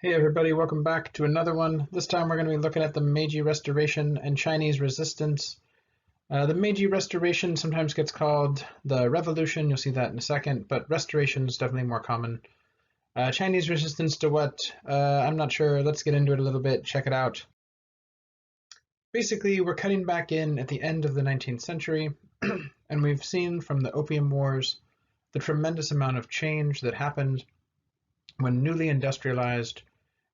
Hey everybody, welcome back to another one. This time we're going to be looking at the Meiji Restoration and Chinese resistance. The Meiji Restoration sometimes gets called the Revolution, you'll see that in a second, but Restoration is definitely more common. Chinese resistance to what? I'm not sure. Let's get into it a little bit, check it out. Basically, we're cutting back in at the end of the 19th century, and we've seen from the Opium Wars the tremendous amount of change that happened when newly industrialized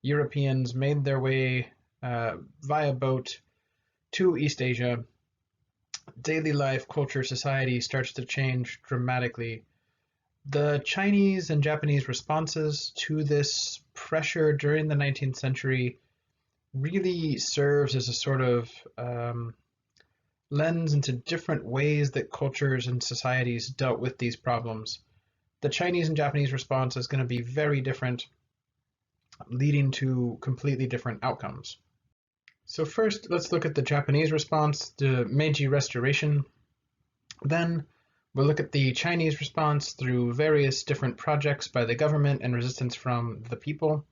Europeans made their way via boat to East Asia. Daily life, culture, society starts to change dramatically. The Chinese and Japanese responses to this pressure during the 19th century really serves as a sort of lens into different ways that cultures and societies dealt with these problems. The Chinese and Japanese response is going to be very different, leading to completely different outcomes. So first, let's look at the Japanese response to Meiji Restoration. Then we'll look at the Chinese response through various different projects by the government and resistance from the people.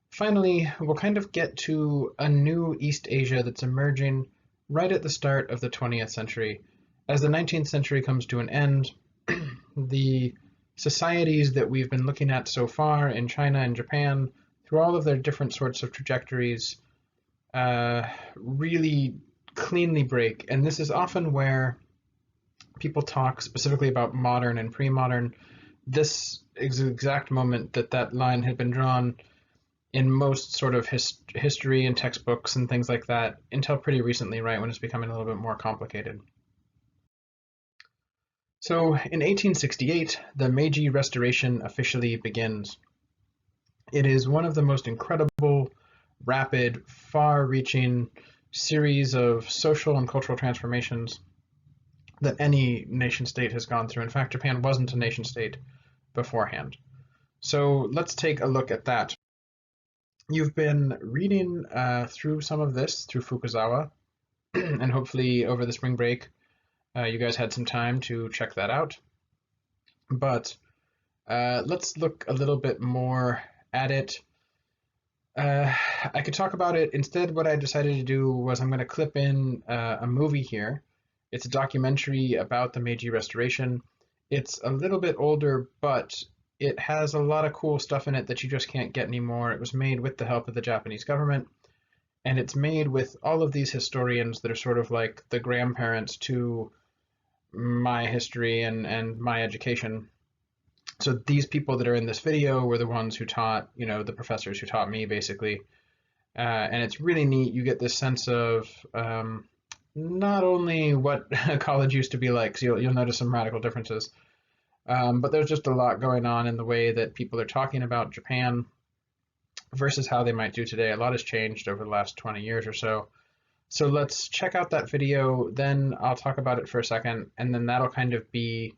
Finally, we'll kind of get to a new East Asia that's emerging right at the start of the 20th century. As the 19th century comes to an end, the societies that we've been looking at so far in China and Japan, through all of their different sorts of trajectories, really cleanly break. And this is often where people talk specifically about modern and pre-modern. This is the exact moment that that line had been drawn in most sort of history and textbooks and things like that until pretty recently, right, when it's becoming a little bit more complicated. So in 1868, the Meiji Restoration officially begins. It is one of the most incredible, rapid, far-reaching series of social and cultural transformations that any nation-state has gone through. In fact, Japan wasn't a nation-state beforehand. So let's take a look at that. You've been reading through some of this through Fukuzawa, and hopefully over the spring break, you guys had some time to check that out. But let's look a little bit more at it. I could talk about it. Instead, what I decided to do was I'm going to clip in a movie here. It's a documentary about the Meiji Restoration. It's a little bit older, but it has a lot of cool stuff in it that you just can't get anymore. It was made with the help of the Japanese government, and it's made with all of these historians that are sort of like the grandparents to my history and my education. So these people that are in this video were the ones who taught, the professors who taught me, basically. And it's really neat. You get this sense of not only what college used to be like, so you'll notice some radical differences, but there's just a lot going on in the way that people are talking about Japan versus how they might do today. A lot has changed over the last 20 years or so. So let's check out that video, then I'll talk about it for a second, and then that'll kind of be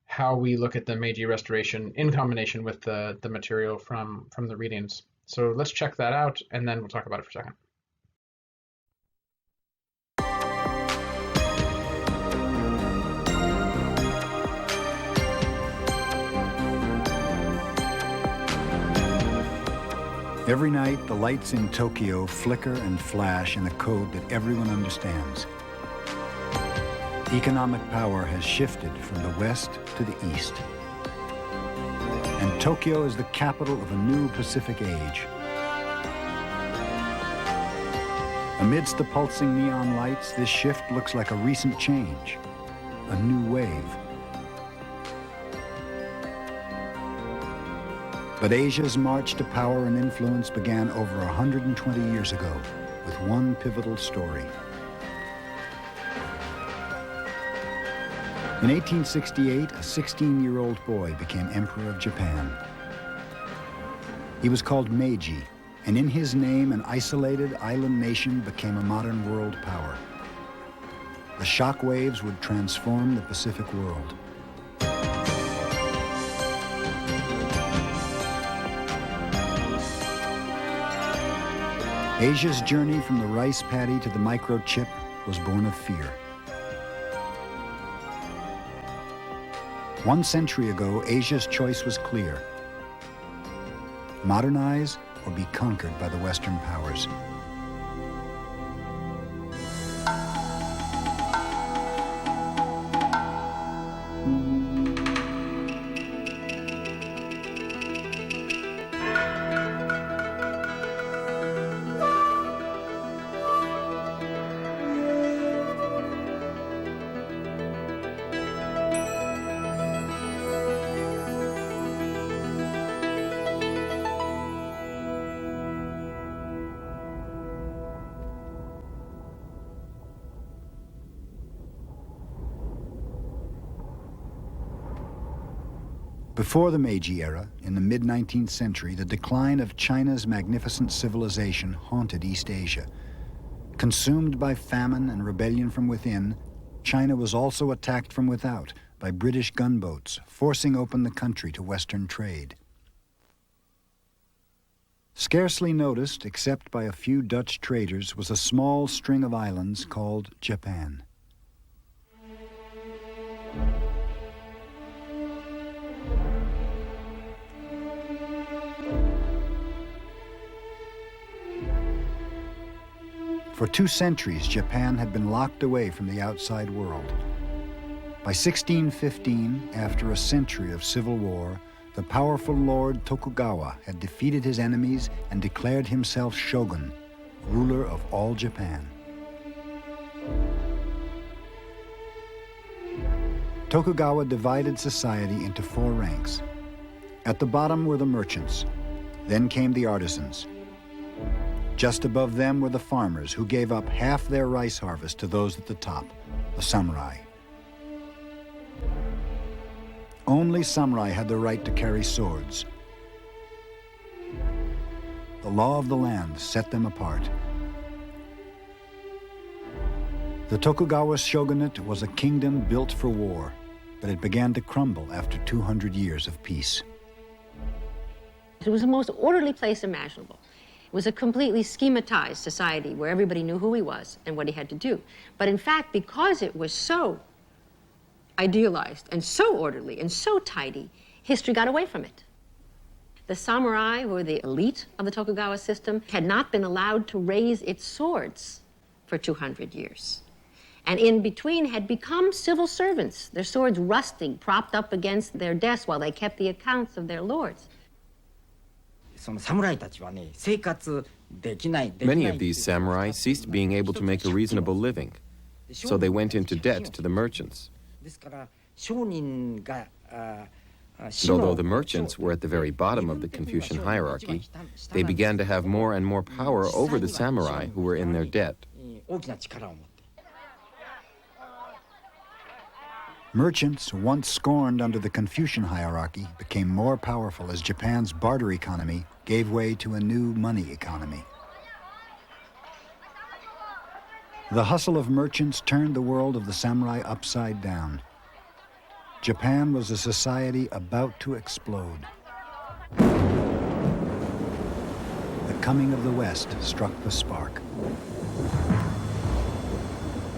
how we look at the Meiji Restoration in combination with the material from the readings. So let's check that out, and then we'll talk about it for a second. Every night, the lights in Tokyo flicker and flash in a code that everyone understands. Economic power has shifted from the west to the east. And Tokyo is the capital of a new Pacific age. Amidst the pulsing neon lights, this shift looks like a recent change, a new wave. But Asia's march to power and influence began over 120 years ago with one pivotal story. In 1868, a 16-year-old boy became Emperor of Japan. He was called Meiji, and in his name, an isolated island nation became a modern world power. The shock waves would transform the Pacific world. Asia's journey from the rice paddy to the microchip was born of fear. 1 century ago, Asia's choice was clear: modernize or be conquered by the Western powers. Before the Meiji era, in the mid-19th century, the decline of China's magnificent civilization haunted East Asia. Consumed by famine and rebellion from within, China was also attacked from without by British gunboats, forcing open the country to Western trade. Scarcely noticed, except by a few Dutch traders, was a small string of islands called Japan. For 2 centuries, Japan had been locked away from the outside world. By 1615, after a century of civil war, the powerful Lord Tokugawa had defeated his enemies and declared himself shogun, ruler of all Japan. Tokugawa divided society into 4 ranks. At the bottom were the merchants. Then came the artisans. Just above them were the farmers, who gave up half their rice harvest to those at the top, the samurai. Only samurai had the right to carry swords. The law of the land set them apart. The Tokugawa shogunate was a kingdom built for war, but it began to crumble after 200 years of peace. It was the most orderly place imaginable. It was a completely schematized society where everybody knew who he was and what he had to do. But in fact, because it was so idealized and so orderly and so tidy, history got away from it. The samurai, who were the elite of the Tokugawa system, had not been allowed to raise its swords for 200 years. And in between had become civil servants, their swords rusting, propped up against their desks while they kept the accounts of their lords. Many of these samurai ceased being able to make a reasonable living, so they went into debt to the merchants. And although the merchants were at the very bottom of the Confucian hierarchy, they began to have more and more power over the samurai who were in their debt. Merchants, once scorned under the Confucian hierarchy, became more powerful as Japan's barter economy gave way to a new money economy. The hustle of merchants turned the world of the samurai upside down. Japan was a society about to explode. The coming of the West struck the spark.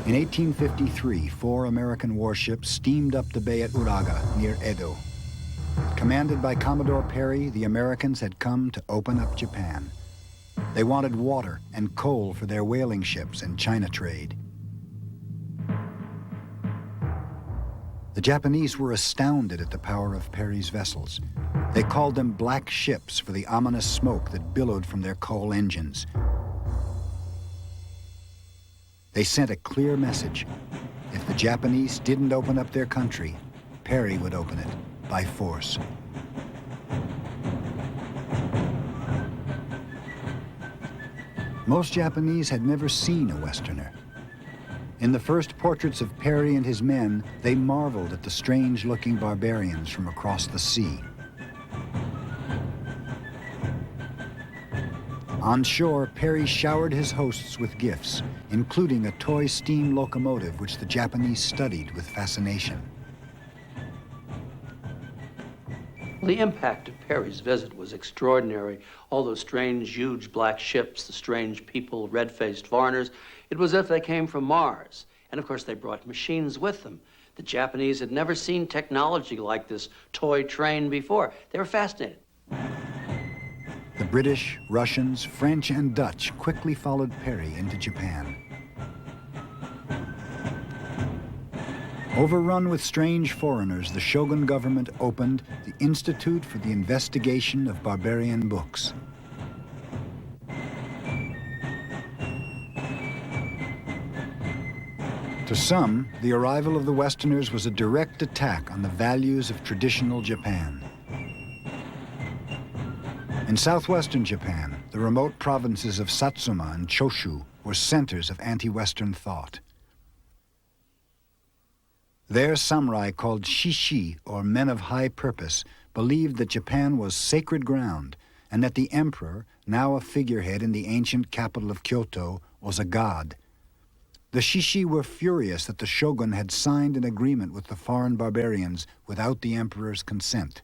In 1853, 4 American warships steamed up the bay at Uraga, near Edo. Commanded by Commodore Perry, the Americans had come to open up Japan. They wanted water and coal for their whaling ships and China trade. The Japanese were astounded at the power of Perry's vessels. They called them black ships for the ominous smoke that billowed from their coal engines. They sent a clear message. If the Japanese didn't open up their country, Perry would open it by force. Most Japanese had never seen a Westerner. In the first portraits of Perry and his men, they marveled at the strange-looking barbarians from across the sea. On shore, Perry showered his hosts with gifts, including a toy steam locomotive which the Japanese studied with fascination. The impact of Perry's visit was extraordinary. All those strange, huge black ships, the strange people, red-faced foreigners, it was as if they came from Mars. And of course, they brought machines with them. The Japanese had never seen technology like this toy train before. They were fascinated. The British, Russians, French, and Dutch quickly followed Perry into Japan. Overrun with strange foreigners, the Shogun government opened the Institute for the Investigation of Barbarian Books. To some, the arrival of the Westerners was a direct attack on the values of traditional Japan. In southwestern Japan, the remote provinces of Satsuma and Choshu were centers of anti-Western thought. There, samurai called shishi, or men of high purpose, believed that Japan was sacred ground and that the emperor, now a figurehead in the ancient capital of Kyoto, was a god. The shishi were furious that the shogun had signed an agreement with the foreign barbarians without the emperor's consent.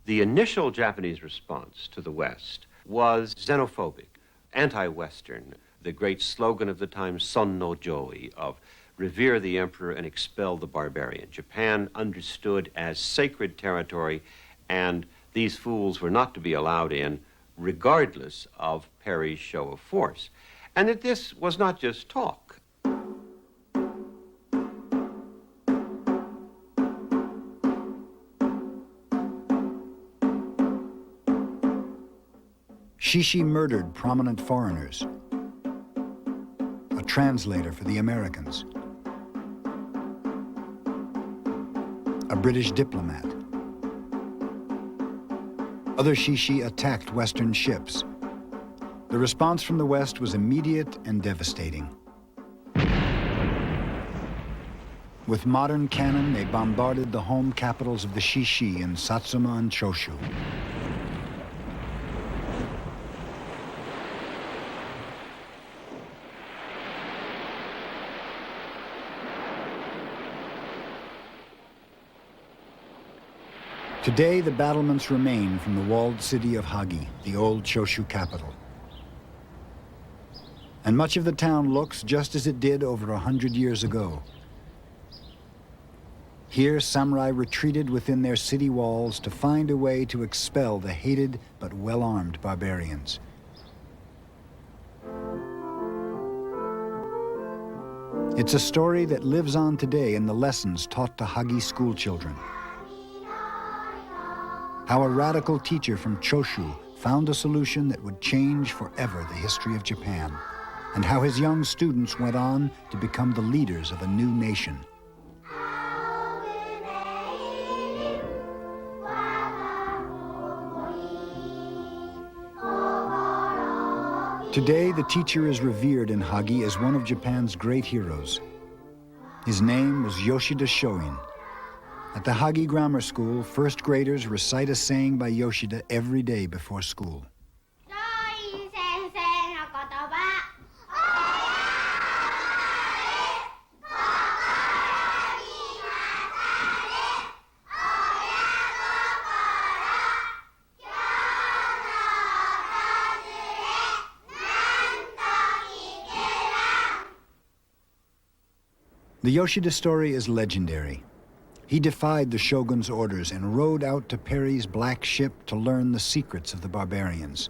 The initial Japanese response to the West was xenophobic, anti-Western. The great slogan of the time, Son no Joi, of revere the emperor and expel the barbarian. Japan understood as sacred territory, and these fools were not to be allowed in, regardless of Perry's show of force. And that this was not just talk. Shishi murdered prominent foreigners, a translator for the Americans, a British diplomat. Other shishi attacked Western ships. The response from the West was immediate and devastating. With modern cannon, they bombarded the home capitals of the shishi in Satsuma and Choshu. Today, the battlements remain from the walled city of Hagi, the old Choshu capital. And much of the town looks just as it did over 100 years ago. Here, samurai retreated within their city walls to find a way to expel the hated but well-armed barbarians. It's a story that lives on today in the lessons taught to Hagi school children. How a radical teacher from Choshu found a solution that would change forever the history of Japan, and how his young students went on to become the leaders of a new nation. Today, the teacher is revered in Hagi as one of Japan's great heroes. His name was Yoshida Shoin. At the Hagi Grammar School, first graders recite a saying by Yoshida every day before school. The Yoshida story is legendary. He defied the shogun's orders and rowed out to Perry's black ship to learn the secrets of the barbarians.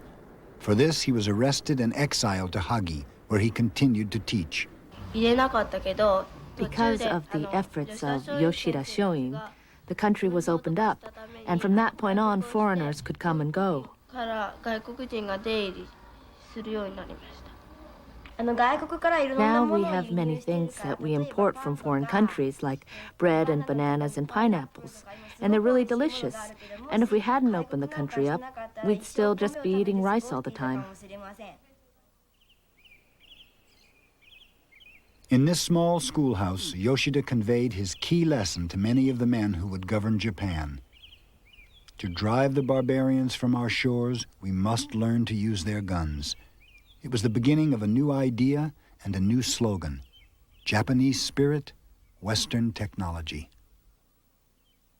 For this, he was arrested and exiled to Hagi, where he continued to teach. Because of the efforts of Yoshida Shoin, the country was opened up, and from that point on, foreigners could come and go. Now we have many things that we import from foreign countries, like bread and bananas and pineapples, and they're really delicious. And if we hadn't opened the country up, we'd still just be eating rice all the time. In this small schoolhouse, Yoshida conveyed his key lesson to many of the men who would govern Japan. To drive the barbarians from our shores, we must learn to use their guns. It was the beginning of a new idea and a new slogan: Japanese spirit, Western technology.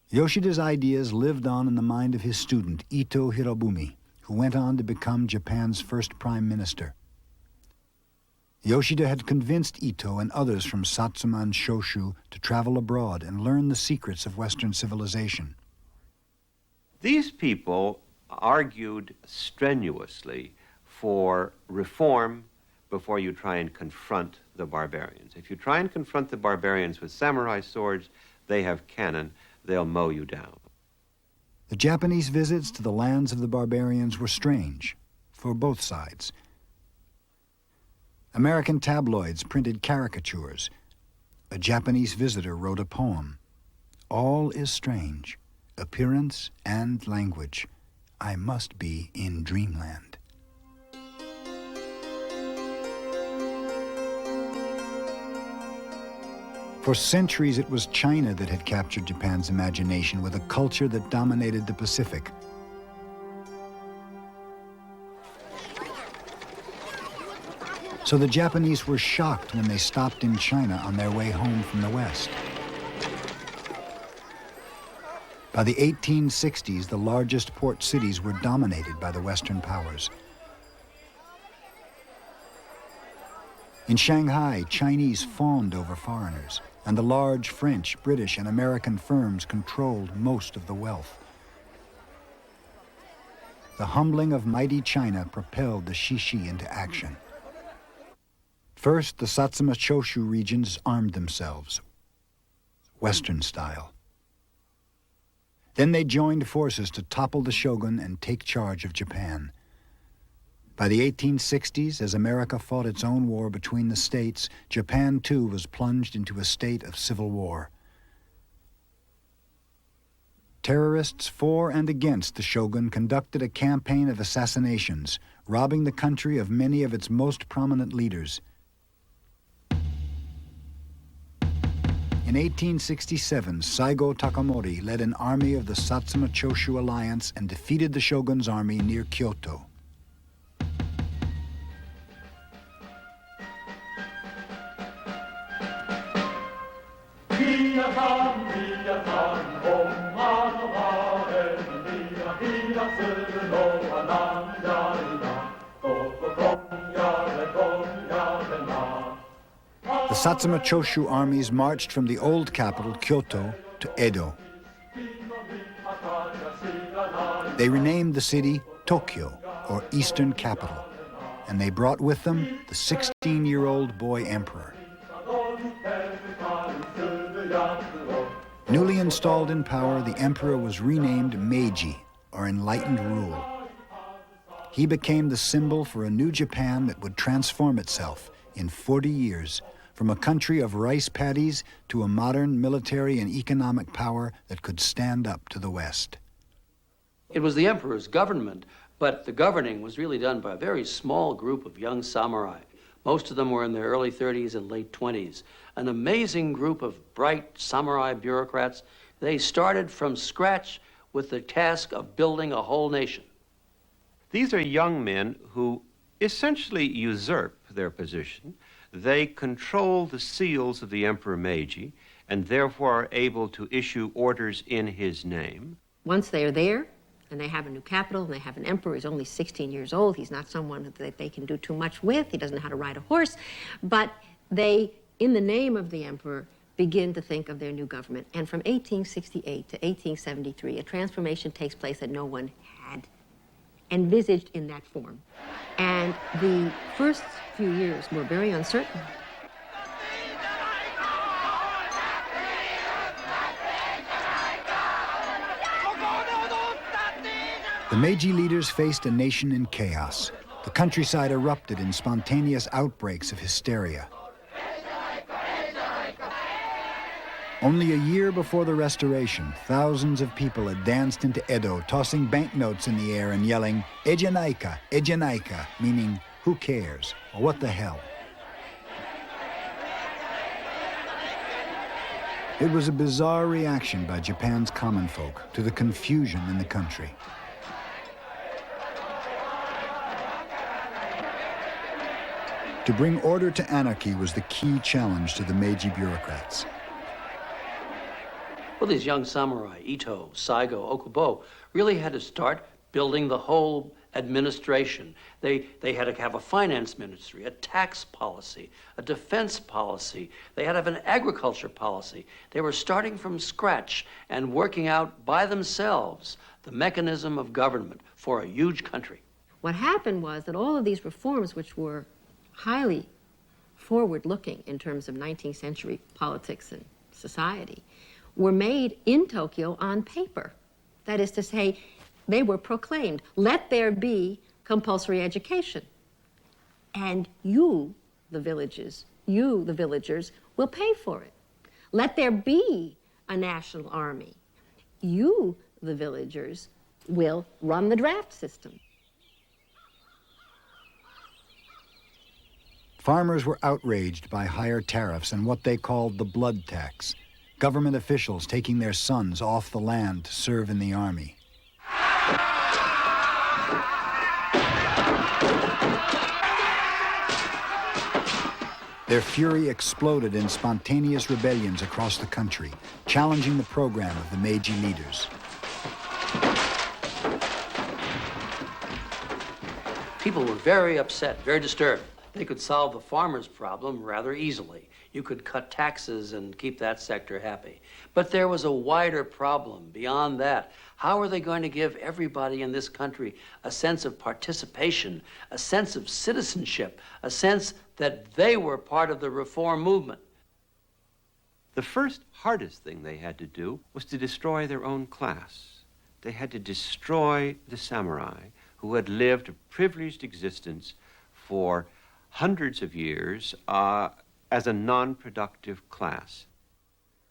Yoshida's ideas lived on in the mind of his student, Ito Hirobumi, who went on to become Japan's first prime minister. Yoshida had convinced Ito and others from Satsuma and Choshu to travel abroad and learn the secrets of Western civilization. These people argued strenuously for reform before you try and confront the barbarians. If you try and confront the barbarians with samurai swords, they have cannon, they'll mow you down. The Japanese visits to the lands of the barbarians were strange, for both sides. American tabloids printed caricatures. A Japanese visitor wrote a poem. All is strange, appearance and language. I must be in dreamland. For centuries, it was China that had captured Japan's imagination with a culture that dominated the Pacific. So the Japanese were shocked when they stopped in China on their way home from the West. By the 1860s, the largest port cities were dominated by the Western powers. In Shanghai, Chinese fawned over foreigners, and the large French, British, and American firms controlled most of the wealth. The humbling of mighty China propelled the Shishi into action. First, the Satsuma Choshu regions armed themselves, Western style. Then they joined forces to topple the shogun and take charge of Japan. By the 1860s, as America fought its own war between the states, Japan too was plunged into a state of civil war. Terrorists for and against the shogun conducted a campaign of assassinations, robbing the country of many of its most prominent leaders. In 1867, Saigo Takamori led an army of the Satsuma Choshu alliance and defeated the shogun's army near Kyoto. The Satsuma Choshu armies marched from the old capital, Kyoto, to Edo. They renamed the city Tokyo, or Eastern Capital, and they brought with them the 16-year-old boy emperor. Newly installed in power, the emperor was renamed Meiji, or Enlightened Rule. He became the symbol for a new Japan that would transform itself in 40 years, from a country of rice paddies to a modern military and economic power that could stand up to the West. It was the emperor's government, but the governing was really done by a very small group of young samurai. Most of them were in their early 30s and late 20s. An amazing group of bright samurai bureaucrats. They started from scratch with the task of building a whole nation. These are young men who essentially usurp their position. They control the seals of the Emperor Meiji and therefore are able to issue orders in his name. Once they are there, and they have a new capital, and they have an emperor who's only 16 years old, he's not someone that they can do too much with, he doesn't know how to ride a horse, but they, in the name of the emperor, begin to think of their new government. And from 1868 to 1873, a transformation takes place that no one had envisaged in that form. And the first few years were very uncertain. The Meiji leaders faced a nation in chaos. The countryside erupted in spontaneous outbreaks of hysteria. Only a year before the Restoration, thousands of people had danced into Edo, tossing banknotes in the air and yelling, "Ejanaika, Ejanaika," meaning, who cares, or what the hell. It was a bizarre reaction by Japan's common folk to the confusion in the country. To bring order to anarchy was the key challenge to the Meiji bureaucrats. Well, these young samurai, Ito, Saigo, Okubo, really had to start building the whole administration. They had to have a finance ministry, a tax policy, a defense policy. They had to have an agriculture policy. They were starting from scratch and working out by themselves the mechanism of government for a huge country. What happened was that all of these reforms, which were highly forward-looking in terms of 19th century politics and society, were made in Tokyo on paper. That is to say, they were proclaimed, let there be compulsory education. And you, the villagers, will pay for it. Let there be a national army. You, the villagers, will run the draft system. Farmers were outraged by higher tariffs and what they called the blood tax, government officials taking their sons off the land to serve in the army. Their fury exploded in spontaneous rebellions across the country, challenging the program of the Meiji leaders. People were very upset, very disturbed. They could solve the farmers' problem rather easily. You could cut taxes and keep that sector happy. But there was a wider problem beyond that. How are they going to give everybody in this country a sense of participation, a sense of citizenship, a sense that they were part of the reform movement? The first hardest thing they had to do was to destroy their own class. They had to destroy the samurai who had lived a privileged existence for hundreds of years as a non-productive class.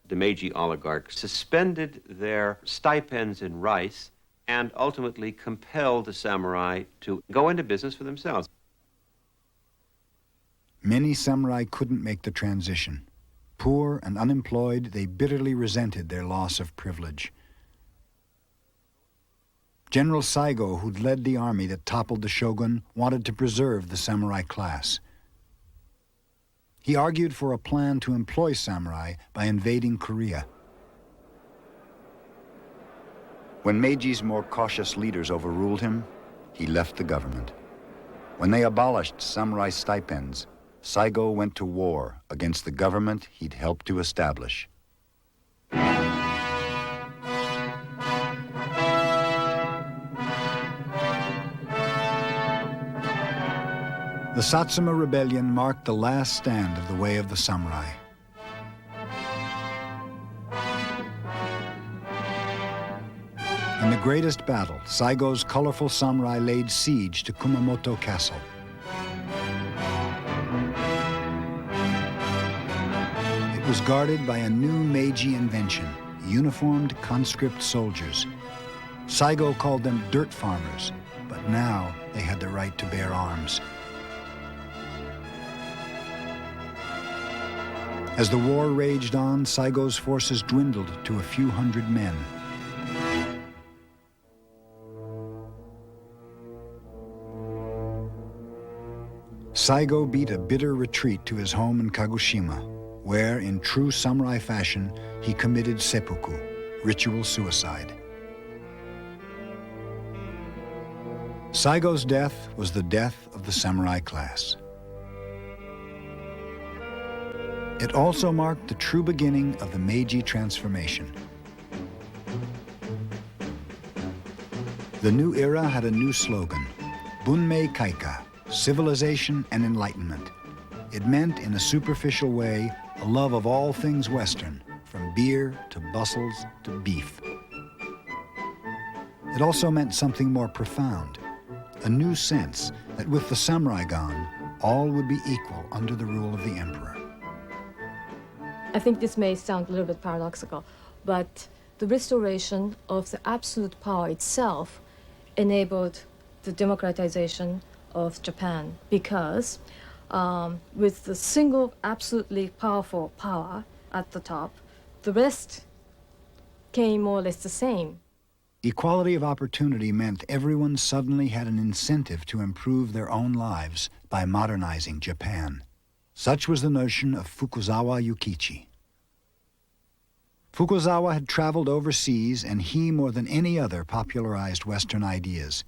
The Meiji oligarchs suspended their stipends in rice and ultimately compelled the samurai to go into business for themselves. Many samurai couldn't make the transition. Poor and unemployed, they bitterly resented their loss of privilege. General Saigo, who'd led the army that toppled the shogun, wanted to preserve the samurai class. He argued for a plan to employ samurai by invading Korea. When Meiji's more cautious leaders overruled him, he left the government. When they abolished samurai stipends, Saigo went to war against the government he'd helped to establish. The Satsuma Rebellion marked the last stand of the way of the samurai. In the greatest battle, Saigo's colorful samurai laid siege to Kumamoto Castle. It was guarded by a new Meiji invention, uniformed conscript soldiers. Saigo called them dirt farmers, but now they had the right to bear arms. As the war raged on, Saigo's forces dwindled to a few hundred men. Saigo beat a bitter retreat to his home in Kagoshima, where, in true samurai fashion, he committed seppuku, ritual suicide. Saigo's death was the death of the samurai class. It also marked the true beginning of the Meiji transformation. The new era had a new slogan, Bunmei Kaika, civilization and enlightenment. It meant, in a superficial way, a love of all things Western, from beer to bustles to beef. It also meant something more profound, a new sense that with the samurai gone, all would be equal under the rule of the emperor. I think this may sound a little bit paradoxical, but the restoration of the absolute power itself enabled the democratization of Japan, because with the single absolutely powerful power at the top, the rest came more or less the same. Equality of opportunity meant everyone suddenly had an incentive to improve their own lives by modernizing Japan. Such was the notion of Fukuzawa Yukichi. Fukuzawa had traveled overseas, and he, more than any other, popularized Western ideas.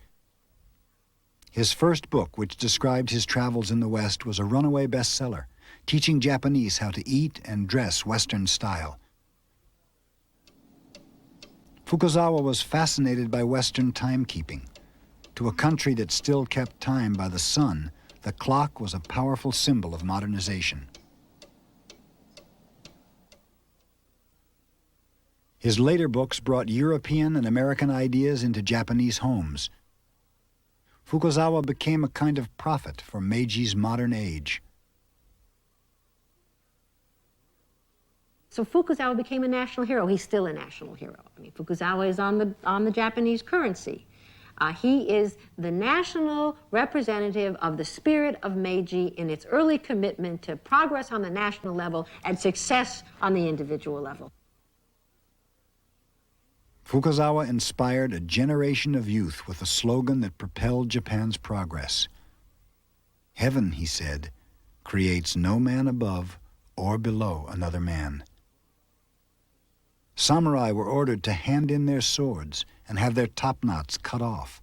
His first book, which described his travels in the West, was a runaway bestseller, teaching Japanese how to eat and dress Western style. Fukuzawa was fascinated by Western timekeeping. To a country that still kept time by the sun, the clock was a powerful symbol of modernization. His later books brought European and American ideas into Japanese homes. Fukuzawa became a kind of prophet for Meiji's modern age. So Fukuzawa became a national hero. He's still a national hero. I mean, Fukuzawa is on the Japanese currency. He is the national representative of the spirit of Meiji in its early commitment to progress on the national level and success on the individual level. Fukuzawa inspired a generation of youth with a slogan that propelled Japan's progress. Heaven, he said, creates no man above or below another man. Samurai were ordered to hand in their swords and have their topknots cut off.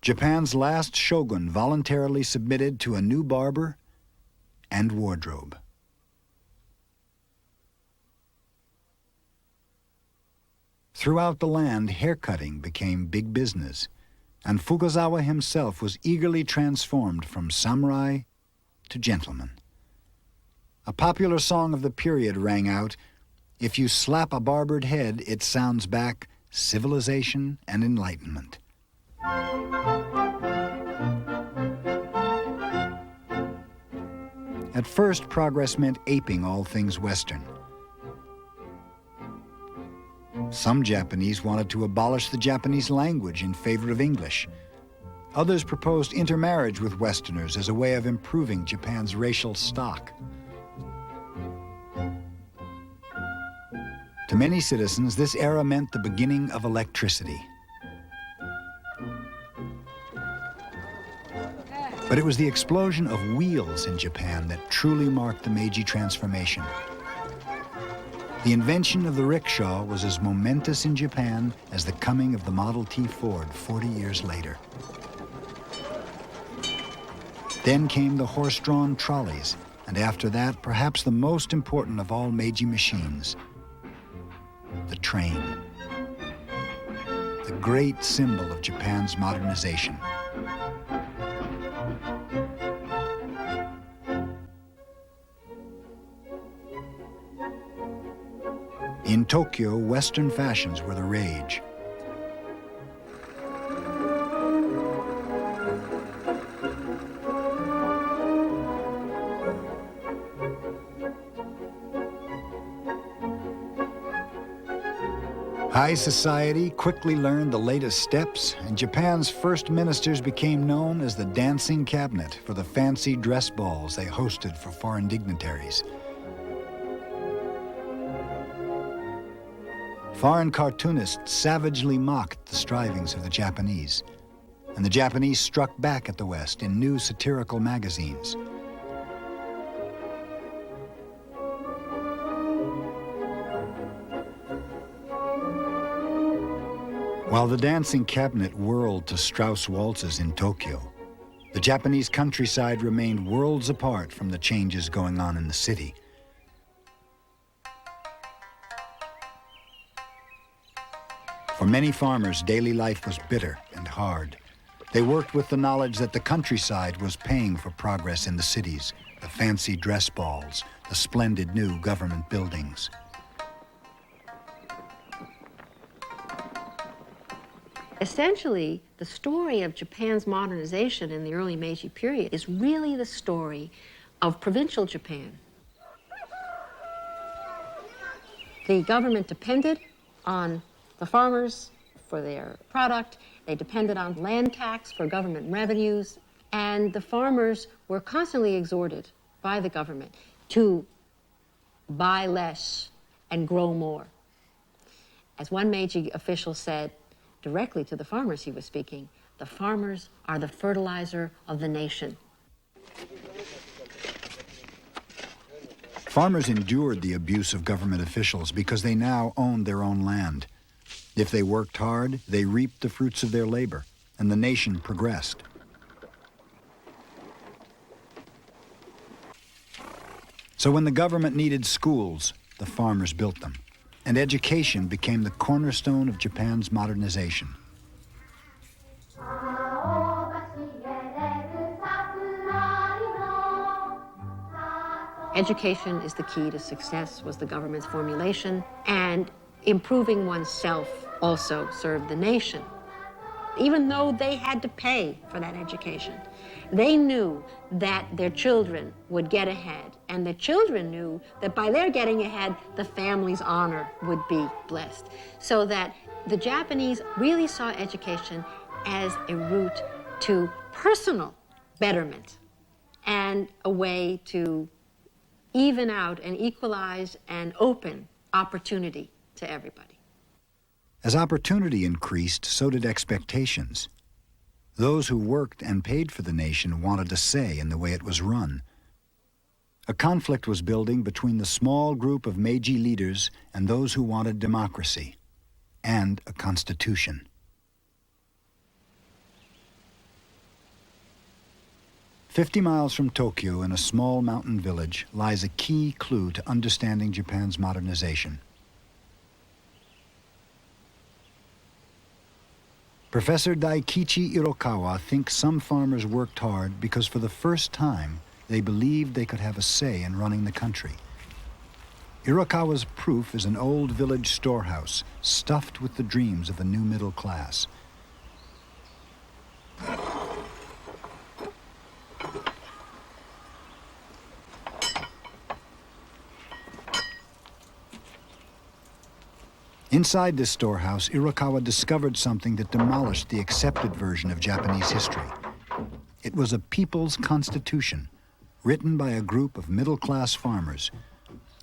Japan's last shogun voluntarily submitted to a new barber and wardrobe. Throughout the land, haircutting became big business, and Fukuzawa himself was eagerly transformed from samurai to gentleman. A popular song of the period rang out, "If you slap a barbered head, it sounds back civilization and enlightenment." At first, progress meant aping all things Western. Some Japanese wanted to abolish the Japanese language in favor of English. Others proposed intermarriage with Westerners as a way of improving Japan's racial stock. To many citizens, this era meant the beginning of electricity. But it was the explosion of wheels in Japan that truly marked the Meiji transformation. The invention of the rickshaw was as momentous in Japan as the coming of the Model T Ford 40 years later. Then came the horse-drawn trolleys, and after that, perhaps the most important of all Meiji machines, the train. The great symbol of Japan's modernization. In Tokyo, Western fashions were the rage. High society quickly learned the latest steps, and Japan's first ministers became known as the dancing cabinet for the fancy dress balls they hosted for foreign dignitaries. Foreign cartoonists savagely mocked the strivings of the Japanese, and the Japanese struck back at the West in new satirical magazines. While the dancing cabinet whirled to Strauss waltzes in Tokyo, the Japanese countryside remained worlds apart from the changes going on in the city. For many farmers, daily life was bitter and hard. They worked with the knowledge that the countryside was paying for progress in the cities, the fancy dress balls, the splendid new government buildings. Essentially, the story of Japan's modernization in the early Meiji period is really the story of provincial Japan. The government depended on the farmers for their product. They depended on land tax for government revenues, and the farmers were constantly exhorted by the government to buy less and grow more. As one Meiji official said, directly to the farmers he was speaking, the farmers are the fertilizer of the nation. Farmers endured the abuse of government officials because they now owned their own land. If they worked hard, they reaped the fruits of their labor, and the nation progressed. So when the government needed schools, the farmers built them, and education became the cornerstone of Japan's modernization. Education is the key to success, was the government's formulation, and improving oneself also served the nation. Even though they had to pay for that education, they knew that their children would get ahead, and the children knew that by their getting ahead, the family's honor would be blessed. So that the Japanese really saw education as a route to personal betterment and a way to even out and equalize and open opportunity to everybody. As opportunity increased, so did expectations. Those who worked and paid for the nation wanted a say in the way it was run. A conflict was building between the small group of Meiji leaders and those who wanted democracy and a constitution. 50 miles from Tokyo, in a small mountain village, lies a key clue to understanding Japan's modernization. Professor Daikichi Irokawa thinks some farmers worked hard because for the first time they believed they could have a say in running the country. Irokawa's proof is an old village storehouse stuffed with the dreams of a new middle class. Inside this storehouse, Irokawa discovered something that demolished the accepted version of Japanese history. It was a people's constitution, written by a group of middle-class farmers.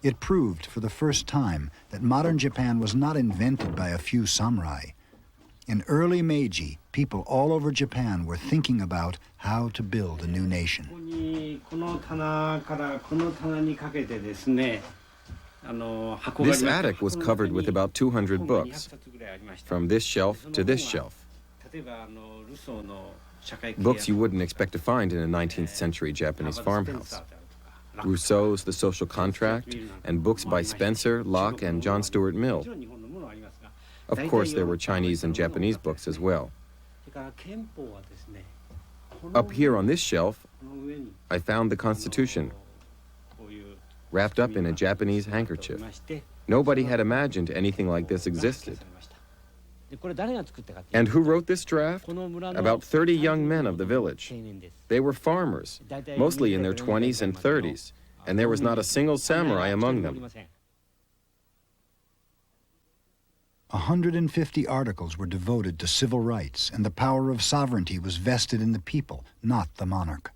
It proved for the first time that modern Japan was not invented by a few samurai. In early Meiji, people all over Japan were thinking about how to build a new nation. This attic was covered with about 200 books, from this shelf to this shelf. Books you wouldn't expect to find in a 19th century Japanese farmhouse. Rousseau's The Social Contract, and books by Spencer, Locke, and John Stuart Mill. Of course, there were Chinese and Japanese books as well. Up here on this shelf, I found the Constitution, wrapped up in a Japanese handkerchief. Nobody had imagined anything like this existed. And who wrote this draft? About 30 young men of the village. They were farmers, mostly in their 20s and 30s, and there was not a single samurai among them. 150 articles were devoted to civil rights, and the power of sovereignty was vested in the people, not the monarch.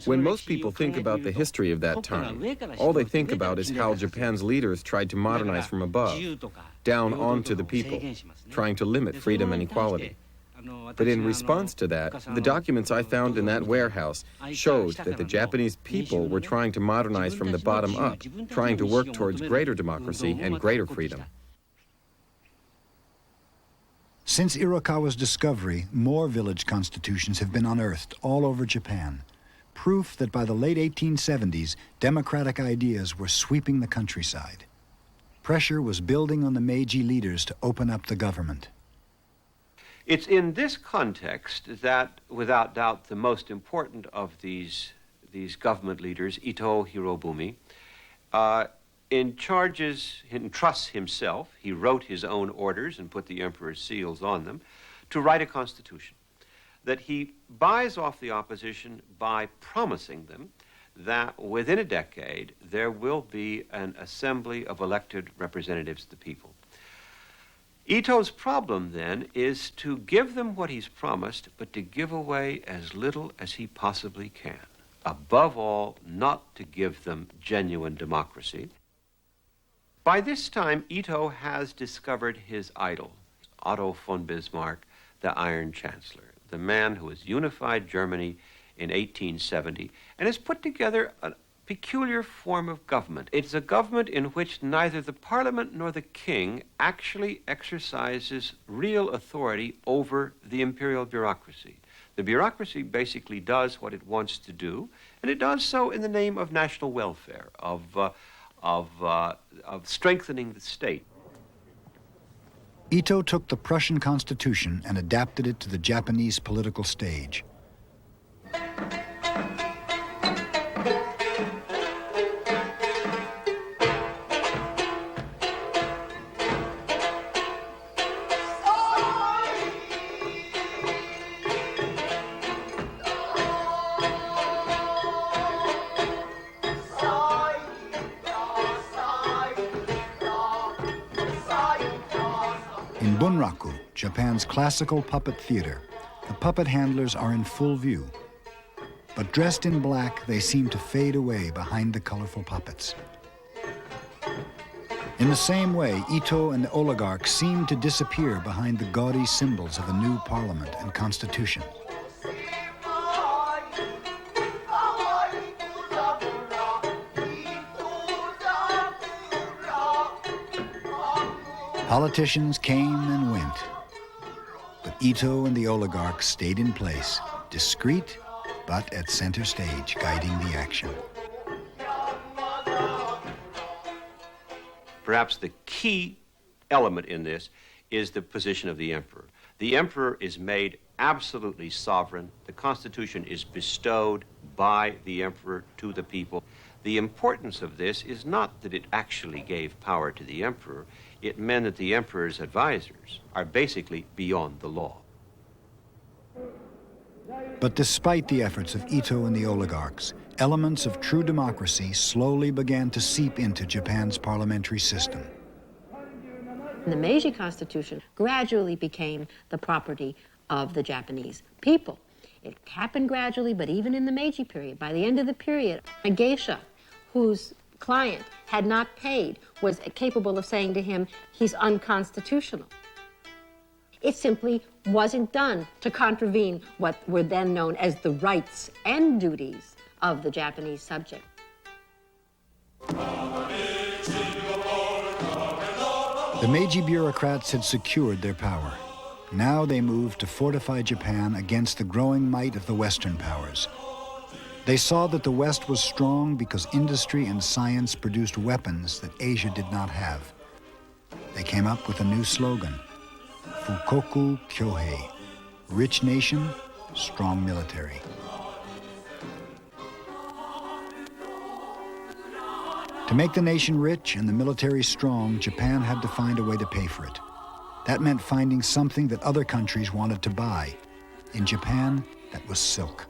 When most people think about the history of that time, all they think about is how Japan's leaders tried to modernize from above, down onto the people, trying to limit freedom and equality. But in response to that, the documents I found in that warehouse showed that the Japanese people were trying to modernize from the bottom up, trying to work towards greater democracy and greater freedom. Since Irokawa's discovery, more village constitutions have been unearthed all over Japan. Proof that by the late 1870s, democratic ideas were sweeping the countryside. Pressure was building on the Meiji leaders to open up the government. It's in this context that, without doubt, the most important of these government leaders, Ito Hirobumi, entrusts himself, he wrote his own orders and put the emperor's seals on them, to write a constitution. That he buys off the opposition by promising them that within a decade there will be an assembly of elected representatives of the people. Ito's problem then is to give them what he's promised, but to give away as little as he possibly can. Above all, not to give them genuine democracy. By this time, Ito has discovered his idol, Otto von Bismarck, the Iron Chancellor, the man who has unified Germany in 1870 and has put together a peculiar form of government. It's a government in which neither the parliament nor the king actually exercises real authority over the imperial bureaucracy. The bureaucracy basically does what it wants to do, and it does so in the name of national welfare, of strengthening the state. Ito took the Prussian constitution and adapted it to the Japanese political stage. In Bunraku, Japan's classical puppet theater, the puppet handlers are in full view. But dressed in black, they seem to fade away behind the colorful puppets. In the same way, Ito and the oligarchs seem to disappear behind the gaudy symbols of a new parliament and constitution. Politicians came and went, but Ito and the oligarchs stayed in place, discreet, but at center stage, guiding the action. Perhaps the key element in this is the position of the emperor. The emperor is made absolutely sovereign. The Constitution is bestowed by the emperor to the people. The importance of this is not that it actually gave power to the emperor. It meant that the emperor's advisors are basically beyond the law. But despite the efforts of Ito and the oligarchs, elements of true democracy slowly began to seep into Japan's parliamentary system. The Meiji Constitution gradually became the property of the Japanese people. It happened gradually, but even in the Meiji period, by the end of the period, a geisha whose client had not paid was capable of saying to him, he's unconstitutional. It simply wasn't done to contravene what were then known as the rights and duties of the Japanese subject. The Meiji bureaucrats had secured their power. Now they moved to fortify Japan against the growing might of the Western powers. They saw that the West was strong because industry and science produced weapons that Asia did not have. They came up with a new slogan, Fukoku Kyohei, rich nation, strong military. To make the nation rich and the military strong, Japan had to find a way to pay for it. That meant finding something that other countries wanted to buy. In Japan, that was silk.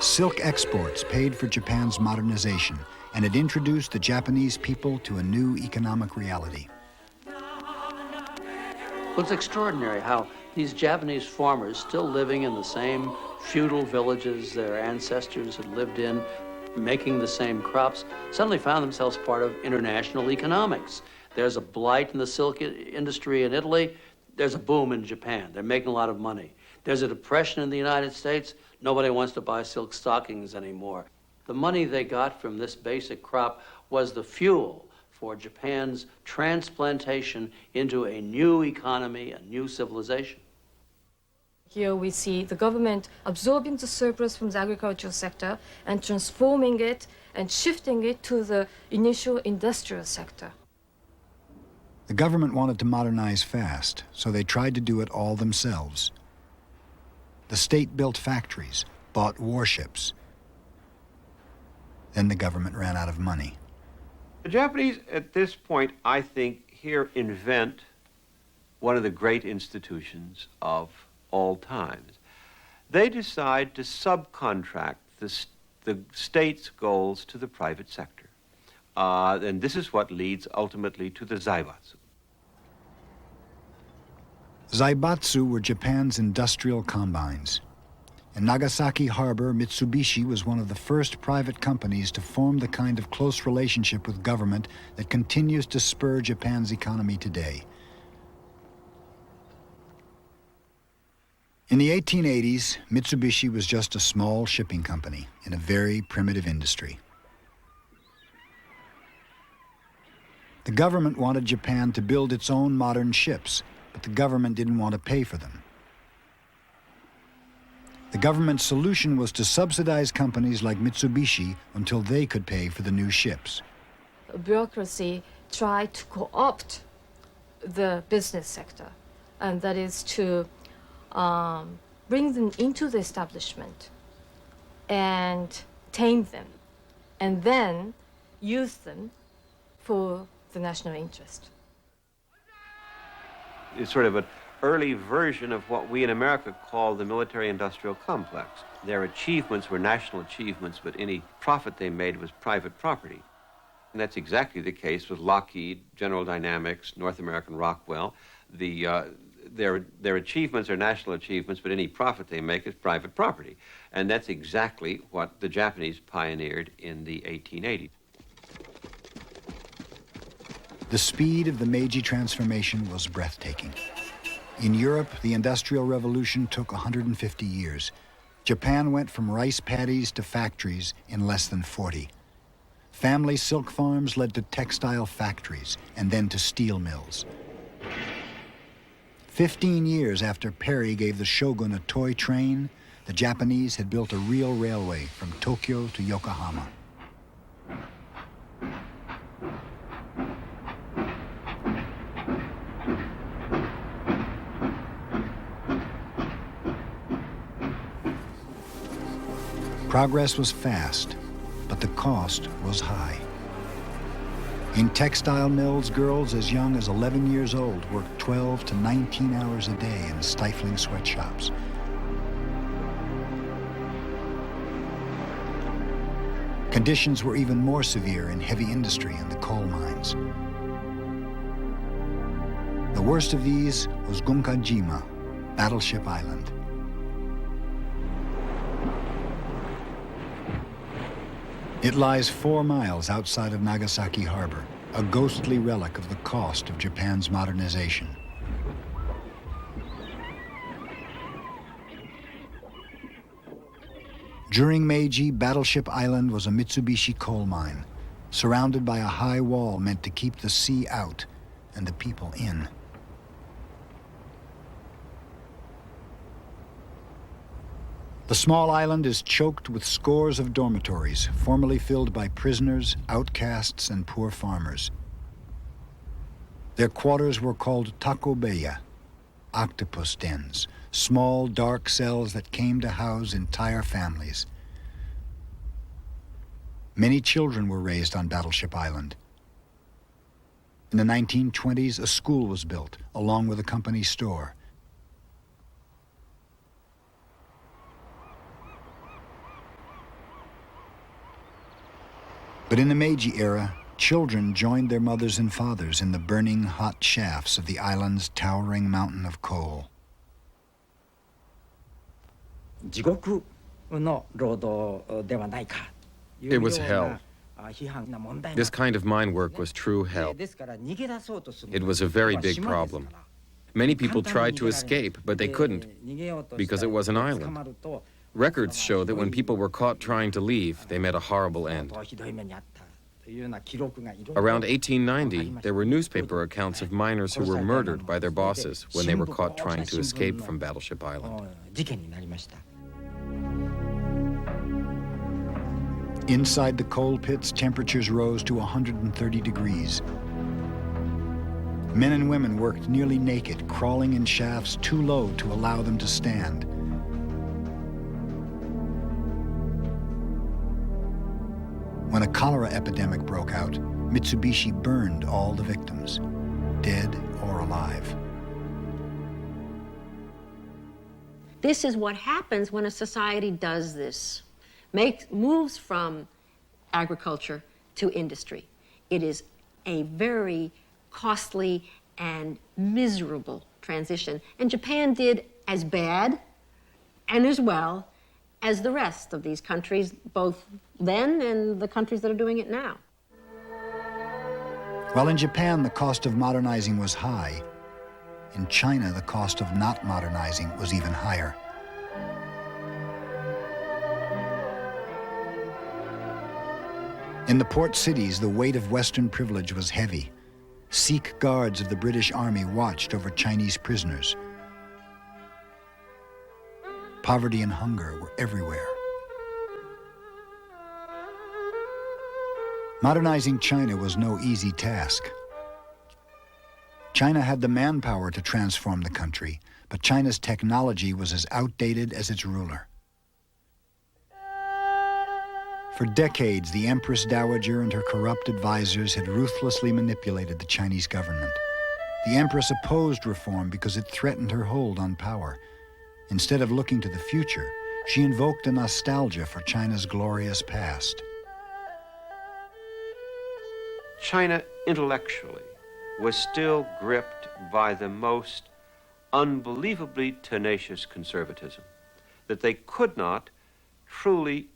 Silk exports paid for Japan's modernization, and it introduced the Japanese people to a new economic reality. Well, it's extraordinary how these Japanese farmers, still living in the same feudal villages their ancestors had lived in, making the same crops, suddenly found themselves part of international economics. There's a blight in the silk industry in Italy. There's a boom in Japan. They're making a lot of money. There's a depression in the United States. Nobody wants to buy silk stockings anymore. The money they got from this basic crop was the fuel for Japan's transplantation into a new economy, a new civilization. Here we see the government absorbing the surplus from the agricultural sector and transforming it and shifting it to the initial industrial sector. The government wanted to modernize fast, so they tried to do it all themselves. The state built factories, bought warships. Then the government ran out of money. The Japanese, at this point, I think, here invent one of the great institutions of all times. They decide to subcontract the state's goals to the private sector. And this is what leads ultimately to the zaibatsu. Zaibatsu were Japan's industrial combines. In Nagasaki Harbor, Mitsubishi was one of the first private companies to form the kind of close relationship with government that continues to spur Japan's economy today. In the 1880s, Mitsubishi was just a small shipping company in a very primitive industry. The government wanted Japan to build its own modern ships, but the government didn't want to pay for them. The government's solution was to subsidize companies like Mitsubishi until they could pay for the new ships. Bureaucracy tried to co-opt the business sector, and that is to bring them into the establishment and tame them, and then use them for the national interest. It's sort of an early version of what we in America call the military-industrial complex. Their achievements were national achievements, but any profit they made was private property. And that's exactly the case with Lockheed, General Dynamics, North American Rockwell. Their achievements are national achievements, but any profit they make is private property. And that's exactly what the Japanese pioneered in the 1880s. The speed of the Meiji transformation was breathtaking. In Europe, the Industrial Revolution took 150 years. Japan went from rice paddies to factories in less than 40. Family silk farms led to textile factories and then to steel mills. 15 years after Perry gave the shogun a toy train, the Japanese had built a real railway from Tokyo to Yokohama. Progress was fast, but the cost was high. In textile mills, girls as young as 11 years old worked 12 to 19 hours a day in stifling sweatshops. Conditions were even more severe in heavy industry and the coal mines. The worst of these was Gunkajima, Battleship Island. It lies 4 miles outside of Nagasaki Harbor, a ghostly relic of the cost of Japan's modernization. During Meiji, Battleship Island was a Mitsubishi coal mine, surrounded by a high wall meant to keep the sea out and the people in. The small island is choked with scores of dormitories, formerly filled by prisoners, outcasts, and poor farmers. Their quarters were called takobeya, octopus dens, small, dark cells that came to house entire families. Many children were raised on Battleship Island. In the 1920s, a school was built, along with a company store. But in the Meiji era, children joined their mothers and fathers in the burning hot shafts of the island's towering mountain of coal. It was hell. This kind of mine work was true hell. It was a very big problem. Many people tried to escape, but they couldn't, because it was an island. Records show that when people were caught trying to leave, they met a horrible end. Around 1890, there were newspaper accounts of miners who were murdered by their bosses when they were caught trying to escape from Battleship Island. Inside the coal pits, temperatures rose to 130 degrees. Men and women worked nearly naked, crawling in shafts too low to allow them to stand. When a cholera epidemic broke out, Mitsubishi burned all the victims, dead or alive. This is what happens when a society does this. Moves from agriculture to industry. It is a very costly and miserable transition. And Japan did as bad and as well as the rest of these countries, both then and the countries that are doing it now. While in Japan the cost of modernizing was high, In China, the cost of not modernizing was even higher. In the port cities, the weight of Western privilege was heavy. Sikh guards of the British Army watched over Chinese prisoners. Poverty and hunger were everywhere. Modernizing China was no easy task. China had the manpower to transform the country, but China's technology was as outdated as its ruler. For decades, the Empress Dowager and her corrupt advisors had ruthlessly manipulated the Chinese government. The Empress opposed reform because it threatened her hold on power. Instead of looking to the future, she invoked a nostalgia for China's glorious past. China intellectually was still gripped by the most unbelievably tenacious conservatism, that they could not truly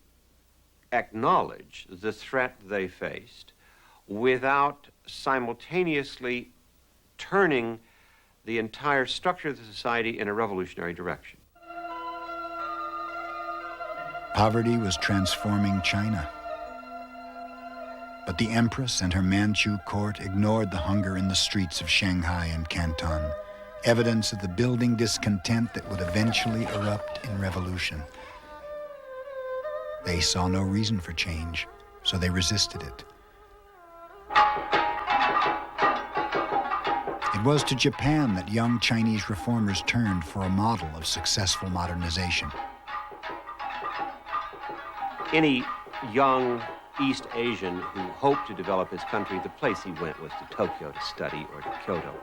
acknowledge the threat they faced without simultaneously turning the entire structure of the society in a revolutionary direction. Poverty was transforming China. But the Empress and her Manchu court ignored the hunger in the streets of Shanghai and Canton, evidence of the building discontent that would eventually erupt in revolution. They saw no reason for change, so they resisted it. It was to Japan that young Chinese reformers turned for a model of successful modernization. Any young East Asian who hoped to develop his country, the place he went was to Tokyo to study or to Kyoto.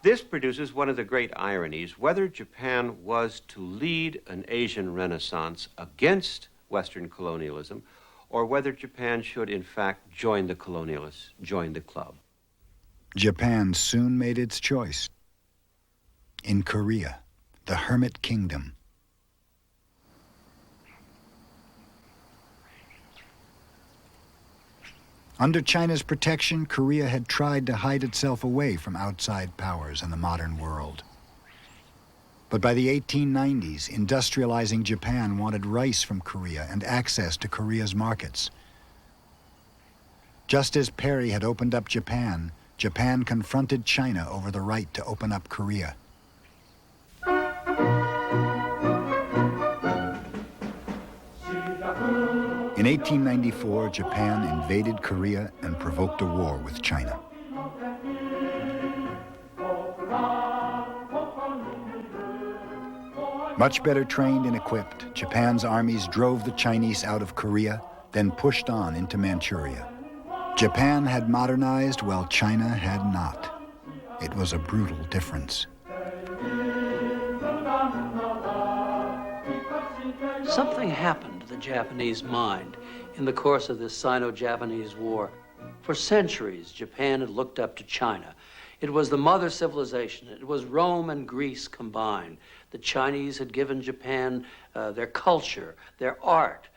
This produces one of the great ironies, whether Japan was to lead an Asian Renaissance against Western colonialism, or whether Japan should in fact join the colonialists, join the club. Japan soon made its choice. In Korea, the Hermit Kingdom. Under China's protection, Korea had tried to hide itself away from outside powers and the modern world. But by the 1890s, industrializing Japan wanted rice from Korea and access to Korea's markets. Just as Perry had opened up Japan, Japan confronted China over the right to open up Korea. In 1894, Japan invaded Korea and provoked a war with China. Much better trained and equipped, Japan's armies drove the Chinese out of Korea, then pushed on into Manchuria. Japan had modernized while China had not. It was a brutal difference. Something happened to the Japanese mind in the course of this Sino-Japanese war. For centuries, Japan had looked up to China. It was the mother civilization. It was Rome and Greece combined. The Chinese had given Japan their culture, their art,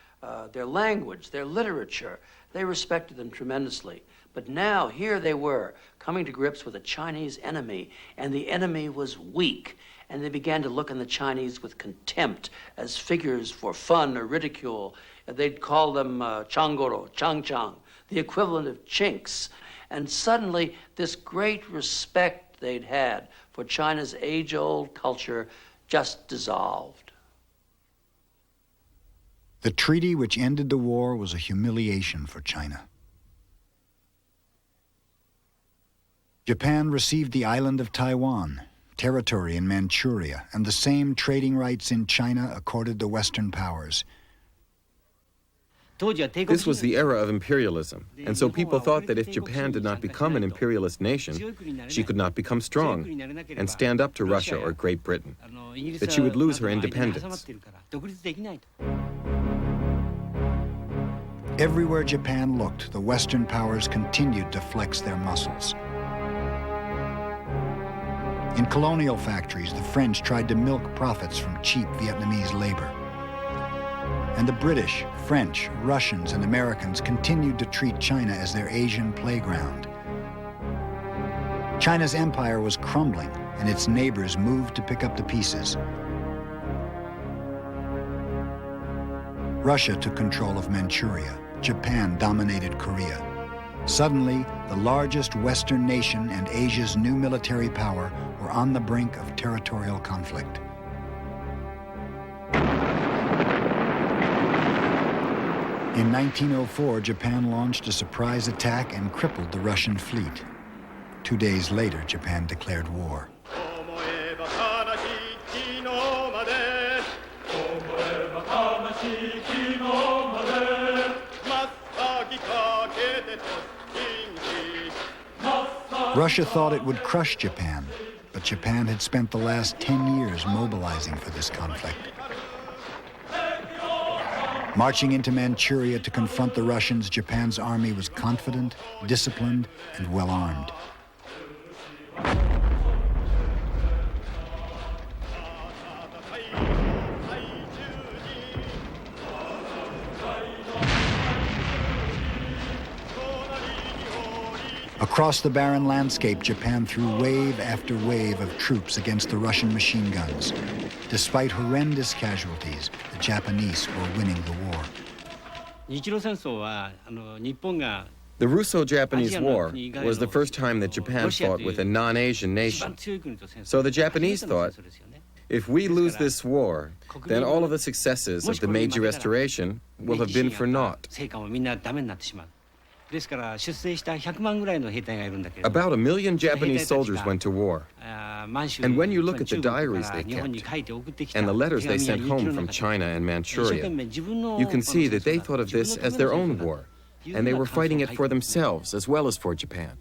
their language, their literature. They respected them tremendously. But now, here they were, coming to grips with a Chinese enemy, and the enemy was weak. And they began to look on the Chinese with contempt as figures for fun or ridicule. They'd call them Changoro, Changchang, the equivalent of chinks. And suddenly, this great respect they'd had for China's age-old culture just dissolved. The treaty which ended the war was a humiliation for China. Japan received the island of Taiwan, territory in Manchuria, and the same trading rights in China accorded the Western powers. This was the era of imperialism, and so people thought that if Japan did not become an imperialist nation, she could not become strong and stand up to Russia or Great Britain, that she would lose her independence. Everywhere Japan looked, the Western powers continued to flex their muscles. In colonial factories, the French tried to milk profits from cheap Vietnamese labor. And the British, French, Russians, and Americans continued to treat China as their Asian playground. China's empire was crumbling, and its neighbors moved to pick up the pieces. Russia took control of Manchuria. Japan dominated Korea. Suddenly, the largest Western nation and Asia's new military power were on the brink of territorial conflict. In 1904, Japan launched a surprise attack and crippled the Russian fleet. 2 days later, Japan declared war. Russia thought it would crush Japan, but Japan had spent the last 10 years mobilizing for this conflict. Marching into Manchuria to confront the Russians, Japan's army was confident, disciplined, and well-armed. Across the barren landscape, Japan threw wave after wave of troops against the Russian machine guns. Despite horrendous casualties, the Japanese were winning the war. The Russo-Japanese War was the first time that Japan fought with a non-Asian nation. So the Japanese thought, if we lose this war, then all of the successes of the Meiji Restoration will have been for naught. About 1 million Japanese soldiers went to war. And when you look at the diaries they kept and the letters they sent home from China and Manchuria, you can see that they thought of this as their own war, and they were fighting it for themselves as well as for Japan.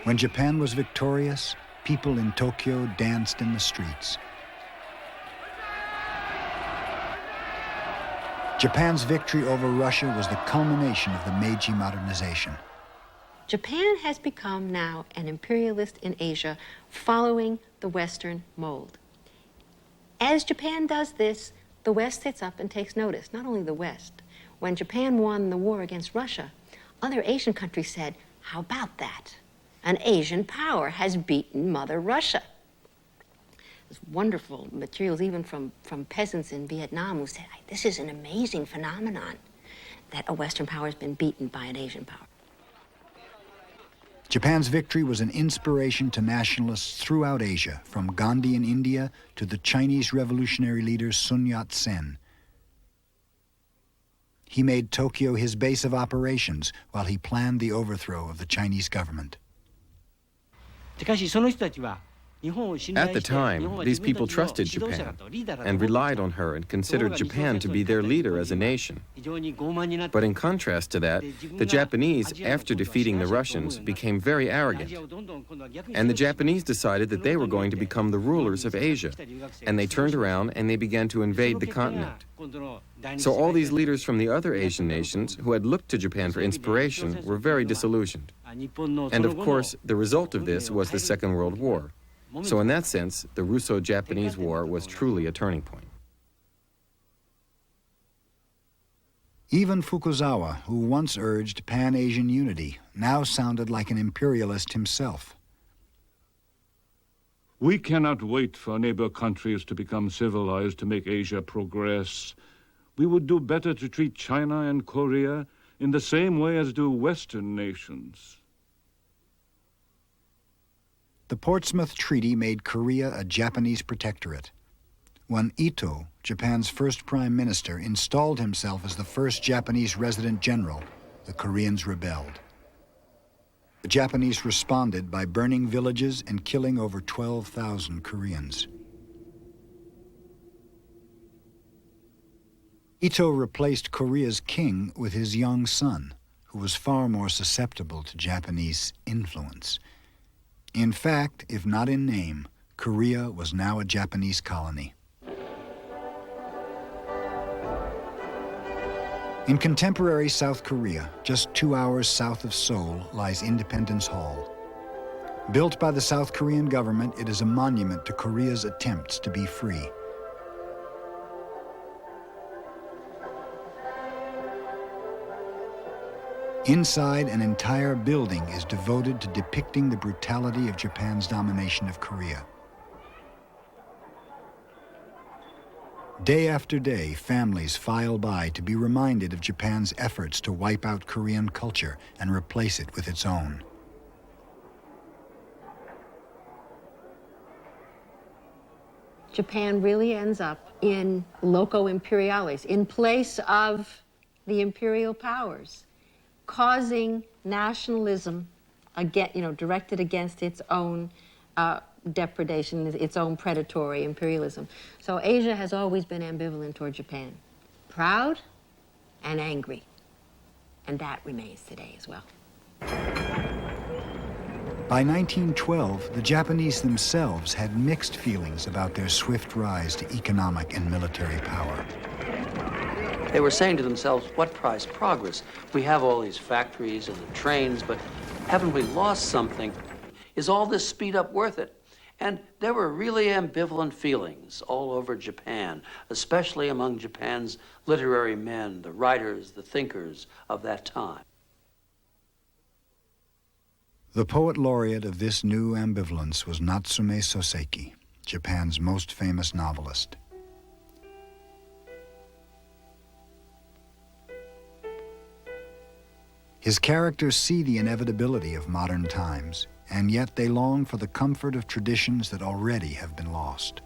When Japan was victorious, people in Tokyo danced in the streets. Japan's victory over Russia was the culmination of the Meiji modernization. Japan has become now an imperialist in Asia, following the Western mold. As Japan does this, the West sits up and takes notice, not only the West. When Japan won the war against Russia, other Asian countries said, how about that? An Asian power has beaten Mother Russia. There's wonderful materials even from peasants in Vietnam who said, this is an amazing phenomenon that a Western power has been beaten by an Asian power. Japan's victory was an inspiration to nationalists throughout Asia, from Gandhi in India to the Chinese revolutionary leader Sun Yat-sen. He made Tokyo his base of operations while he planned the overthrow of the Chinese government. At the time, these people trusted Japan and relied on her and considered Japan to be their leader as a nation. But in contrast to that, the Japanese, after defeating the Russians, became very arrogant. And the Japanese decided that they were going to become the rulers of Asia. And they turned around and they began to invade the continent. So all these leaders from the other Asian nations who had looked to Japan for inspiration were very disillusioned. And of course, the result of this was the Second World War. So in that sense, the Russo-Japanese War was truly a turning point. Even Fukuzawa, who once urged Pan-Asian unity, now sounded like an imperialist himself. We cannot wait for neighbor countries to become civilized to make Asia progress. We would do better to treat China and Korea in the same way as do Western nations. The Portsmouth Treaty made Korea a Japanese protectorate. When Ito, Japan's first prime minister, installed himself as the first Japanese resident general, the Koreans rebelled. The Japanese responded by burning villages and killing over 12,000 Koreans. Ito replaced Korea's king with his young son, who was far more susceptible to Japanese influence. In fact, if not in name, Korea was now a Japanese colony. In contemporary South Korea, just 2 hours south of Seoul, lies Independence Hall. Built by the South Korean government, it is a monument to Korea's attempts to be free. Inside, an entire building is devoted to depicting the brutality of Japan's domination of Korea. Day after day, families file by to be reminded of Japan's efforts to wipe out Korean culture and replace it with its own. Japan really ends up in loco imperialis, in place of the imperial powers, causing nationalism directed against its own depredation, its own predatory imperialism. So Asia has always been ambivalent toward Japan, proud and angry, and that remains today as well. By 1912, the Japanese themselves had mixed feelings about their swift rise to economic and military power. They were saying to themselves, what price progress? We have all these factories and the trains, but haven't we lost something? Is all this speed up worth it? And there were really ambivalent feelings all over Japan, especially among Japan's literary men, the writers, the thinkers of that time. The poet laureate of this new ambivalence was Natsume Soseki, Japan's most famous novelist. His characters see the inevitability of modern times, and yet they long for the comfort of traditions that already have been lost.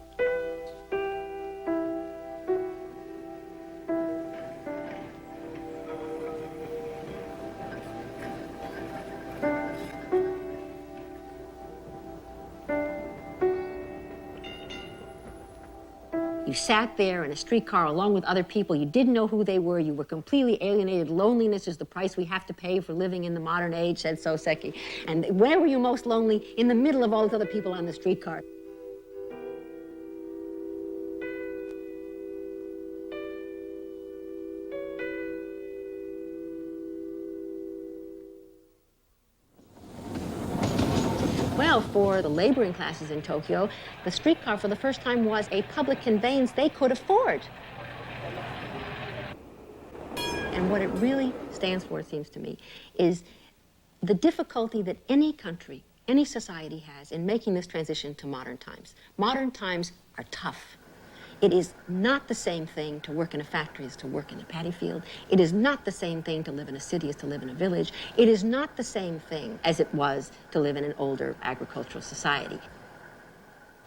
You sat there in a streetcar along with other people. You didn't know who they were. You were completely alienated. Loneliness is the price we have to pay for living in the modern age, said Soseki. And where were you most lonely? In the middle of all those other people on the streetcar. Well, for the laboring classes in Tokyo, the streetcar for the first time was a public conveyance they could afford. And what it really stands for, it seems to me, is the difficulty that any country, any society has in making this transition to modern times. Modern times are tough. It is not the same thing to work in a factory as to work in a paddy field. It is not the same thing to live in a city as to live in a village. It is not the same thing as it was to live in an older agricultural society.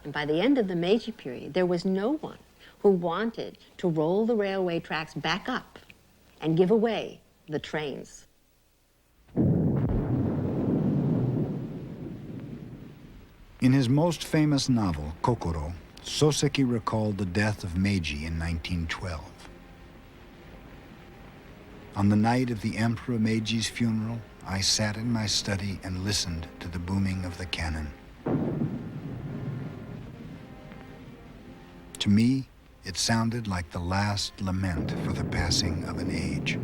And by the end of the Meiji period, there was no one who wanted to roll the railway tracks back up and give away the trains. In his most famous novel, Kokoro, Soseki recalled the death of Meiji in 1912. On the night of the Emperor Meiji's funeral, I sat in my study and listened to the booming of the cannon. To me, it sounded like the last lament for the passing of an age.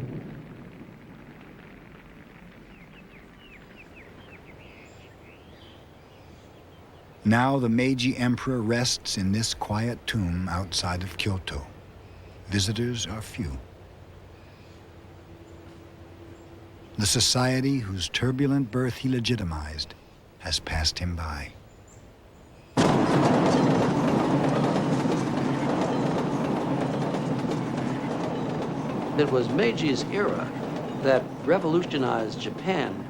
Now the Meiji Emperor rests in this quiet tomb outside of Kyoto. Visitors are few. The society whose turbulent birth he legitimized has passed him by. It was Meiji's era that revolutionized Japan.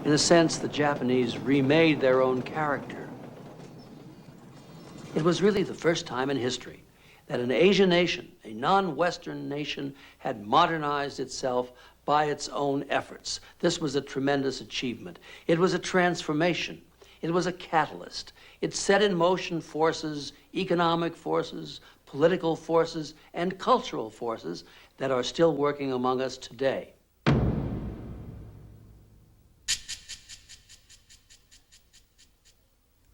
In a sense, the Japanese remade their own character. It was really the first time in history that an Asian nation, a non-Western nation, had modernized itself by its own efforts. This was a tremendous achievement. It was a transformation. It was a catalyst. It set in motion forces, economic forces, political forces, and cultural forces that are still working among us today.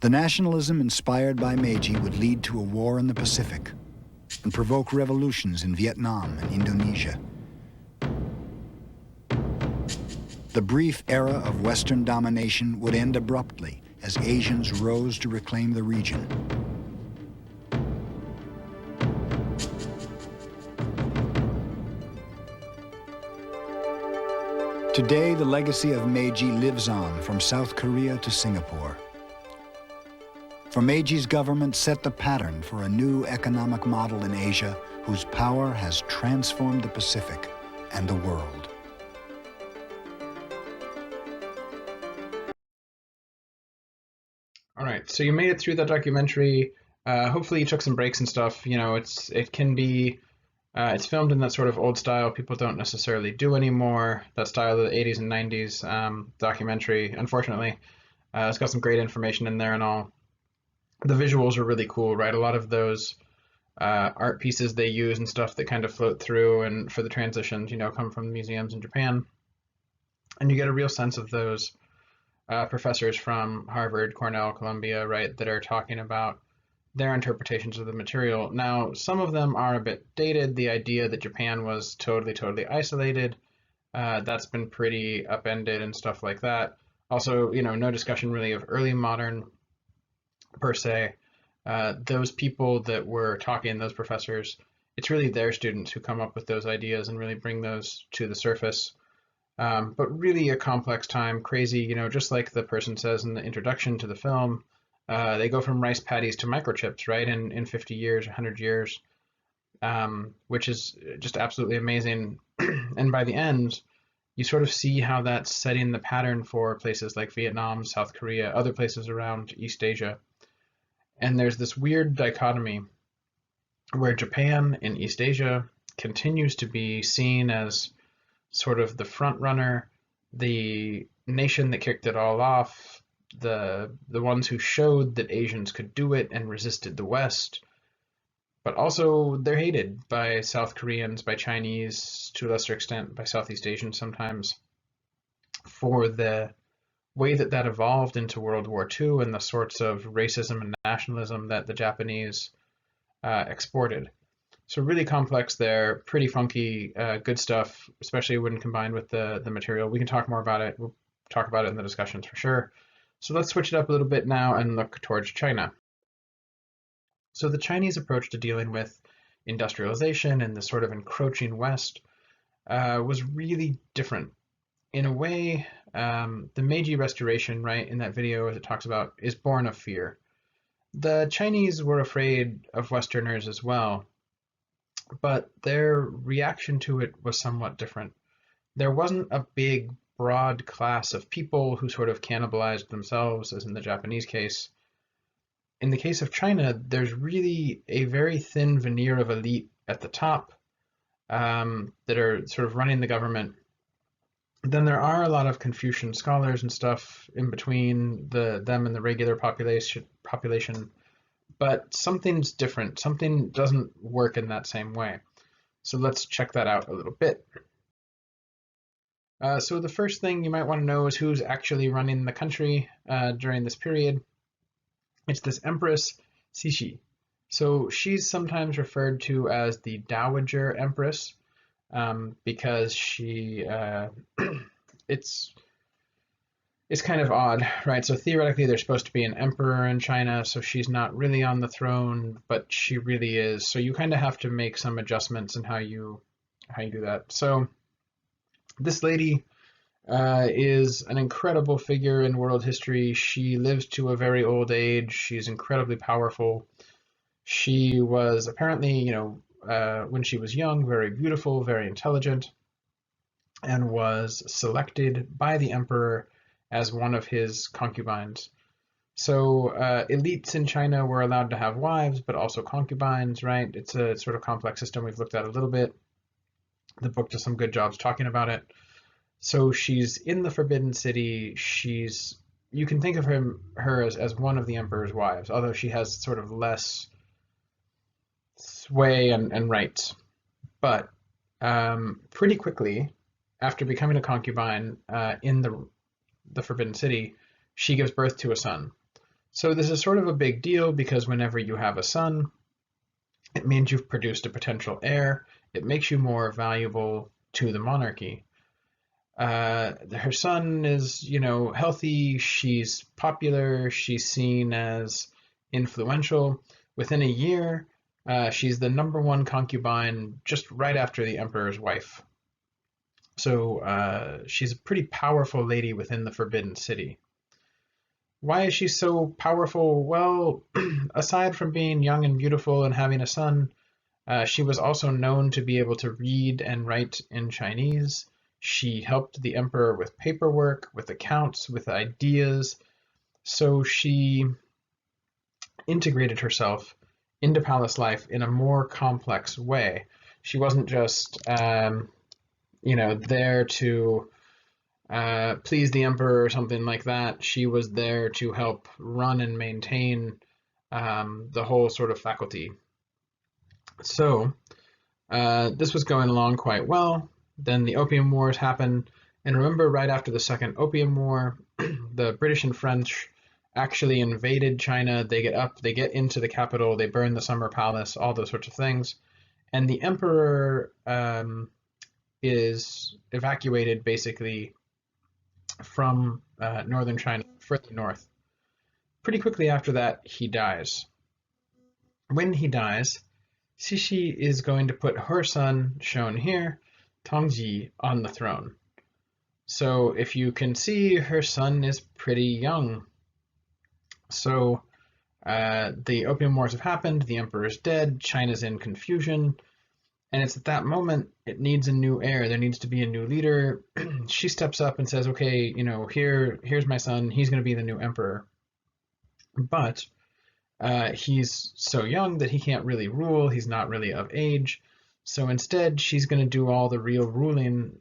The nationalism inspired by Meiji would lead to a war in the Pacific and provoke revolutions in Vietnam and Indonesia. The brief era of Western domination would end abruptly as Asians rose to reclaim the region. Today, the legacy of Meiji lives on from South Korea to Singapore. For Meiji's government set the pattern for a new economic model in Asia whose power has transformed the Pacific and the world. All right, so you made it through that documentary. Hopefully you took some breaks and stuff. You know, it's filmed in that sort of old style people don't necessarily do anymore, that style of the 80s and 90s documentary, unfortunately. It's got some great information in there and all. The visuals are really cool, right? A lot of those art pieces they use and stuff that kind of float through and for the transitions, you know, come from museums in Japan. And you get a real sense of those professors from Harvard, Cornell, Columbia, right, that are talking about their interpretations of the material. Now, some of them are a bit dated. The idea that Japan was totally isolated, that's been pretty upended and stuff like that. Also, you know, no discussion really of early modern per se. Those people that were talking, those professors, it's really their students who come up with those ideas and really bring those to the surface. But really a complex time, crazy, you know, just like the person says in the introduction to the film, they go from rice paddies to microchips, right, in 50 years, 100 years, which is just absolutely amazing. And by the end, you sort of see how that's setting the pattern for places like Vietnam, South Korea, other places around East Asia. And there's this weird dichotomy where Japan in East Asia continues to be seen as sort of the front runner, the nation that kicked it all off, the ones who showed that Asians could do it and resisted the West. But also they're hated by South Koreans, by Chinese, to a lesser extent by Southeast Asians sometimes, for the way that that evolved into World War II and the sorts of racism and nationalism that the Japanese exported. So really complex there, pretty funky, good stuff, especially when combined with the material. We can talk more about it. We'll talk about it in the discussions for sure. So let's switch it up a little bit now and look towards China. So the Chinese approach to dealing with industrialization and the sort of encroaching West was really different. In a way, the Meiji Restoration, right, in that video, as it talks about, is born of fear. The Chinese were afraid of Westerners as well, but their reaction to it was somewhat different. There wasn't a big, broad class of people who sort of cannibalized themselves, as in the Japanese case. In the case of China, there's really a very thin veneer of elite at the top that are sort of running the government. Then there are a lot of Confucian scholars and stuff in between them and the regular population, but something's different. Something doesn't work in that same way. So let's check that out a little bit. So the first thing you might want to know is who's actually running the country during this period. It's this Empress Cixi. So she's sometimes referred to as the Dowager Empress because she, it's kind of odd, right? So theoretically there's supposed to be an emperor in China, so she's not really on the throne, but she really is. So you kind of have to make some adjustments in how you do that. So this lady is an incredible figure in world history. She lives to a very old age. She's incredibly powerful. She was apparently, you know, when she was young, very beautiful, very intelligent, and was selected by the emperor as one of his concubines. So elites in China were allowed to have wives, but also concubines, right? It's a sort of complex system we've looked at a little bit. The book does some good jobs talking about it. So she's in the Forbidden City. You can think of her as one of the emperor's wives, although she has sort of less sway and rights. But pretty quickly, after becoming a concubine in the Forbidden City, she gives birth to a son. So this is sort of a big deal because whenever you have a son, it means you've produced a potential heir. It makes you more valuable to the monarchy. Her son is, you know, healthy. She's popular. She's seen as influential. Within a year, she's the #1 concubine, just right after the emperor's wife. So she's a pretty powerful lady within the Forbidden City. Why is she so powerful? Well, aside from being young and beautiful and having a son, she was also known to be able to read and write in Chinese. She helped the emperor with paperwork, with accounts, with ideas. So she integrated herself into palace life in a more complex way. She wasn't just, there to please the emperor or something like that. She was there to help run and maintain the whole sort of faculty. So this was going along quite well. Then the Opium Wars happened. And remember, right after the Second Opium War, the British and French actually invaded China. They get into the capital, they burn the Summer Palace, all those sorts of things. And the emperor is evacuated basically from northern China further north. Pretty quickly after that, he dies. When he dies, Cixi is going to put her son, shown here, Tongji, on the throne. So if you can see, her son is pretty young. So the Opium Wars have happened, the emperor's dead, China's in confusion, and it's at that moment it needs a new heir. There needs to be a new leader. She steps up and says, okay, here's my son, he's going to be the new emperor. But he's so young that he can't really rule, he's not really of age. So instead, she's going to do all the real ruling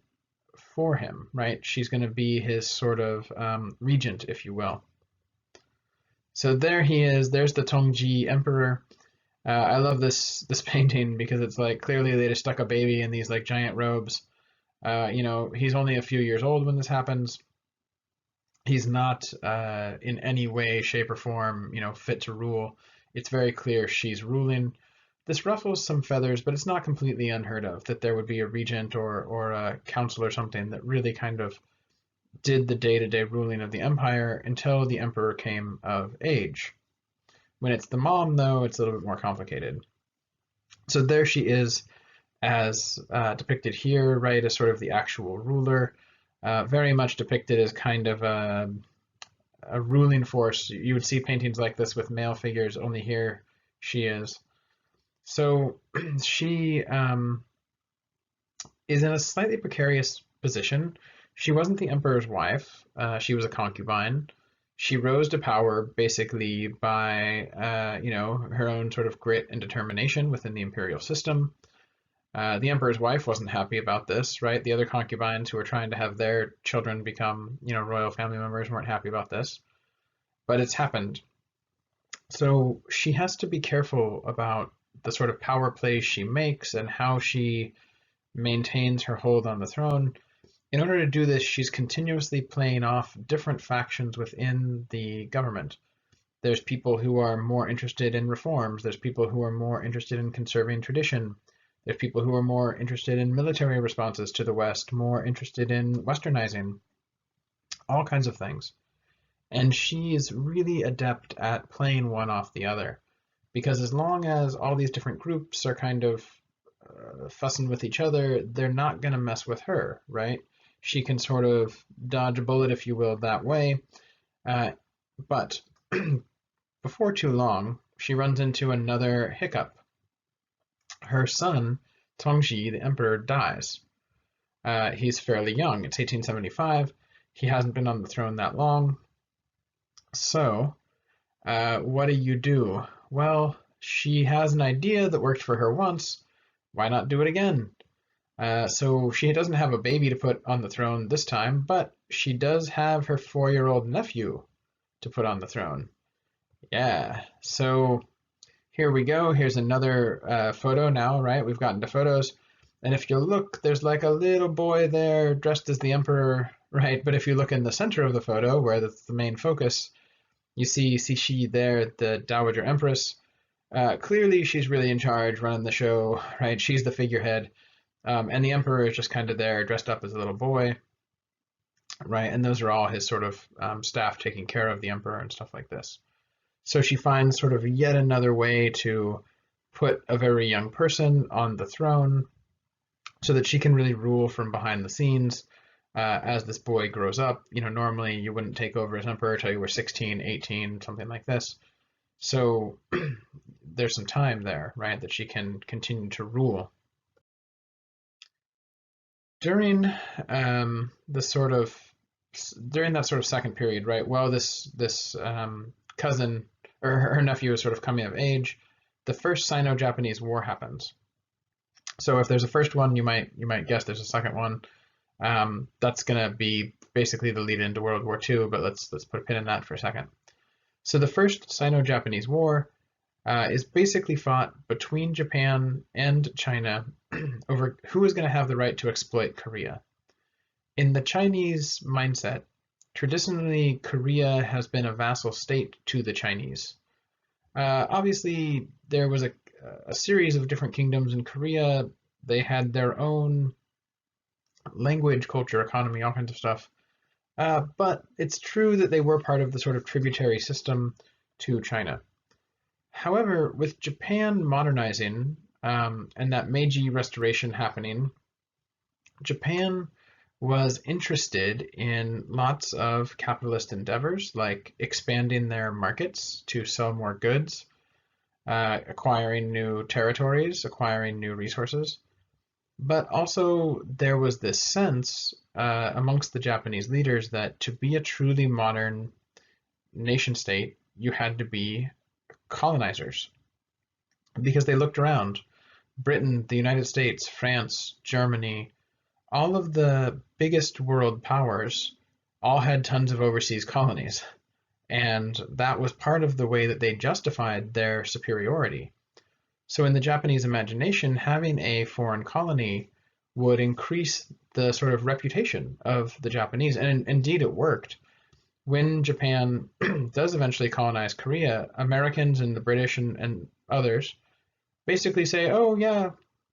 for him, right? She's going to be his sort of regent, if you will. So there he is. There's the Tongji Emperor. I love this painting because it's like clearly they just stuck a baby in these like giant robes. He's only a few years old when this happens. He's not in any way, shape, or form, fit to rule. It's very clear she's ruling. This ruffles some feathers, but it's not completely unheard of that there would be a regent or a council or something that really kind of did the day-to-day ruling of the empire until the emperor came of age. When it's the mom, though, it's a little bit more complicated. So there she is as depicted here, right, as sort of the actual ruler, very much depicted as kind of a ruling force. You would see paintings like this with male figures, only here she is. So she is in a slightly precarious position. She wasn't the emperor's wife. She was a concubine. She rose to power basically by, her own sort of grit and determination within the imperial system. The emperor's wife wasn't happy about this, right? The other concubines who were trying to have their children become, royal family members weren't happy about this. But it's happened. So she has to be careful about the sort of power plays she makes and how she maintains her hold on the throne. In order to do this, she's continuously playing off different factions within the government. There's people who are more interested in reforms. There's people who are more interested in conserving tradition. There's people who are more interested in military responses to the West, more interested in westernizing, all kinds of things. And she's really adept at playing one off the other. Because as long as all these different groups are kind of fussing with each other, they're not going to mess with her, right? She can sort of dodge a bullet, if you will, that way. But before too long, she runs into another hiccup. Her son, Tongji, the emperor, dies. He's fairly young. It's 1875. He hasn't been on the throne that long. So, what do? Well, she has an idea that worked for her once. Why not do it again? So she doesn't have a baby to put on the throne this time, but she does have her 4-year-old nephew to put on the throne. Yeah, so here we go. Here's another photo now, right? We've gotten to photos. And if you look, there's like a little boy there dressed as the emperor, right? But if you look in the center of the photo, where that's the main focus, you see Cixi there, the Dowager Empress. Clearly, she's really in charge, running the show, right? She's the figurehead. And the emperor is just kind of there, dressed up as a little boy, right? And those are all his sort of staff taking care of the emperor and stuff like this. So she finds sort of yet another way to put a very young person on the throne. so that she can really rule from behind the scenes as this boy grows up. You know, normally you wouldn't take over as emperor until you were 16, 18, something like this. So there's some time there, right, that she can continue to rule. During during that sort of second period, right, while this cousin or her nephew is sort of coming of age, the first Sino-Japanese War happens. So if there's a first one, you might guess there's a second one. That's gonna be basically the lead into World War II, but let's put a pin in that for a second. So the first Sino-Japanese War is basically fought between Japan and China over who is going to have the right to exploit Korea. In the Chinese mindset, traditionally Korea has been a vassal state to the Chinese. Obviously, there was a series of different kingdoms in Korea. They had their own language, culture, economy, all kinds of stuff. But it's true that they were part of the sort of tributary system to China. However, with Japan modernizing and that Meiji Restoration happening, Japan was interested in lots of capitalist endeavors, like expanding their markets to sell more goods, acquiring new territories, acquiring new resources. But also there was this sense amongst the Japanese leaders that to be a truly modern nation state, you had to be colonizers, because they looked around. Britain, the United States, France, Germany, all of the biggest world powers all had tons of overseas colonies. And that was part of the way that they justified their superiority. So in the Japanese imagination, having a foreign colony would increase the sort of reputation of the Japanese. And indeed, it worked. When Japan does eventually colonize Korea, Americans and the British and others basically say, oh yeah,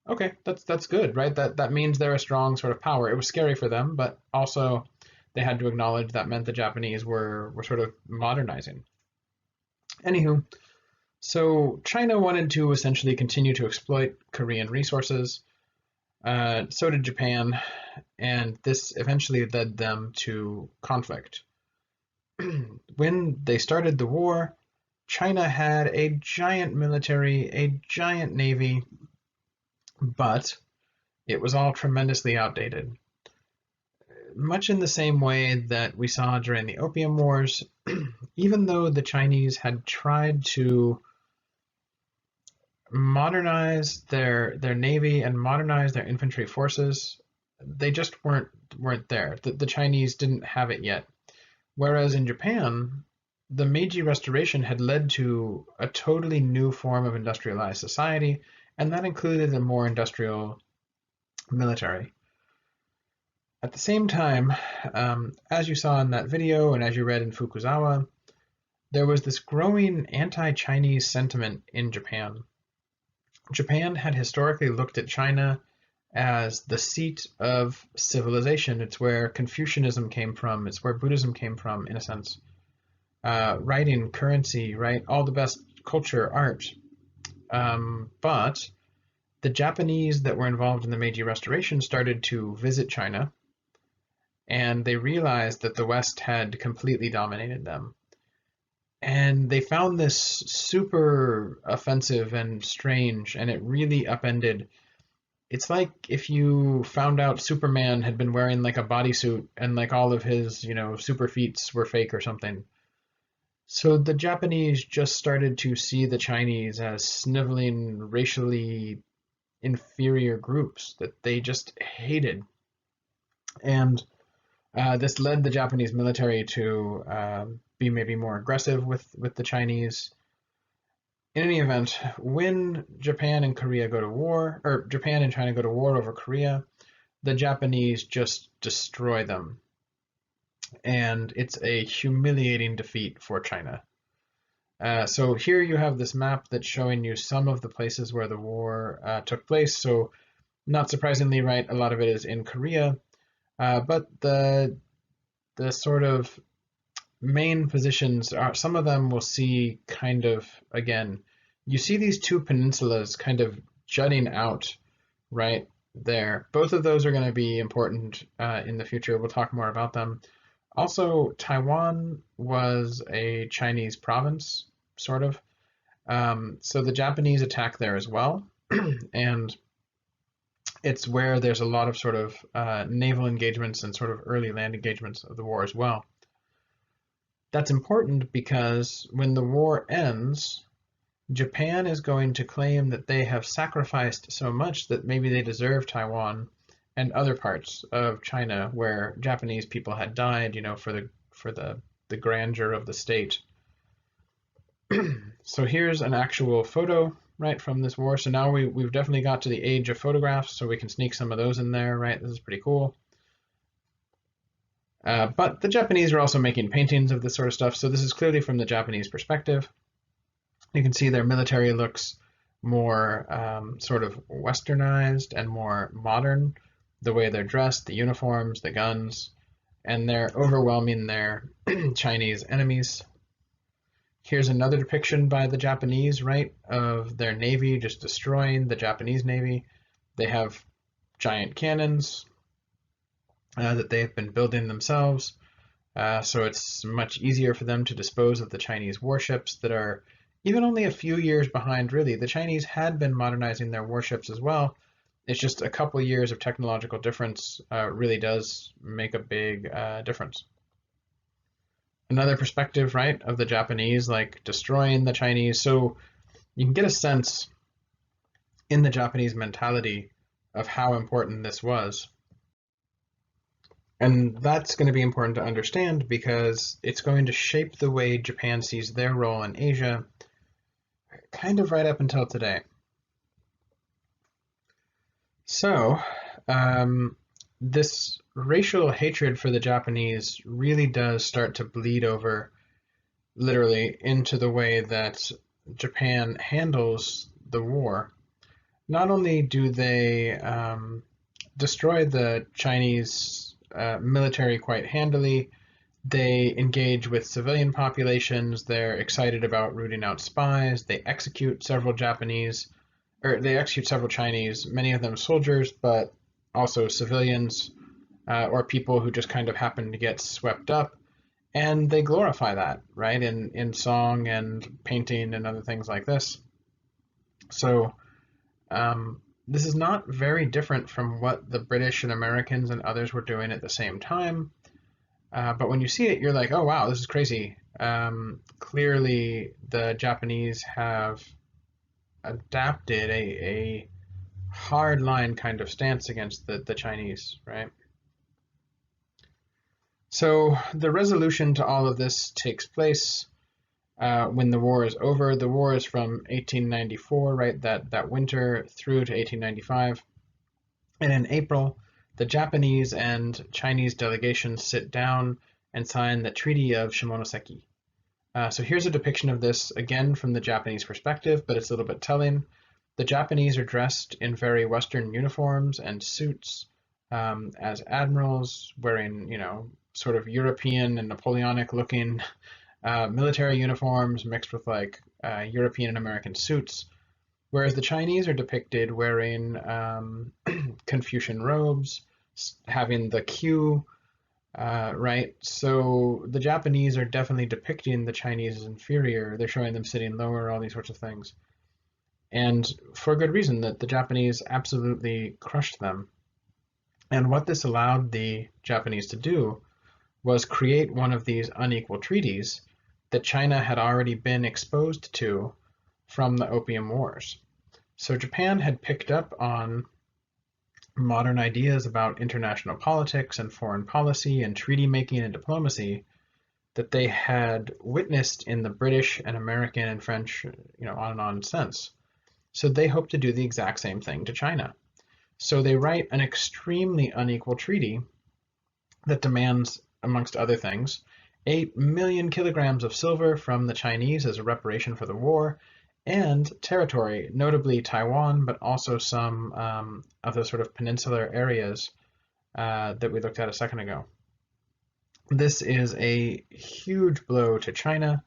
okay, that's good, right? That means they're a strong sort of power. It was scary for them, but also they had to acknowledge that meant the Japanese were sort of modernizing. Anywho, so China wanted to essentially continue to exploit Korean resources. So did Japan, and this eventually led them to conflict. When they started the war, China had a giant military, a giant navy, but it was all tremendously outdated. Much in the same way that we saw during the Opium Wars, even though the Chinese had tried to modernize their navy and modernize their infantry forces, they just weren't there. The Chinese didn't have it yet. Whereas in Japan, the Meiji Restoration had led to a totally new form of industrialized society, and that included a more industrial military. At the same time, as you saw in that video and as you read in Fukuzawa, there was this growing anti-Chinese sentiment in Japan. Japan had historically looked at China as the seat of civilization. It's where Confucianism came from. It's where Buddhism came from, in a sense. Writing, currency, right? All the best culture, art. But the Japanese that were involved in the Meiji Restoration started to visit China, and they realized that the West had completely dominated them. And they found this super offensive and strange, and it really upended. It's like if you found out Superman had been wearing like a bodysuit and like all of his, super feats were fake or something. So the Japanese just started to see the Chinese as sniveling, racially inferior groups that they just hated. And this led the Japanese military to be maybe more aggressive with the Chinese. In any event, when Japan and Korea go to war, or Japan and China go to war over Korea, the Japanese just destroy them. And it's a humiliating defeat for China. So here you have this map that's showing you some of the places where the war took place. So not surprisingly, right, a lot of it is in Korea. But the sort of main positions are, some of them we'll see kind of, again, you see these two peninsulas kind of jutting out, right? there. Both of those are going to be important in the future. We'll talk more about them. Also, Taiwan was a Chinese province, sort of. So the Japanese attack there as well. And it's where there's a lot of sort of naval engagements and sort of early land engagements of the war as well. That's important because when the war ends, Japan is going to claim that they have sacrificed so much that maybe they deserve Taiwan and other parts of China where Japanese people had died, you know, for the grandeur of the state. So here's an actual photo, right, from this war. So now we've definitely got to the age of photographs, so we can sneak some of those in there, right? This is pretty cool. But the Japanese are also making paintings of this sort of stuff, so this is clearly from the Japanese perspective. You can see their military looks more sort of westernized and more modern, the way they're dressed, the uniforms, the guns, and they're overwhelming their Chinese enemies. Here's another depiction by the Japanese, right, of their navy just destroying the Japanese navy. They have giant cannons that they've been building themselves, so it's much easier for them to dispose of the Chinese warships that are even only a few years behind, really. The Chinese had been modernizing their warships as well. It's just a couple of years of technological difference really does make a big difference. Another perspective, right, of the Japanese, like destroying the Chinese. So you can get a sense in the Japanese mentality of how important this was. And that's going to be important to understand because it's going to shape the way Japan sees their role in Asia, kind of right up until today. So, this racial hatred for the Japanese really does start to bleed over, literally, into the way that Japan handles the war. Not only do they destroy the Chinese military quite handily, they engage with civilian populations, they're excited about rooting out spies, they execute several Chinese, many of them soldiers, but also civilians or people who just kind of happen to get swept up, and they glorify that, right, in song and painting and other things like this. So this is not very different from what the British and Americans and others were doing at the same time. But when you see it, you're like, oh, wow, this is crazy. Clearly, the Japanese have adapted a hard-line kind of stance against the Chinese, right? So the resolution to all of this takes place when the war is over. The war is from 1894, right, that winter through to 1895. And in April, the Japanese and Chinese delegations sit down and sign the Treaty of Shimonoseki. So here's a depiction of this, again, from the Japanese perspective, but it's a little bit telling. The Japanese are dressed in very Western uniforms and suits as admirals, wearing, you know, sort of European and Napoleonic-looking military uniforms mixed with like European and American suits, whereas the Chinese are depicted wearing Confucian robes, having the queue, right? So the Japanese are definitely depicting the Chinese as inferior. They're showing them sitting lower, all these sorts of things. And for good reason, that the Japanese absolutely crushed them. And what this allowed the Japanese to do was create one of these unequal treaties that China had already been exposed to from the Opium Wars. So Japan had picked up on modern ideas about international politics and foreign policy and treaty making and diplomacy that they had witnessed in the British and American and French, you know, on and on since. So they hope to do the exact same thing to China. So they write an extremely unequal treaty that demands, amongst other things, 8 million kilograms of silver from the Chinese as a reparation for the war, and territory, notably Taiwan, but also some of the sort of peninsular areas that we looked at a second ago. This is a huge blow to China,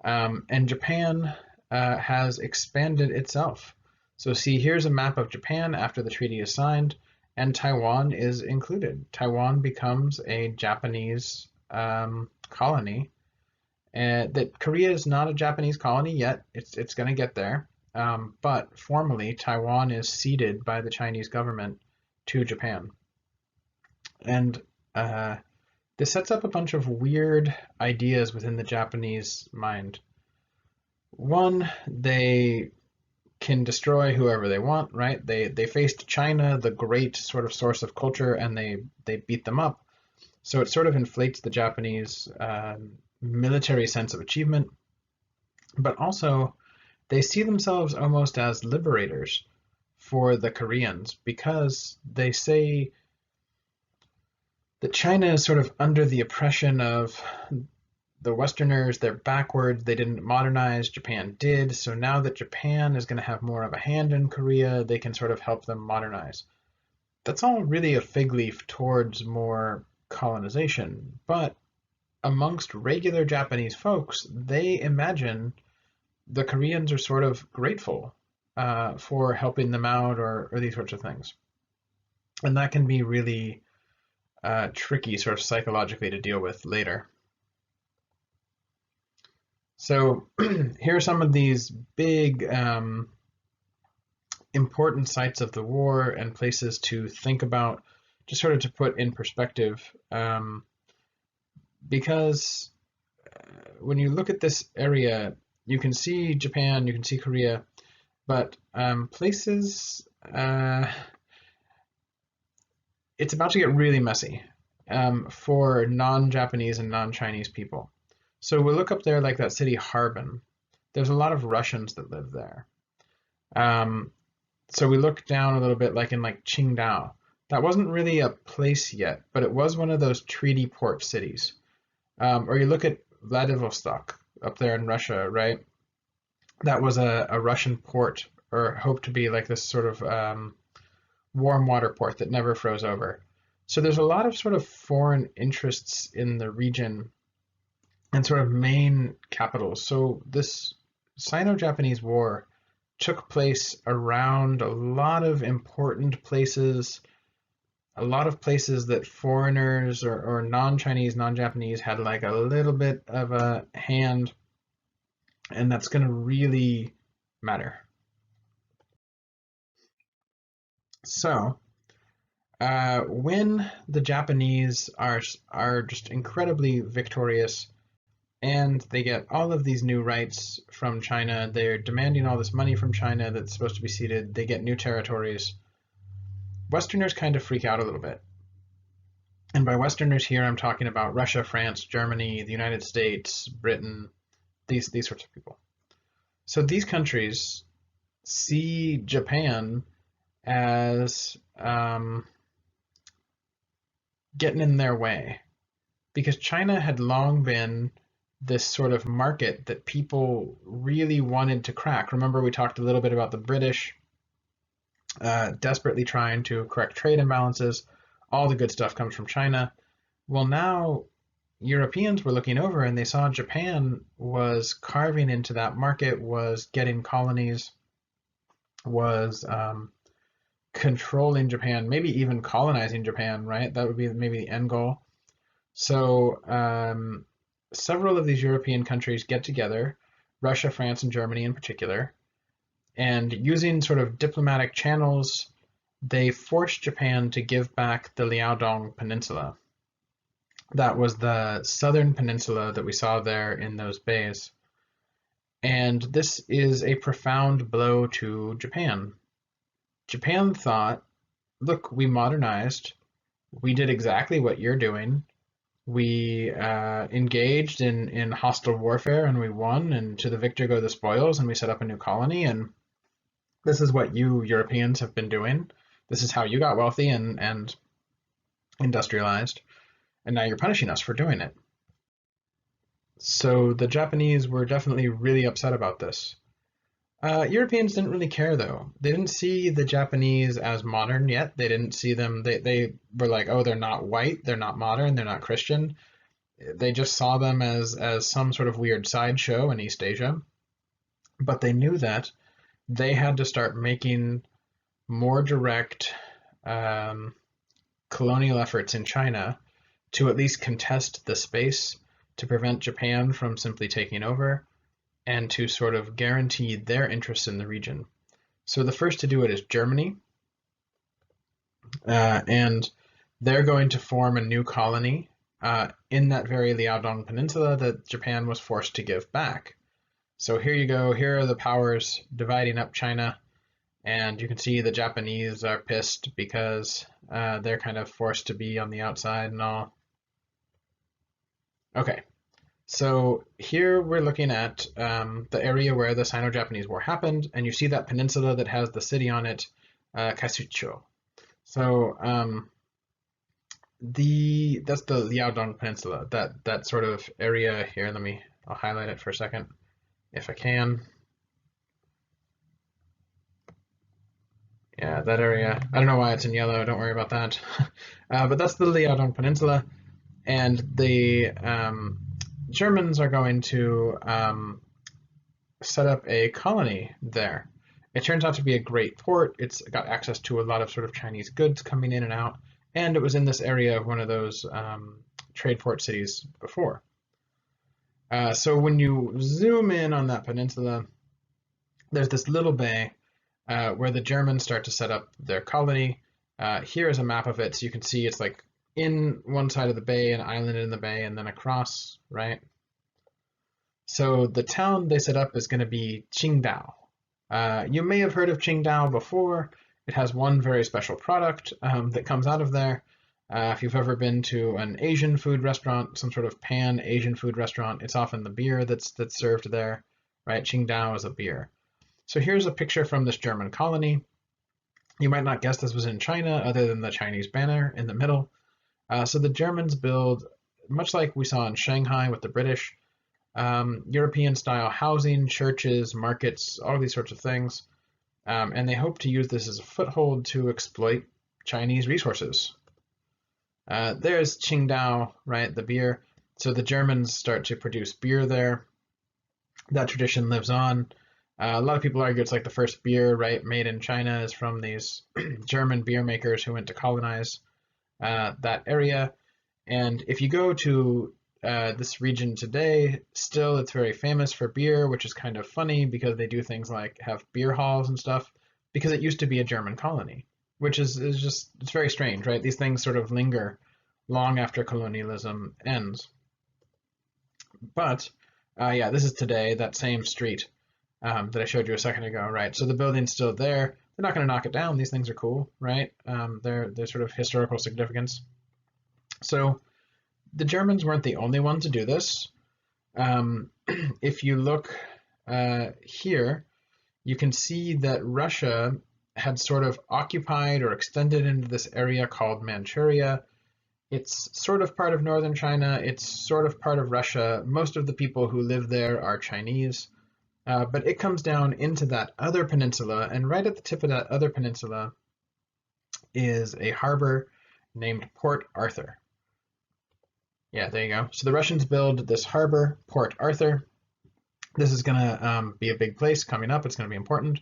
and Japan has expanded itself. So see, here's a map of Japan after the treaty is signed, and Taiwan is included. Taiwan becomes a Japanese colony, and that Korea is not a Japanese colony yet. It's going to get there, but formally Taiwan is ceded by the Chinese government to Japan, and this sets up a bunch of weird ideas within the Japanese mind. One, they can destroy whoever they want, right? They faced China, the great sort of source of culture, and they beat them up. So it sort of inflates the Japanese military sense of achievement, but also they see themselves almost as liberators for the Koreans, because they say that China is sort of under the oppression of the Westerners. They're backwards, they didn't modernize, Japan did, so now that Japan is going to have more of a hand in Korea, they can sort of help them modernize. That's all really a fig leaf towards more colonization, but amongst regular Japanese folks, they imagine the Koreans are sort of grateful for helping them out, or these sorts of things. And that can be really tricky sort of psychologically to deal with later. So here are some of these big important sites of the war and places to think about, just sort of to put in perspective, because when you look at this area, you can see Japan, you can see Korea, but places, it's about to get really messy for non-Japanese and non-Chinese people. So we'll look up there like that city Harbin. There's a lot of Russians that live there. So we look down a little bit like in like Qingdao. That wasn't really a place yet, but it was one of those treaty port cities. Or you look at Vladivostok up there in Russia, right? That was a Russian port, or hoped to be like this sort of warm water port that never froze over. So there's a lot of sort of foreign interests in the region and sort of main capitals. So this Sino-Japanese War took place around a lot of important places, a lot of places that foreigners or non-Chinese, non-Japanese had like a little bit of a hand, and that's going to really matter. So when the Japanese are just incredibly victorious, and they get all of these new rights from China, they're demanding all this money from China that's supposed to be ceded, they get new territories, Westerners kind of freak out a little bit. And by Westerners here, I'm talking about Russia, France, Germany, the United States, Britain, these sorts of people. So these countries see Japan as getting in their way, because China had long been this sort of market that people really wanted to crack. Remember, we talked a little bit about the British desperately trying to correct trade imbalances. All the good stuff comes from China. Well, now Europeans were looking over and they saw Japan was carving into that market, was getting colonies, was controlling Japan, maybe even colonizing Japan, right? That would be maybe the end goal. So several of these European countries get together, Russia, France, and Germany in particular, and using sort of diplomatic channels, they forced Japan to give back the Liaodong Peninsula. That was the southern peninsula that we saw there in those bays. And this is a profound blow to Japan. Japan thought, look, we modernized, we did exactly what you're doing, we engaged in hostile warfare and we won, and to the victor go the spoils, and we set up a new colony, and this is what you Europeans have been doing. This is how you got wealthy and industrialized, and now you're punishing us for doing it. So the Japanese were definitely really upset about this. Europeans didn't really care, though. They didn't see the Japanese as modern yet. They didn't see them, they were like, oh, they're not white, they're not modern, they're not Christian. They just saw them as some sort of weird sideshow in East Asia. But they knew that they had to start making more direct colonial efforts in China to at least contest the space, to prevent Japan from simply taking over, and to sort of guarantee their interests in the region. So the first to do it is Germany, and they're going to form a new colony in that very Liaodong Peninsula that Japan was forced to give back. So here you go, here are the powers dividing up China, and you can see the Japanese are pissed because they're kind of forced to be on the outside and all. Okay, so here we're looking at the area where the Sino-Japanese War happened, and you see that peninsula that has the city on it, Kasucho. So that's the Liaodong Peninsula, that sort of area here. I'll highlight it for a second, if I can. Yeah, that area. I don't know why it's in yellow. Don't worry about that. But that's the Liaodong Peninsula, and the Germans are going to set up a colony there. It turns out to be a great port. It's got access to a lot of sort of Chinese goods coming in and out, and it was in this area of one of those trade port cities before. So when you zoom in on that peninsula, there's this little bay where the Germans start to set up their colony. Here is a map of it, so you can see it's like in one side of the bay, an island in the bay, and then across, right? So the town they set up is going to be Qingdao. You may have heard of Qingdao before. It has one very special product that comes out of there. If you've ever been to an Asian food restaurant, some sort of pan-Asian food restaurant, it's often the beer that's served there, right? Qingdao is a beer. So here's a picture from this German colony. You might not guess this was in China, other than the Chinese banner in the middle. So the Germans build, much like we saw in Shanghai with the British, European-style housing, churches, markets, all these sorts of things. And they hope to use this as a foothold to exploit Chinese resources. There's Qingdao, right, the beer. So the Germans start to produce beer there. That tradition lives on. A lot of people argue it's like the first beer, right, made in China is from these German beer makers who went to colonize that area. And if you go to this region today, still it's very famous for beer, which is kind of funny because they do things like have beer halls and stuff, because it used to be a German colony, which is just, it's very strange, right? These things sort of linger long after colonialism ends. But yeah, this is today, that same street that I showed you a second ago, right? So the building's still there. They're not going to knock it down. These things are cool, right? They're sort of historical significance. So the Germans weren't the only ones to do this. If you look here, you can see that Russia had sort of occupied or extended into this area called Manchuria. It's sort of part of northern China. It's sort of part of Russia. Most of the people who live there are Chinese. But it comes down into that other peninsula, and right at the tip of that other peninsula is a harbor named Port Arthur. Yeah, there you go. So the Russians build this harbor, Port Arthur. This is going to be a big place coming up. It's going to be important.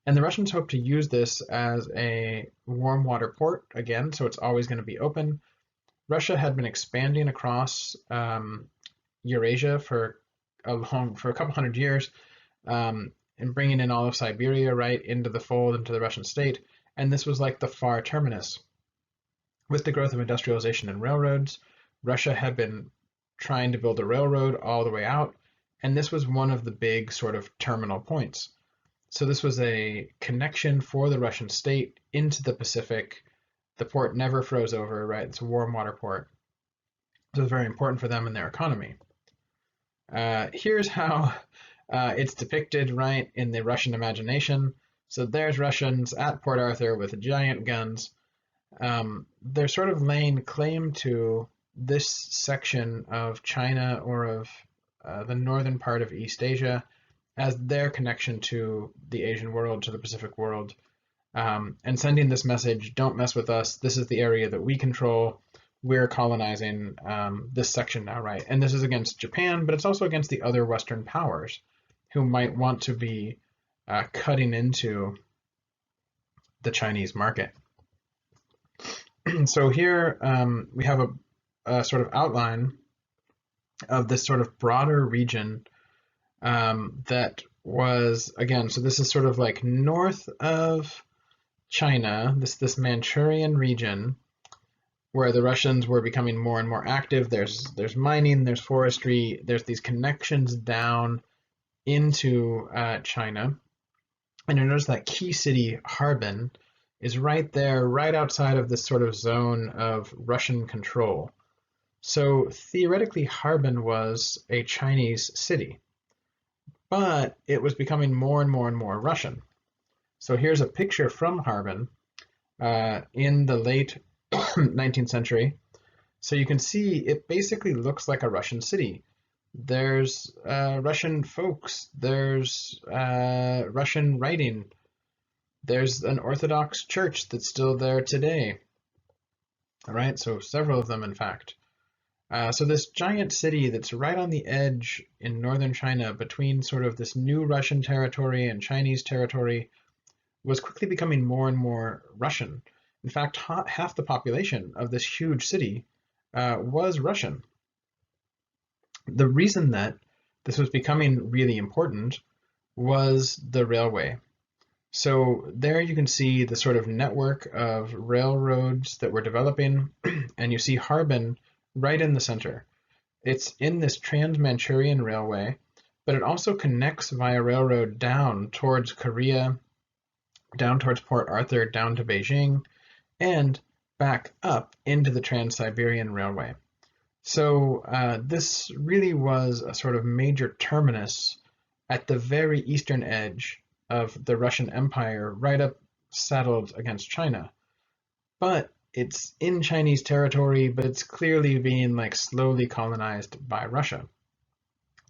And the Russians hope to use this as a warm water port again, so it's always going to be open. Russia had been expanding across Eurasia for a couple hundred years, and bringing in all of Siberia right into the fold, into the Russian state. And this was like the far terminus. With the growth of industrialization and railroads, Russia had been trying to build a railroad all the way out, and this was one of the big sort of terminal points. So this was a connection for the Russian state into the Pacific. The port never froze over, right? It's a warm water port. So it's very important for them and their economy. Here's how it's depicted, right, in the Russian imagination. So there's Russians at Port Arthur with giant guns. They're sort of laying claim to this section of China or of the northern part of East Asia as their connection to the Asian world, to the Pacific world, and sending this message, don't mess with us, this is the area that we control, we're colonizing this section now, right? And this is against Japan, but it's also against the other Western powers who might want to be cutting into the Chinese market. So here we have a sort of outline of this sort of broader region that was, again, so this is sort of like north of China, this Manchurian region, where the Russians were becoming more and more active. There's mining, there's forestry, there's these connections down into China. And you notice that key city, Harbin, is right there, right outside of this sort of zone of Russian control. So theoretically, Harbin was a Chinese city, but it was becoming more and more and more Russian. So here's a picture from Harbin in the late 19th century. So you can see it basically looks like a Russian city. There's Russian folks, there's Russian writing, there's an Orthodox church that's still there today. All right, so several of them, in fact. So this giant city that's right on the edge in northern China between sort of this new Russian territory and Chinese territory was quickly becoming more and more Russian. In fact, half the population of this huge city was Russian. The reason that this was becoming really important was the railway. So there you can see the sort of network of railroads that were developing, and you see Harbin right in the center. It's in this Trans-Manchurian Railway, but it also connects via railroad down towards Korea, down towards Port Arthur, down to Beijing, and back up into the Trans-Siberian Railway. So this really was a sort of major terminus at the very eastern edge of the Russian Empire, right up saddled against China. But it's in Chinese territory, but it's clearly being like slowly colonized by Russia.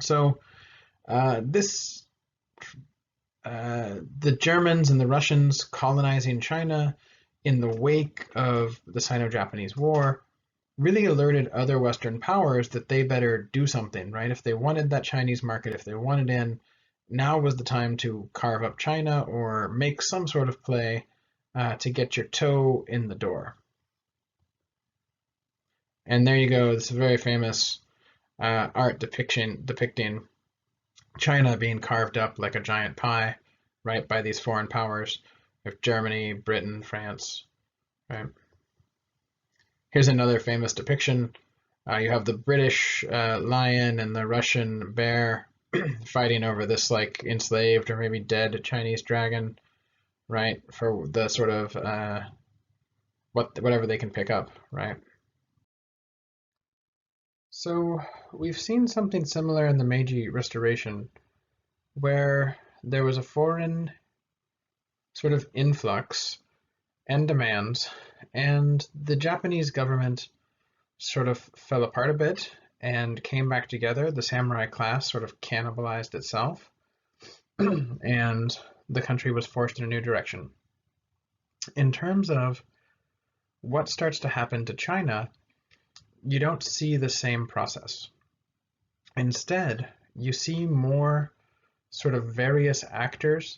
So the Germans and the Russians colonizing China in the wake of the Sino-Japanese War really alerted other Western powers that they better do something, right? If they wanted that Chinese market, if they wanted in, now was the time to carve up China or make some sort of play to get your toe in the door. And there you go, this very famous art depicting China being carved up like a giant pie, right, by these foreign powers of Germany, Britain, France, right? Here's another famous depiction. You have the British lion and the Russian bear fighting over this like enslaved or maybe dead Chinese dragon, right, for the sort of whatever they can pick up, right? So we've seen something similar in the Meiji Restoration, where there was a foreign sort of influx and demands, and the Japanese government sort of fell apart a bit and came back together. The samurai class sort of cannibalized itself, and the country was forced in a new direction. In terms of what starts to happen to China, you don't see the same process. Instead, you see more sort of various actors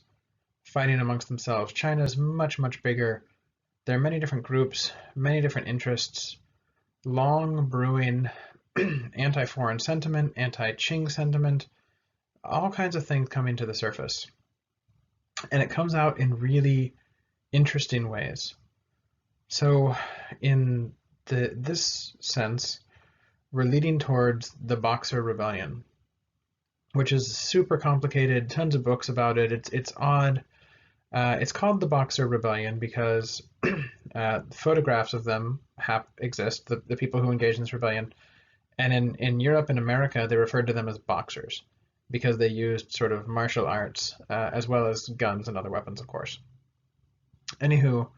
fighting amongst themselves. China is much, much bigger. There are many different groups, many different interests, long brewing anti-foreign sentiment, anti-Qing sentiment, all kinds of things coming to the surface. And it comes out in really interesting ways. So in this sense, we're leading towards the Boxer Rebellion, which is super complicated, tons of books about it. It's odd. It's called the Boxer Rebellion because photographs of them exist, the people who engaged in this rebellion. And in Europe and America, they referred to them as boxers because they used sort of martial arts as well as guns and other weapons, of course. Anywho,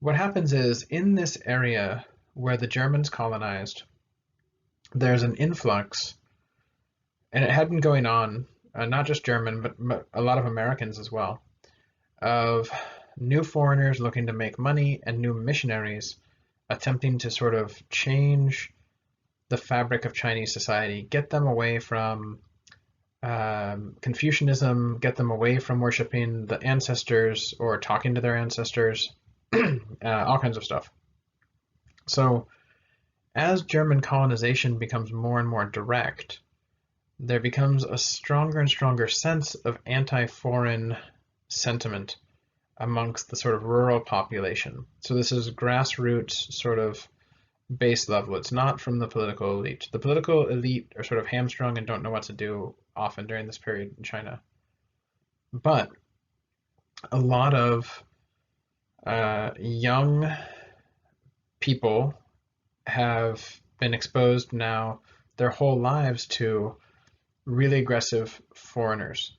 what happens is in this area where the Germans colonized, there's an influx, and it had been going on, not just German, but a lot of Americans as well, of new foreigners looking to make money and new missionaries attempting to sort of change the fabric of Chinese society, get them away from Confucianism, get them away from worshiping the ancestors or talking to their ancestors, all kinds of stuff. So as German colonization becomes more and more direct, there becomes a stronger and stronger sense of anti-foreign sentiment amongst the sort of rural population. So this is grassroots sort of base level. It's not from the political elite. The political elite are sort of hamstrung and don't know what to do often during this period in China. But a lot of young people have been exposed now their whole lives to really aggressive foreigners,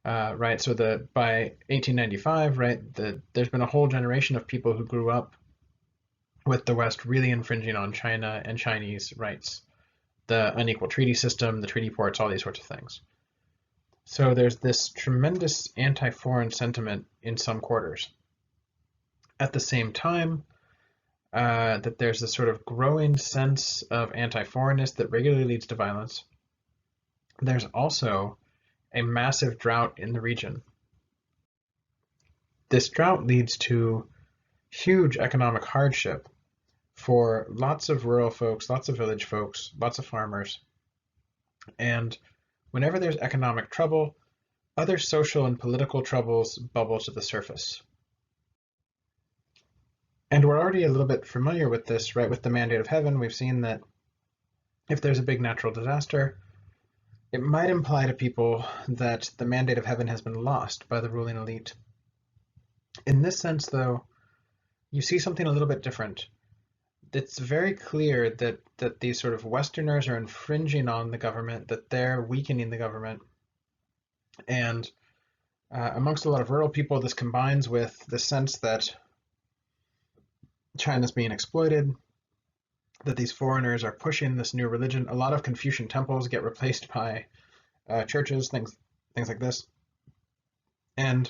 right? So by 1895, right, there's been a whole generation of people who grew up with the West really infringing on China and Chinese rights, the unequal treaty system, the treaty ports, all these sorts of things. So there's this tremendous anti-foreign sentiment in some quarters. At the same time, that there's this sort of growing sense of anti-foreignness that regularly leads to violence. There's also a massive drought in the region. This drought leads to huge economic hardship for lots of rural folks, lots of village folks, lots of farmers. And whenever there's economic trouble, other social and political troubles bubble to the surface. And we're already a little bit familiar with this, right? With the mandate of heaven, we've seen that if there's a big natural disaster, it might imply to people that the mandate of heaven has been lost by the ruling elite. In this sense, though, you see something a little bit different. It's very clear that these sort of Westerners are infringing on the government, that they're weakening the government. And amongst a lot of rural people, this combines with the sense that China's being exploited, that these foreigners are pushing this new religion. A lot of Confucian temples get replaced by churches, things like this. And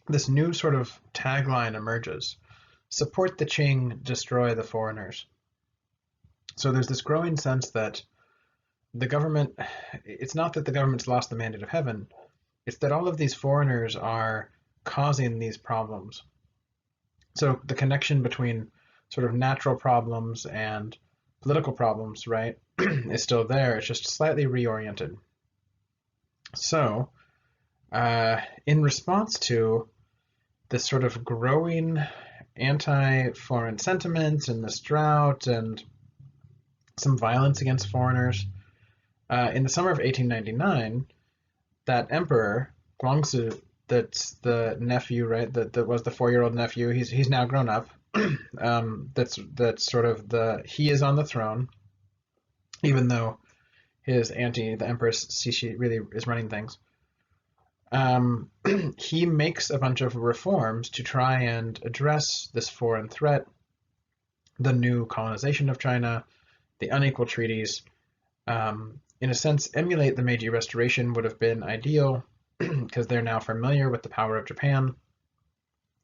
this new sort of tagline emerges: support the Qing, destroy the foreigners. So there's this growing sense that the government, it's not that the government's lost the mandate of heaven, it's that all of these foreigners are causing these problems. So the connection between sort of natural problems and political problems, right, is still there. It's just slightly reoriented. So in response to this sort of growing anti-foreign sentiments and this drought and some violence against foreigners, in the summer of 1899, that emperor, Guangxi, that's the nephew, right, that was the 4-year-old nephew, he's now grown up, that's sort of he is on the throne, even though his auntie, the Empress Cixi, really is running things. He makes a bunch of reforms to try and address this foreign threat, the new colonization of China, the unequal treaties. In a sense, emulate the Meiji Restoration would have been ideal because they're now familiar with the power of Japan.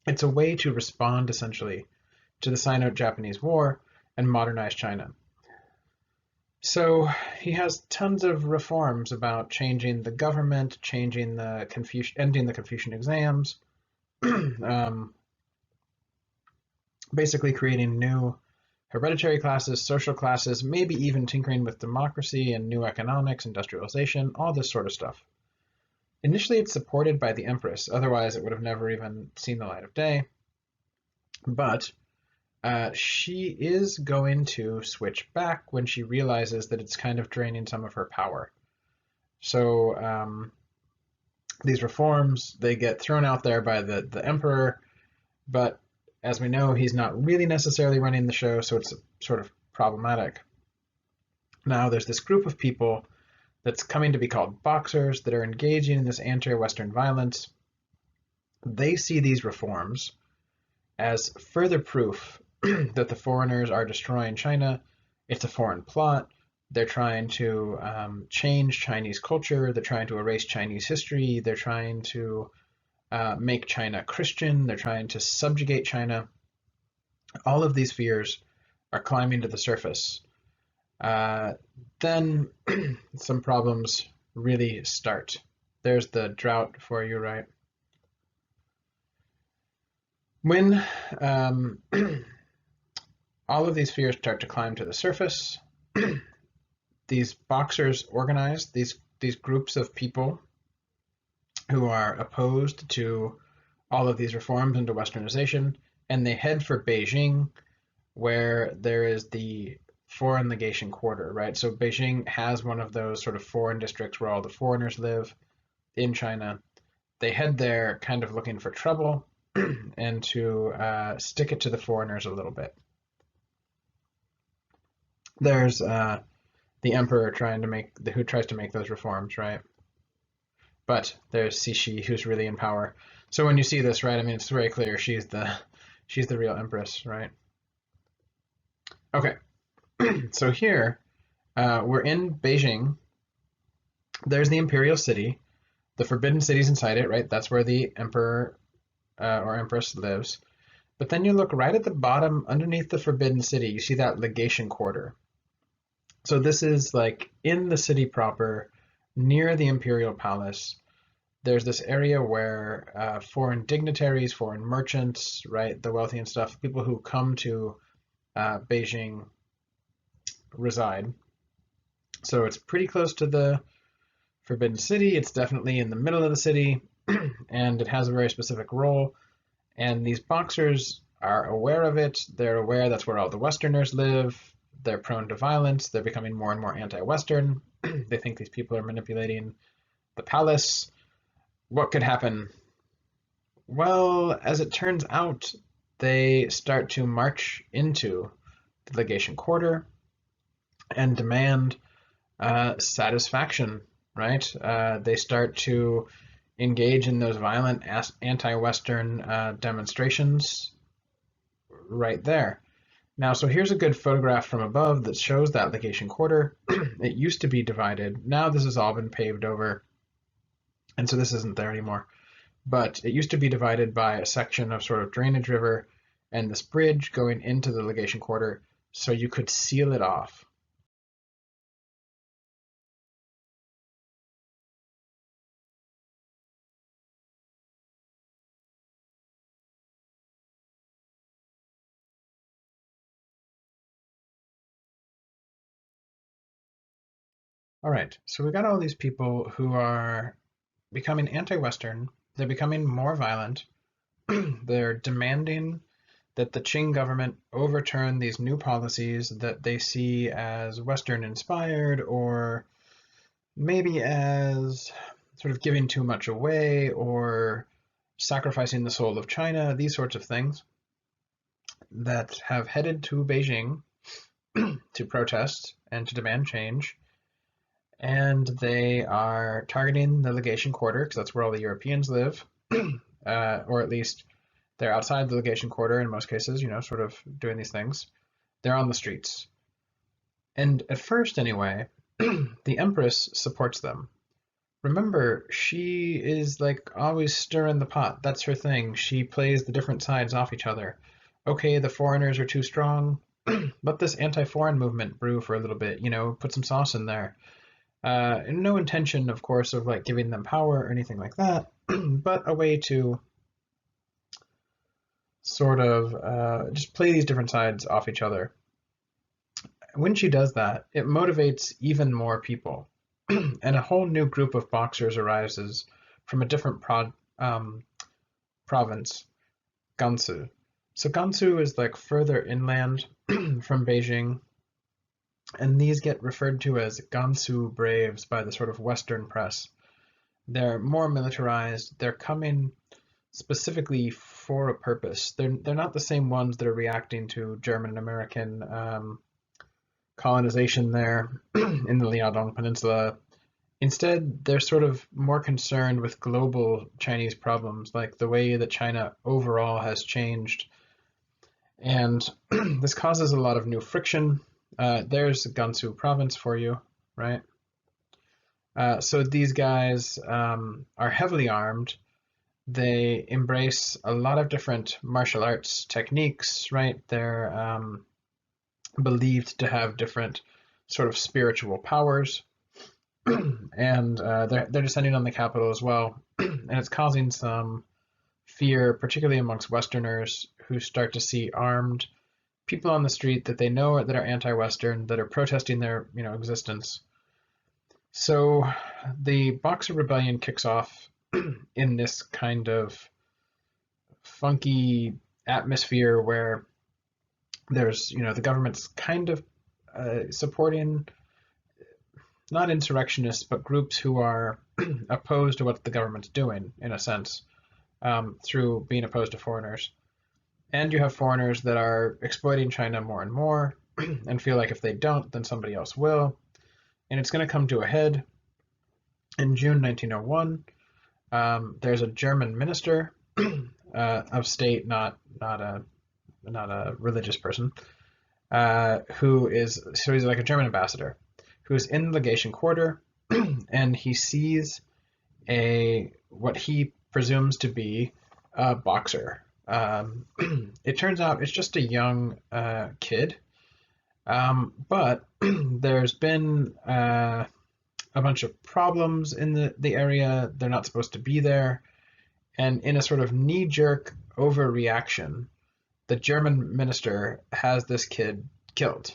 It's a way to respond, essentially, to the Sino-Japanese War and modernize China. So he has tons of reforms about changing the government, changing the ending the Confucian exams, basically creating new hereditary classes, social classes, maybe even tinkering with democracy and new economics, industrialization, all this sort of stuff. Initially, it's supported by the Empress, otherwise it would have never even seen the light of day. But she is going to switch back when she realizes that it's kind of draining some of her power. So these reforms, they get thrown out there by the emperor, but as we know, he's not really necessarily running the show, so it's sort of problematic. Now there's this group of people that's coming to be called boxers that are engaging in this anti-Western violence. They see these reforms as further proof that the foreigners are destroying China. It's a foreign plot. They're trying to change Chinese culture. They're trying to erase Chinese history. They're trying to make China Christian. They're trying to subjugate China. All of these fears are climbing to the surface. Then some problems really start. There's the drought for you, right? When all of these fears start to climb to the surface, these boxers organize these groups of people who are opposed to all of these reforms into westernization, and they head for Beijing, where there is the foreign legation quarter, right? So Beijing has one of those sort of foreign districts where all the foreigners live in China. They head there kind of looking for trouble and to stick it to the foreigners a little bit. There's the emperor who tries to make those reforms, right? But there's Cixi, who's really in power. So when you see this, right, I mean, it's very clear she's the real empress, right? Okay, so here we're in Beijing. There's the imperial city. The forbidden city's inside it, right? That's where the emperor or empress lives. But then you look right at the bottom, underneath the forbidden city, you see that legation quarter. So this is like in the city proper, near the imperial palace. There's this area where foreign dignitaries, foreign merchants, right, the wealthy and stuff, people who come to Beijing reside. So it's pretty close to the forbidden city. It's definitely in the middle of the city, and it has a very specific role. And these boxers are aware of it. They're aware that's where all the Westerners live. They're prone to violence. They're becoming more and more anti-Western. They think these people are manipulating the palace. What could happen? Well, as it turns out, they start to march into the legation quarter and demand satisfaction, right? They start to engage in those violent anti-Western demonstrations right there. Now, so here's a good photograph from above that shows that legation quarter. It used to be divided. Now this has all been paved over, and so this isn't there anymore. But it used to be divided by a section of sort of drainage river and this bridge going into the legation quarter, so you could seal it off. All right, so we got all these people who are becoming anti-Western. They're becoming more violent. They're demanding that the Qing government overturn these new policies that they see as Western-inspired, or maybe as sort of giving too much away or sacrificing the soul of China, these sorts of things, that have headed to Beijing to protest and to demand change. And they are targeting the legation quarter, because that's where all the Europeans live, or at least they're outside the legation quarter in most cases, you know, sort of doing these things. They're on the streets. And at first, anyway, the Empress supports them. Remember, she is like always stirring the pot. That's her thing. She plays the different sides off each other. Okay, the foreigners are too strong. Let this anti-foreign movement brew for a little bit, you know, put some sauce in there. No intention, of course, of like giving them power or anything like that, but a way to sort of just play these different sides off each other. When she does that, it motivates even more people, and a whole new group of boxers arises from a different province, Gansu. So Gansu is like further inland from Beijing, and these get referred to as Gansu Braves by the sort of Western press. They're more militarized. They're coming specifically for a purpose. They're not the same ones that are reacting to German and American colonization there in the Liaodong Peninsula. Instead, they're sort of more concerned with global Chinese problems, like the way that China overall has changed. And this causes a lot of new friction. There's Gansu province for you, right? So these guys are heavily armed. They embrace a lot of different martial arts techniques, right? They're believed to have different sort of spiritual powers. and they're descending on the capital as well, and it's causing some fear, particularly amongst Westerners who start to see armed people on the street that they know that are anti-Western, that are protesting their existence. So the Boxer Rebellion kicks off in this kind of funky atmosphere where there's the government's kind of supporting not insurrectionists but groups who are opposed to what the government's doing in a sense, through being opposed to foreigners. And you have foreigners that are exploiting China more and more and feel like if they don't, then somebody else will. And it's going to come to a head in June 1901. There's a German minister of state, not a religious person, he's like a German ambassador, who's in the legation quarter, and he sees what he presumes to be a boxer. It turns out it's just a young kid, but there's been a bunch of problems in the area. They're not supposed to be there, and in a sort of knee-jerk overreaction, the German minister has this kid killed.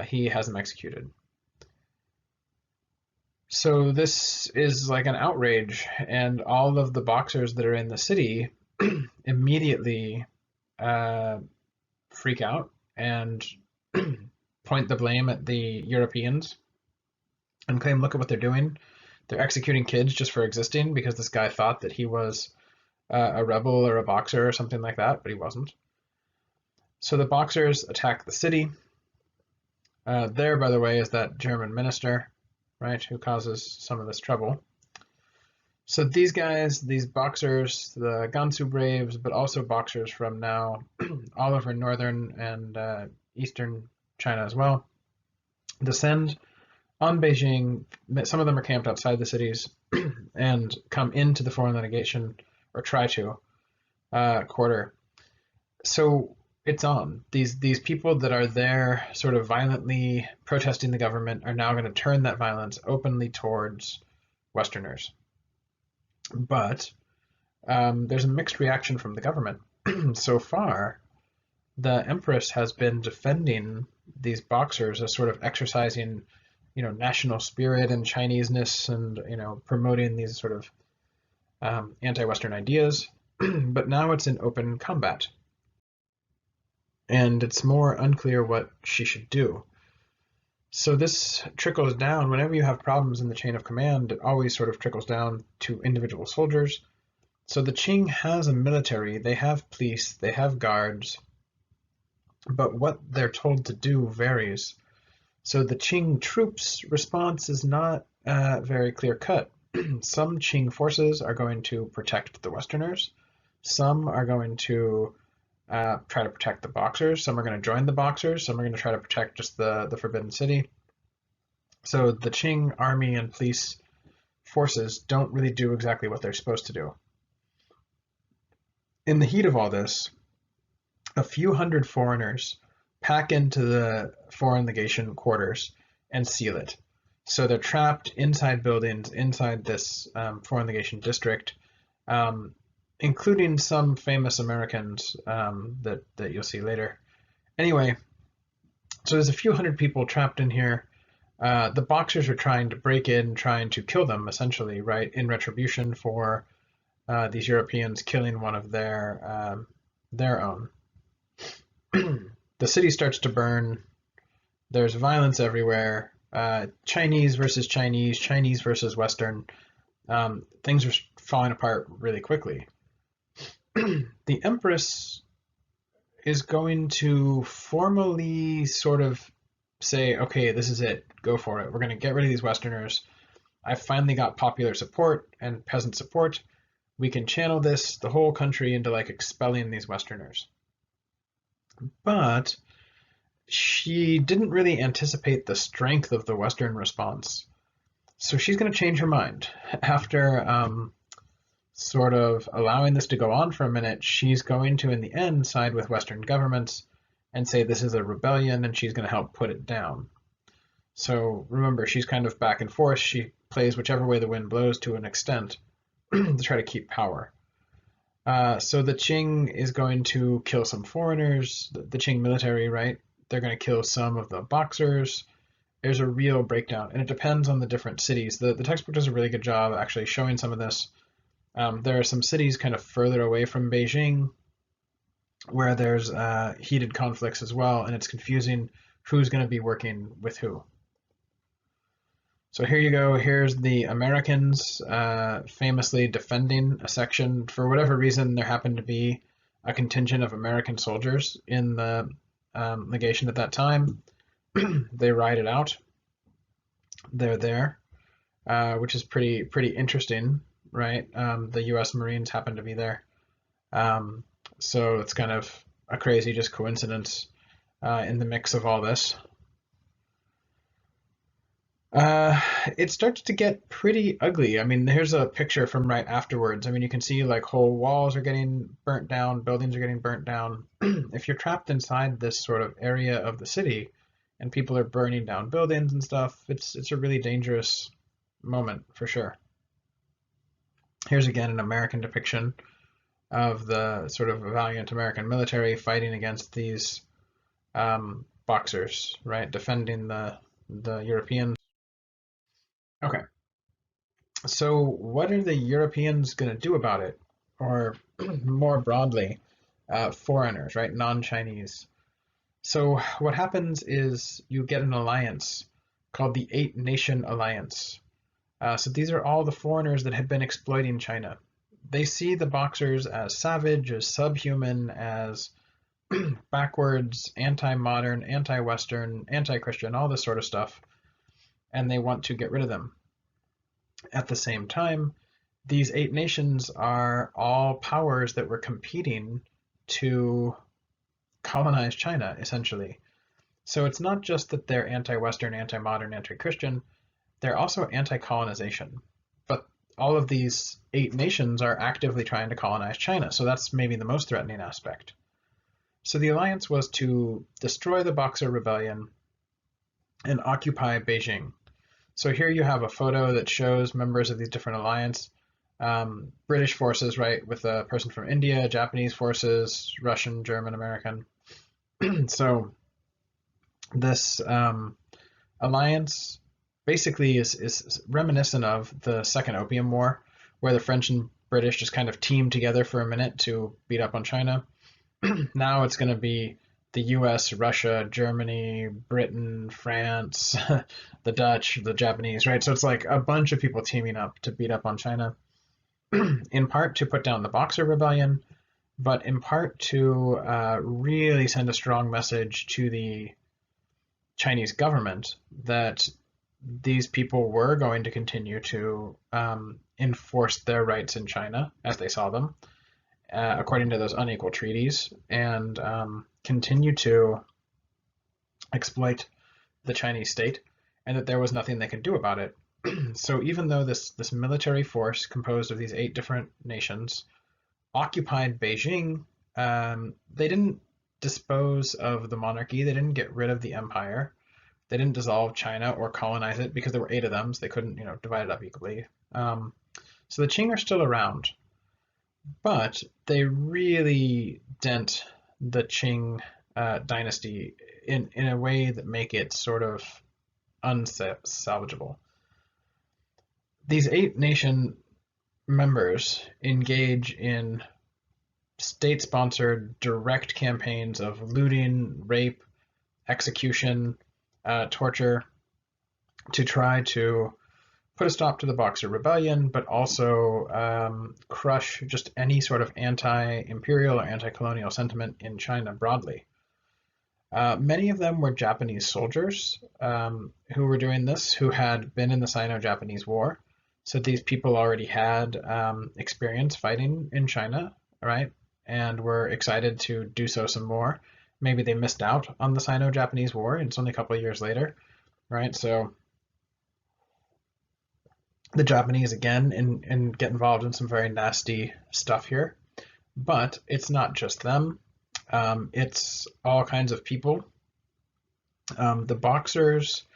He has him executed. So this is like an outrage, and all of the boxers that are in the city immediately freak out and point the blame at the Europeans and claim, look at what they're doing. They're executing kids just for existing because this guy thought that he was a rebel or a boxer or something like that, but he wasn't. So the boxers attack the city. There, by the way, is that German minister, right, who causes some of this trouble. So these guys, these boxers, the Gansu Braves, but also boxers from now all over northern and eastern China as well, descend on Beijing. Some of them are camped outside the cities and come into the foreign legation, or try to, quarter. So it's on. These people that are there sort of violently protesting the government are now going to turn that violence openly towards Westerners. But there's a mixed reaction from the government. So far, the Empress has been defending these boxers as sort of exercising, national spirit and Chineseness and, promoting these sort of anti-Western ideas. But now it's in open combat. And it's more unclear what she should do. So this trickles down. Whenever you have problems in the chain of command, it always sort of trickles down to individual soldiers. So the Qing has a military, they have police, they have guards, but what they're told to do varies. So the Qing troops' response is not very clear-cut. Some Qing forces are going to protect the Westerners. Some are going to try to protect the boxers. Some are going to join the boxers. Some are going to try to protect just the Forbidden City. So the Qing army and police forces don't really do exactly what they're supposed to do. In the heat of all this, a few hundred foreigners pack into the foreign legation quarters and seal it. So they're trapped inside buildings, inside this foreign legation district, including some famous Americans that you'll see later. Anyway, so there's a few hundred people trapped in here. The boxers are trying to break in, trying to kill them, essentially, right, in retribution for these Europeans killing one of their own. The city starts to burn. There's violence everywhere. Chinese versus Chinese, Chinese versus Western. Things are falling apart really quickly. The Empress is going to formally sort of say, okay, this is it, go for it. We're going to get rid of these Westerners. I've finally got popular support and peasant support. We can channel this, the whole country, into like expelling these Westerners. But she didn't really anticipate the strength of the Western response. So she's going to change her mind. After sort of allowing this to go on for a minute, she's going to, in the end, side with Western governments and say this is a rebellion, and she's going to help put it down. So remember, she's kind of back and forth. She plays whichever way the wind blows to an extent to try to keep power. So the Qing is going to kill some foreigners, the Qing military, right? They're going to kill some of the boxers. There's a real breakdown, and it depends on the different cities. The textbook does a really good job actually showing some of this. There are some cities kind of further away from Beijing where there's heated conflicts as well, and it's confusing who's going to be working with who. So here you go. Here's the Americans famously defending a section. For whatever reason, there happened to be a contingent of American soldiers in the legation at that time. They ride it out. They're there, which is pretty interesting, right? The U.S. Marines happen to be there. So it's kind of a crazy just coincidence in the mix of all this. It starts to get pretty ugly. I mean, here's a picture from right afterwards. I mean, you can see like whole walls are getting burnt down, buildings are getting burnt down. If you're trapped inside this sort of area of the city and people are burning down buildings and stuff, it's a really dangerous moment for sure. Here's again an American depiction of the sort of valiant American military fighting against these boxers, right? Defending the Europeans. Okay, so what are the Europeans going to do about it? Or more broadly, foreigners, right? Non-Chinese. So what happens is you get an alliance called the Eight Nation Alliance. So these are all the foreigners that have been exploiting China. They see the boxers as savage, as subhuman, as backwards, anti-modern, anti-Western, anti-Christian, all this sort of stuff. And they want to get rid of them. At the same time, these eight nations are all powers that were competing to colonize China, essentially. So it's not just that they're anti-Western, anti-modern, anti-Christian, they're also anti-colonization. But all of these eight nations are actively trying to colonize China, so that's maybe the most threatening aspect. So the alliance was to destroy the Boxer Rebellion and occupy Beijing. So here you have a photo that shows members of these different alliance, British forces, right, with a person from India, Japanese forces, Russian, German, American. So this alliance basically is reminiscent of the Second Opium War, where the French and British just kind of teamed together for a minute to beat up on China. Now it's going to be the US, Russia, Germany, Britain, France, the Dutch, the Japanese, right? So it's like a bunch of people teaming up to beat up on China, in part to put down the Boxer Rebellion, but in part to really send a strong message to the Chinese government that these people were going to continue to enforce their rights in China as they saw them, according to those unequal treaties, and continue to exploit the Chinese state, and that there was nothing they could do about it. So even though this military force composed of these 8 different nations occupied Beijing, they didn't dispose of the monarchy, they didn't get rid of the empire, they didn't dissolve China or colonize it because there were 8 of them, so they couldn't, divide it up equally. So the Qing are still around, but they really dent the Qing dynasty in a way that make it sort of unsalvageable. These 8 nation members engage in state-sponsored direct campaigns of looting, rape, execution, torture, to try to put a stop to the Boxer Rebellion, but also crush just any sort of anti-imperial or anti-colonial sentiment in China broadly. Many of them were Japanese soldiers who were doing this, who had been in the Sino-Japanese War. So these people already had experience fighting in China, right? And were excited to do so some more. Maybe they missed out on the Sino-Japanese War, and it's only a couple of years later, right? So the Japanese, again, and get involved in some very nasty stuff here. But it's not just them. It's all kinds of people. The Boxers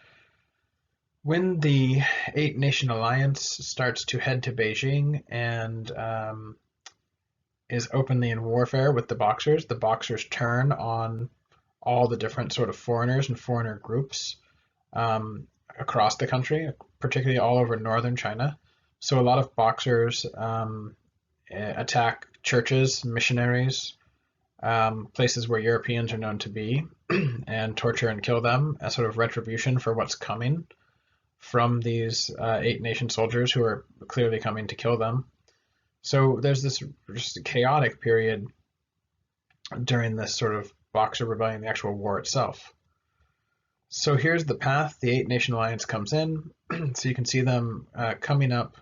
When the Eight-Nation Alliance starts to head to Beijing and is openly in warfare with the Boxers turn on all the different sort of foreigners and foreigner groups across the country, particularly all over northern China. So a lot of Boxers attack churches, missionaries, places where Europeans are known to be, and torture and kill them as sort of retribution for what's coming from these Eight-Nation soldiers who are clearly coming to kill them. So there's this just chaotic period during this sort of Boxer rebellion, the actual war itself. So here's the path. The Eight-Nation Alliance comes in. So you can see them coming up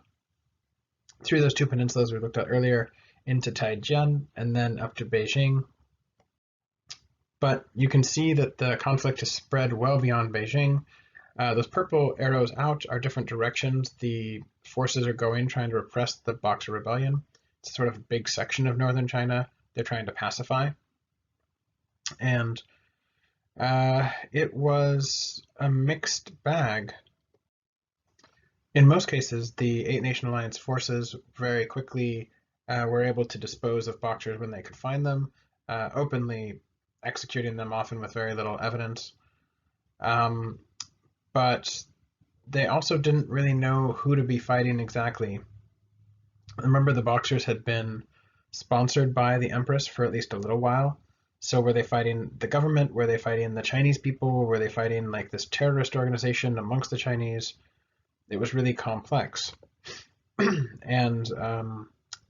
through those two peninsulas we looked at earlier into Taijian and then up to Beijing. But you can see that the conflict has spread well beyond Beijing. Those purple arrows out are different directions the forces are going, trying to repress the Boxer rebellion. It's sort of a big section of northern China they're trying to pacify. And it was a mixed bag. In most cases, the Eight-Nation Alliance forces very quickly were able to dispose of Boxers when they could find them, openly executing them often with very little evidence. But they also didn't really know who to be fighting exactly. Remember, the Boxers had been sponsored by the Empress for at least a little while. So were they fighting the government? Were they fighting the Chinese people? Were they fighting like this terrorist organization amongst the Chinese? It was really complex and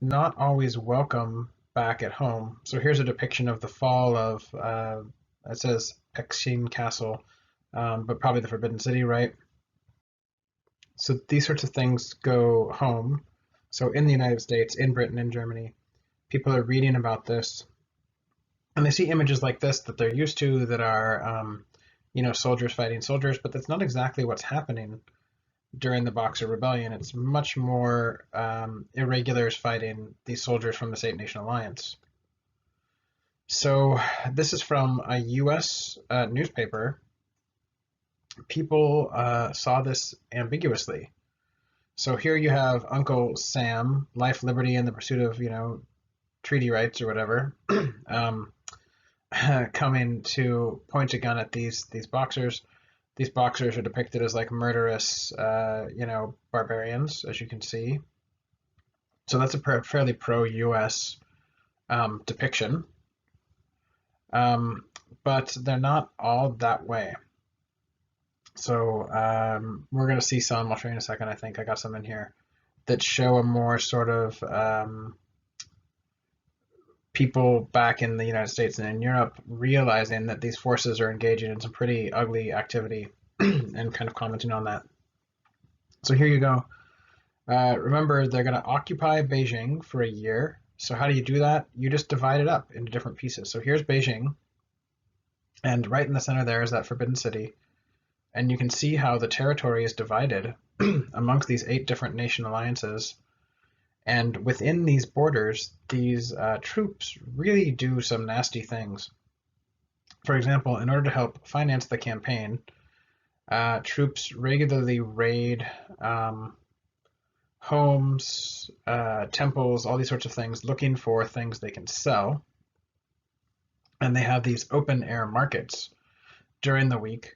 not always welcome back at home. So here's a depiction of the fall of, it says Qing Castle, but probably the Forbidden City, right? So these sorts of things go home. So in the United States, in Britain, in Germany, people are reading about this, and they see images like this that they're used to that are, soldiers fighting soldiers, but that's not exactly what's happening during the Boxer Rebellion. It's much more irregulars fighting these soldiers from the Eight-Nation Alliance. So this is from a U.S. Newspaper. People saw this ambiguously. So here you have Uncle Sam, life, liberty, and the pursuit of, treaty rights or whatever, coming to point a gun at these Boxers. These Boxers are depicted as like murderous, barbarians, as you can see. So that's a fairly pro-U.S. Depiction. But they're not all that way. So we're going to see some, I'll show you in a second, I think I got some in here, that show a more sort of people back in the United States and in Europe realizing that these forces are engaging in some pretty ugly activity and kind of commenting on that. So here you go. Remember, they're going to occupy Beijing for a year. So how do you do that? You just divide it up into different pieces. So here's Beijing, and right in the center there is that Forbidden City. And you can see how the territory is divided amongst these 8 different nation alliances. And within these borders, these troops really do some nasty things. For example, in order to help finance the campaign, troops regularly raid homes, temples, all these sorts of things, looking for things they can sell. And they have these open air markets during the week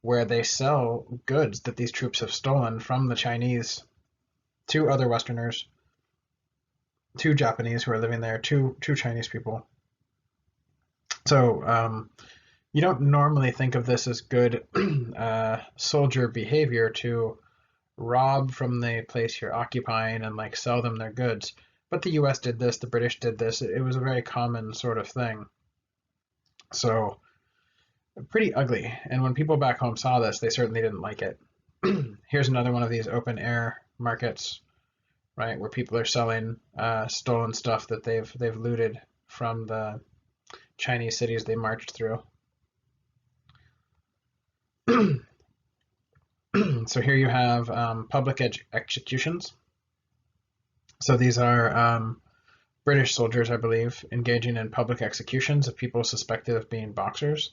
where they sell goods that these troops have stolen from the Chinese to other Westerners, to Japanese who are living there, to Chinese people. So you don't normally think of this as good soldier behavior to rob from the place you're occupying and like sell them their goods. But the US did this, the British did this. It was a very common sort of thing. So pretty ugly. And when people back home saw this, they certainly didn't like it. Here's another one of these open air markets, right, where people are selling stolen stuff that they've looted from the Chinese cities they marched through. So here you have public executions. So these are British soldiers, I believe, engaging in public executions of people suspected of being Boxers.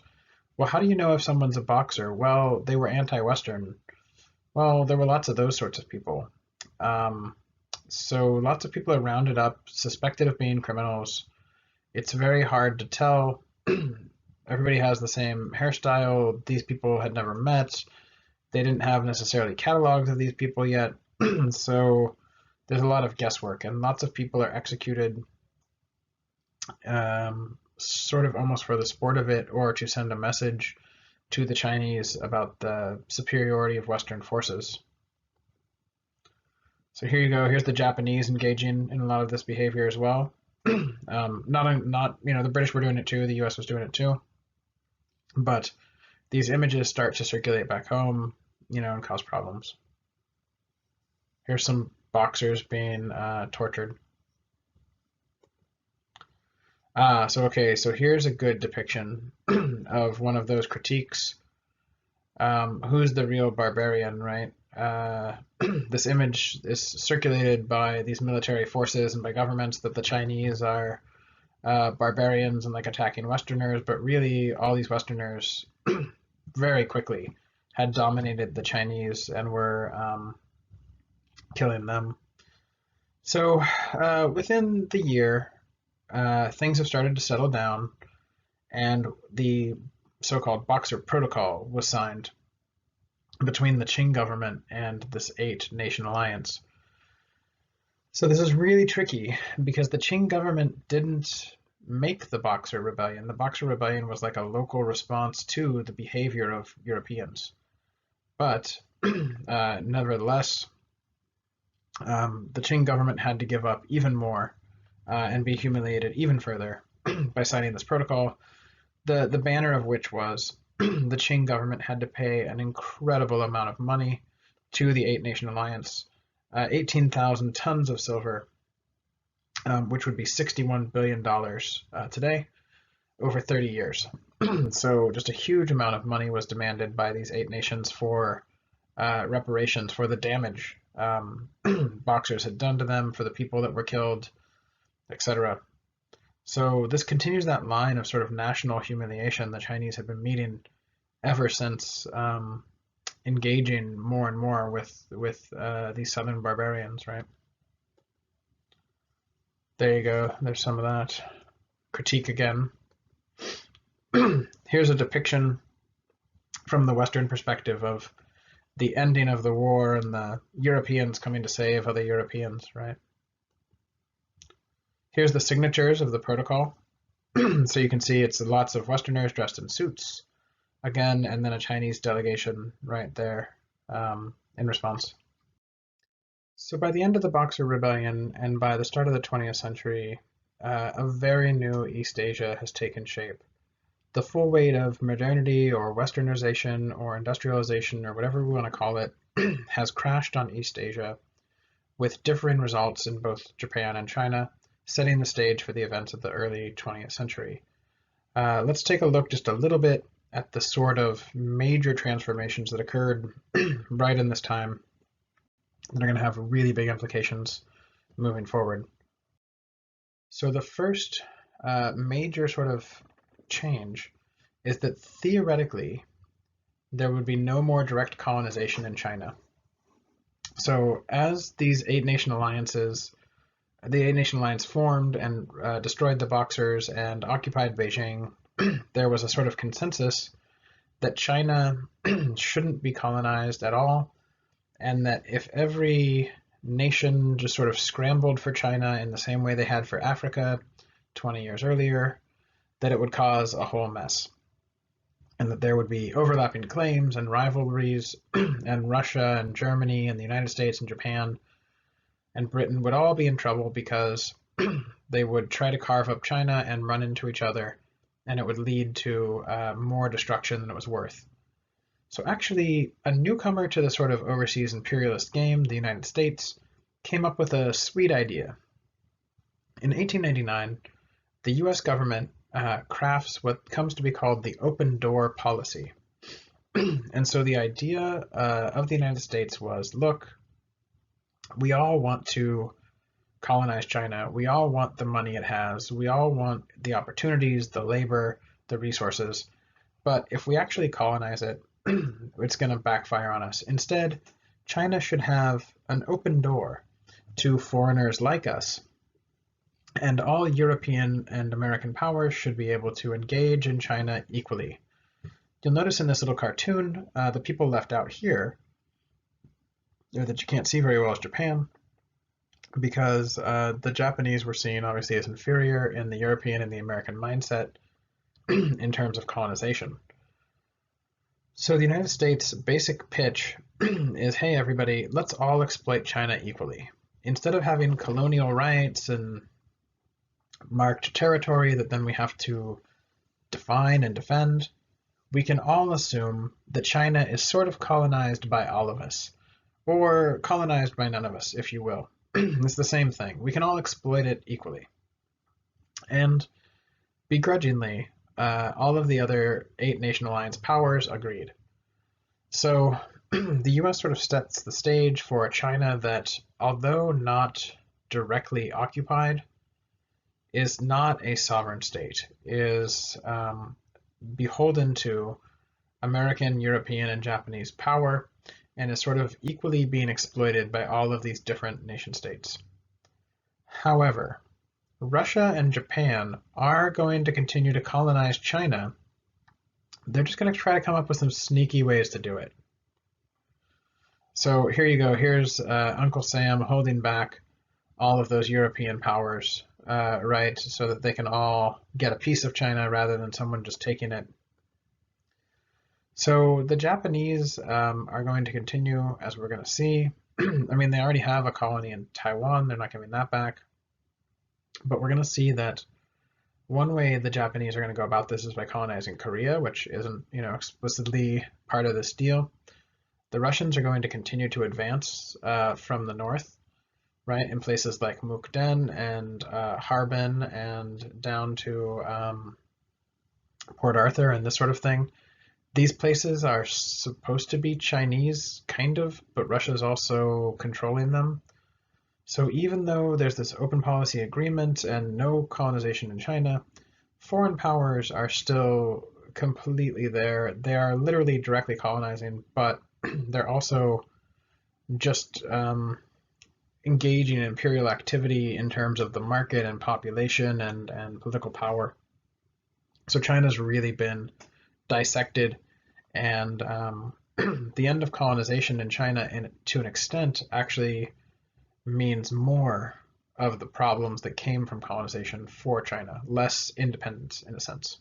Well, how do you know if someone's a Boxer? Well, they were anti-Western. Well, there were lots of those sorts of people. Um, so lots of people are rounded up, suspected of being criminals. It's very hard to tell. Everybody has the same hairstyle. These people had never met. They didn't have necessarily catalogs of these people yet. So there's a lot of guesswork, and lots of people are executed sort of almost for the sport of it, or to send a message to the Chinese about the superiority of Western forces. So here you go. Here's the Japanese engaging in a lot of this behavior as well. Not the British were doing it too. The U.S. was doing it too. But these images start to circulate back home, and cause problems. Here's some boxers being tortured. So here's a good depiction of one of those critiques. Who's the real barbarian, right? This image is circulated by these military forces and by governments that the Chinese are barbarians and like attacking Westerners, but really all these Westerners very quickly had dominated the Chinese and were killing them. So within the year, things have started to settle down, and the so-called Boxer Protocol was signed between the Qing government and this 8-nation alliance. So this is really tricky because the Qing government didn't make the Boxer Rebellion. The Boxer Rebellion was like a local response to the behavior of Europeans. But nevertheless, the Qing government had to give up even more and be humiliated even further by signing this protocol, the banner of which was the Qing government had to pay an incredible amount of money to the 8-nation alliance, 18,000 tons of silver, which would be $61 billion today, over 30 years. So just a huge amount of money was demanded by these 8 nations for reparations for the damage Boxers had done to them, for the people that were killed, etc. So this continues that line of sort of national humiliation the Chinese have been meeting ever since engaging more and more with these southern barbarians, right? There you go. There's some of that critique again. Here's a depiction from the Western perspective of the ending of the war and the Europeans coming to save other Europeans, right? Here's the signatures of the protocol. So you can see it's lots of Westerners dressed in suits, again, and then a Chinese delegation right there in response. So by the end of the Boxer Rebellion and by the start of the 20th century, a very new East Asia has taken shape. The full weight of modernity or westernization or industrialization or whatever we want to call it has crashed on East Asia, with differing results in both Japan and China, setting the stage for the events of the early 20th century. Let's take a look just a little bit at the sort of major transformations that occurred right in this time that are going to have really big implications moving forward. So the first major sort of change is that theoretically there would be no more direct colonization in China. So as these 8-nation alliances, the 8-nation alliance formed and destroyed the Boxers and occupied Beijing, there was a sort of consensus that China shouldn't be colonized at all, and that if every nation just sort of scrambled for China in the same way they had for Africa 20 years earlier, that it would cause a whole mess, and that there would be overlapping claims and rivalries, and Russia and Germany and the United States and Japan and Britain would all be in trouble because they would try to carve up China and run into each other, and it would lead to more destruction than it was worth. So actually, a newcomer to the sort of overseas imperialist game, the United States, came up with a sweet idea. In 1899, the US government crafts what comes to be called the open door policy. And so the idea of the United States was, look, we all want to colonize China. We all want the money it has. We all want the opportunities, the labor, the resources. But if we actually colonize it, it's going to backfire on us. Instead, China should have an open door to foreigners like us, and all European and American powers should be able to engage in China equally. You'll notice in this little cartoon, the people left out here, or that you can't see very well, is Japan, because the Japanese were seen obviously as inferior in the European and the American mindset in terms of colonization. So the United States' basic pitch is, hey everybody, let's all exploit China equally. Instead of having colonial rights and marked territory that then we have to define and defend, we can all assume that China is sort of colonized by all of us, or colonized by none of us, if you will. It's the same thing. We can all exploit it equally. And begrudgingly, all of the other 8 Nation Alliance powers agreed. So the US sort of sets the stage for a China that, although not directly occupied, is not a sovereign state, is beholden to American, European, and Japanese power, and is sort of equally being exploited by all of these different nation states. However, Russia and Japan are going to continue to colonize China. They're just going to try to come up with some sneaky ways to do it. So here you go. Here's Uncle Sam holding back all of those European powers, right, so that they can all get a piece of China rather than someone just taking it. So the Japanese are going to continue, as we're going to see. I mean, they already have a colony in Taiwan. They're not giving that back. But we're going to see that one way the Japanese are going to go about this is by colonizing Korea, which isn't, explicitly part of this deal. The Russians are going to continue to advance from the north, right, in places like Mukden and Harbin and down to Port Arthur and this sort of thing. These places are supposed to be Chinese, kind of, but Russia's also controlling them. So even though there's this open policy agreement and no colonization in China, foreign powers are still completely there. They are literally directly colonizing, but they're also just engaging in imperial activity in terms of the market and population and political power. So China's really been dissected, and the end of colonization in China, to an extent, actually means more of the problems that came from colonization for China, less independence in a sense.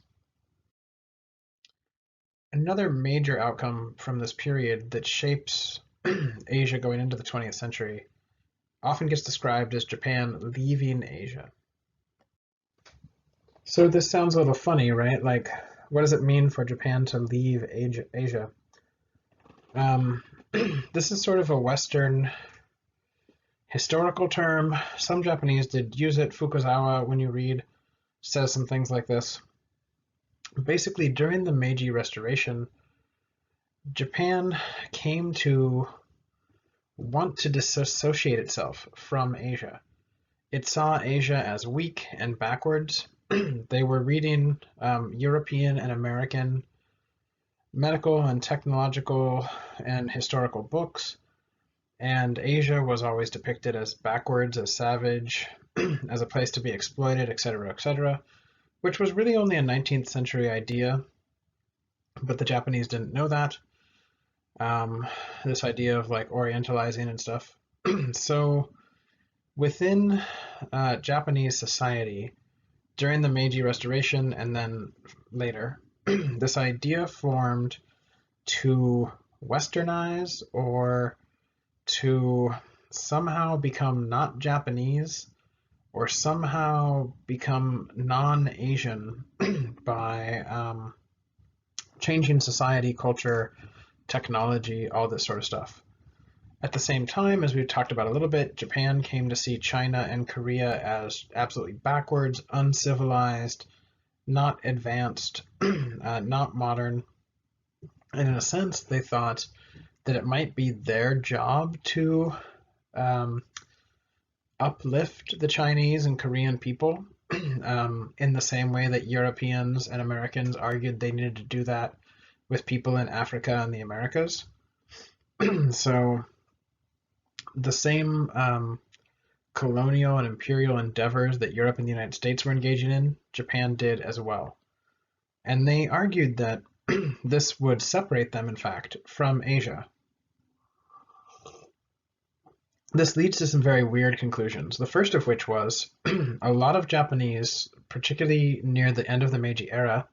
Another major outcome from this period that shapes Asia going into the 20th century often gets described as Japan leaving Asia. So this sounds a little funny, right? Like, what does it mean for Japan to leave Asia? This is sort of a Western historical term. Some Japanese did use it. Fukuzawa, when you read, says some things like this. Basically, during the Meiji Restoration, Japan came to want to disassociate itself from Asia. It saw Asia as weak and backwards. They were reading European and American medical and technological and historical books, and Asia was always depicted as backwards, as savage, as a place to be exploited, etc., which was really only a 19th century idea, but the Japanese didn't know that. This idea of like orientalizing and stuff. So within Japanese society, during the Meiji Restoration and then later, this idea formed to westernize or to somehow become not Japanese or somehow become non-Asian by changing society, culture, technology, all this sort of stuff. At the same time, as we've talked about a little bit, Japan came to see China and Korea as absolutely backwards, uncivilized, not advanced, not modern. And in a sense, they thought that it might be their job to uplift the Chinese and Korean people in the same way that Europeans and Americans argued they needed to do that with people in Africa and the Americas. So the same colonial and imperial endeavors that Europe and the United States were engaging in, Japan did as well. And they argued that this would separate them, in fact, from Asia. This leads to some very weird conclusions, the first of which was a lot of Japanese, particularly near the end of the Meiji era,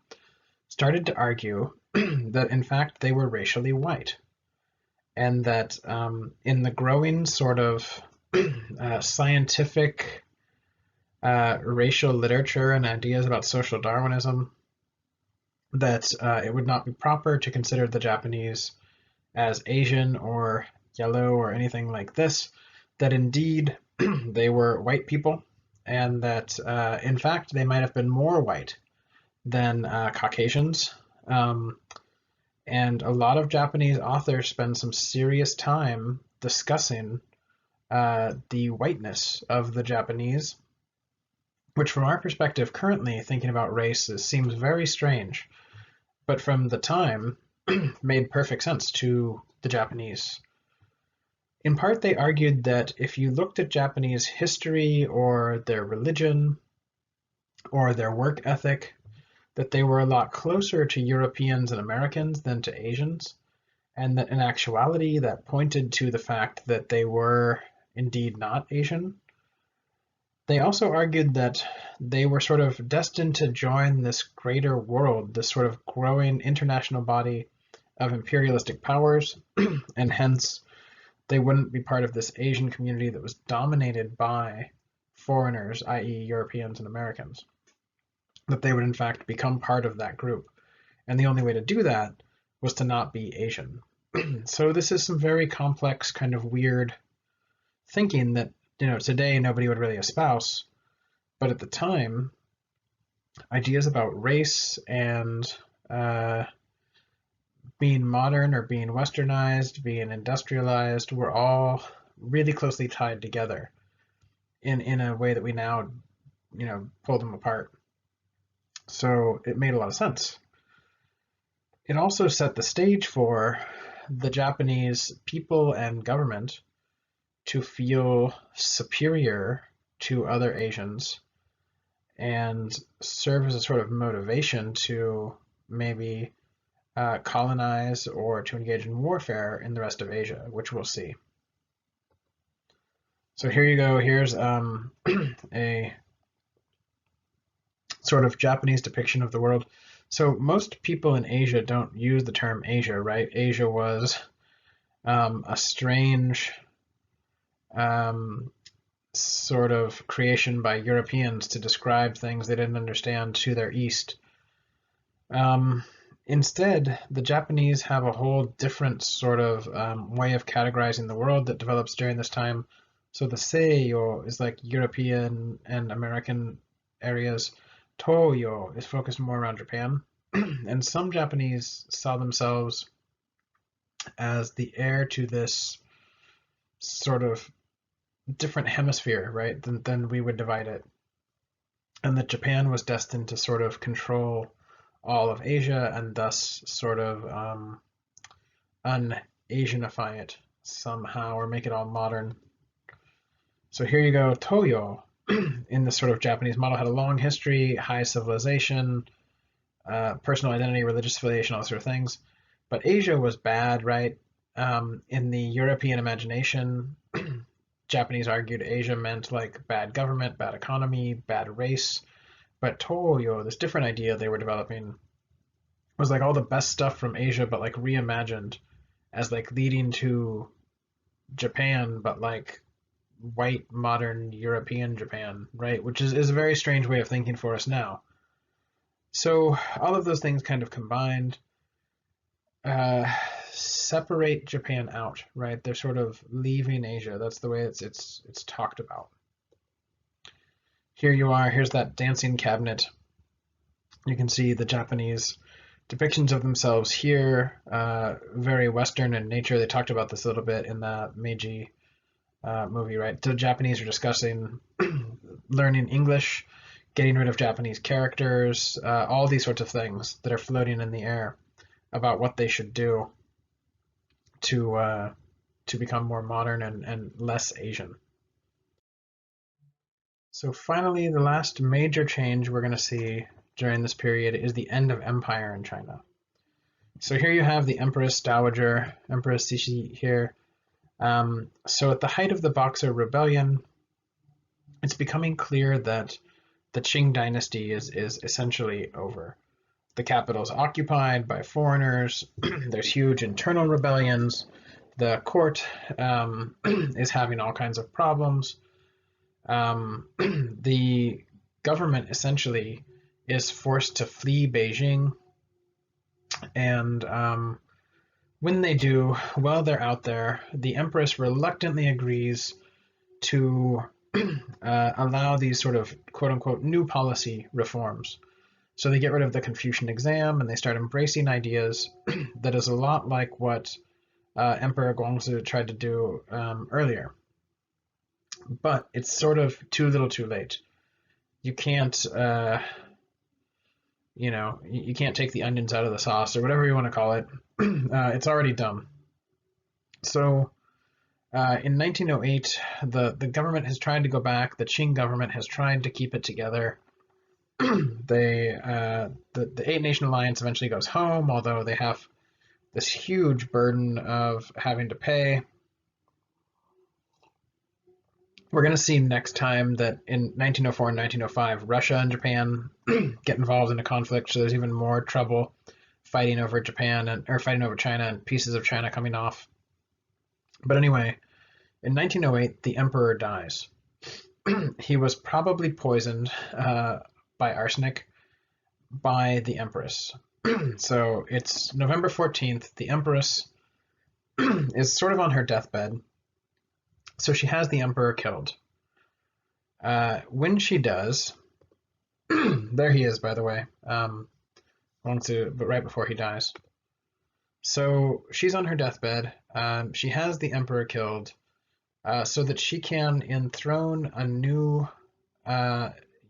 started to argue that in fact they were racially white, and that in the growing sort of scientific racial literature and ideas about social Darwinism, that it would not be proper to consider the Japanese as Asian or yellow or anything like this, that indeed they were white people, and that in fact they might have been more white than Caucasians. And a lot of Japanese authors spend some serious time discussing the whiteness of the Japanese, which from our perspective currently, thinking about race, seems very strange, but from the time made perfect sense to the Japanese. In part, they argued that if you looked at Japanese history or their religion or their work ethic, that they were a lot closer to Europeans and Americans than to Asians, and that in actuality that pointed to the fact that they were indeed not Asian. They also argued that they were sort of destined to join this greater world, this sort of growing international body of imperialistic powers, and hence they wouldn't be part of this Asian community that was dominated by foreigners, i.e. Europeans and Americans, that they would in fact become part of that group. And the only way to do that was to not be Asian. So this is some very complex, kind of weird thinking that, today nobody would really espouse, but at the time, ideas about race and being modern or being westernized, being industrialized, were all really closely tied together in a way that we now, pull them apart. So it made a lot of sense. It also set the stage for the Japanese people and government to feel superior to other Asians and serve as a sort of motivation to maybe colonize or to engage in warfare in the rest of Asia, which we'll see. So here you go. Here's a sort of Japanese depiction of the world. So most people in Asia don't use the term Asia, right? Asia was a strange sort of creation by Europeans to describe things they didn't understand to their east. Instead, the Japanese have a whole different sort of way of categorizing the world that develops during this time. So the Seiyo is like European and American areas. Toyo is focused more around Japan. And some Japanese saw themselves as the heir to this sort of different hemisphere, right, than we would divide it. And that Japan was destined to sort of control all of Asia and thus sort of un-Asianify it somehow or make it all modern. So here you go, Toyo, in this sort of Japanese model, had a long history, high civilization, personal identity, religious affiliation, all sort of things. But Asia was bad, right? In the European imagination, Japanese argued Asia meant like bad government, bad economy, bad race. But Toyo, this different idea they were developing, was like all the best stuff from Asia, but like reimagined as like leading to Japan, but like white modern European Japan, right? Which is a very strange way of thinking for us now. So all of those things kind of combined separate Japan out, right? They're sort of leaving Asia. That's the way it's talked about. Here you are. Here's that dancing cabinet. You can see the Japanese depictions of themselves here, very Western in nature. They talked about this a little bit in the Meiji movie, right? So Japanese are discussing learning English, getting rid of Japanese characters, all these sorts of things that are floating in the air about what they should do to to become more modern and less Asian. So finally, the last major change we're going to see during this period is the end of empire in China. So here you have the Empress Dowager, Empress Cixi here. So at the height of the Boxer Rebellion, it's becoming clear that the Qing dynasty is essentially over. The capital is occupied by foreigners. There's huge internal rebellions. The court is having all kinds of problems. The government essentially is forced to flee Beijing. And when they do, while they're out there, the Empress reluctantly agrees to allow these sort of quote-unquote new policy reforms. So they get rid of the Confucian exam and they start embracing ideas that is a lot like what Emperor Guangxu tried to do earlier. But it's sort of too little too late. You can't, you can't take the onions out of the sauce or whatever you want to call it. It's already done. So in 1908, the government has tried to go back. The Qing government has tried to keep it together. The Eight-Nation Alliance eventually goes home, although they have this huge burden of having to pay. We're going to see next time that in 1904 and 1905, Russia and Japan get involved in a conflict, so there's even more trouble fighting over fighting over China and pieces of China coming off. But anyway, in 1908, the emperor dies. He was probably poisoned by arsenic by the empress. So it's November 14th. The empress is sort of on her deathbed. So she has the emperor killed. When she does, there he is, by the way, but right before he dies. So she's on her deathbed. She has the emperor killed so that she can enthrone a new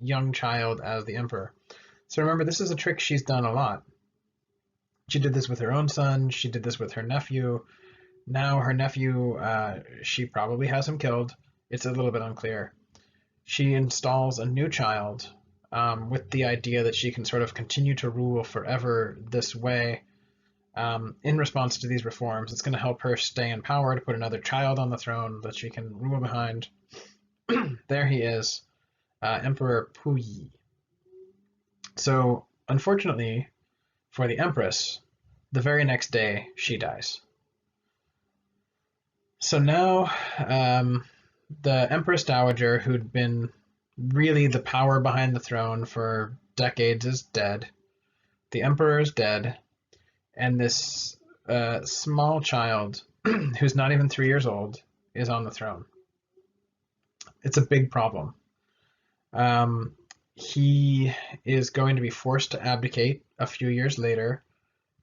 young child as the emperor. So remember, this is a trick she's done a lot. She did this with her own son. She did this with her nephew. Now her nephew, she probably has him killed. It's a little bit unclear. She installs a new child with the idea that she can sort of continue to rule forever this way. In response to these reforms, it's going to help her stay in power to put another child on the throne that she can rule behind. There he is, Emperor Puyi. So unfortunately for the Empress, the very next day she dies. So now the Empress Dowager, who'd been really the power behind the throne for decades, is dead. The emperor is dead. And this small child, who's not even 3 years old, is on the throne. It's a big problem. He is going to be forced to abdicate a few years later,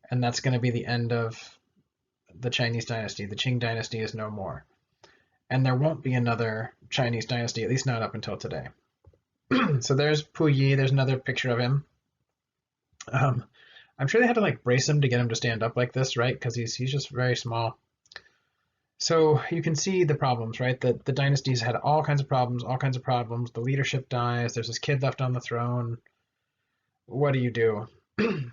and that's going to be the end of the Chinese dynasty. The Qing dynasty is no more. And there won't be another Chinese dynasty, at least not up until today. So there's Puyi. There's another picture of him. I'm sure they had to like brace him to get him to stand up like this, right? Because he's just very small. So you can see the problems, right? That the dynasties had all kinds of problems. The leadership dies. There's this kid left on the throne. What do you do?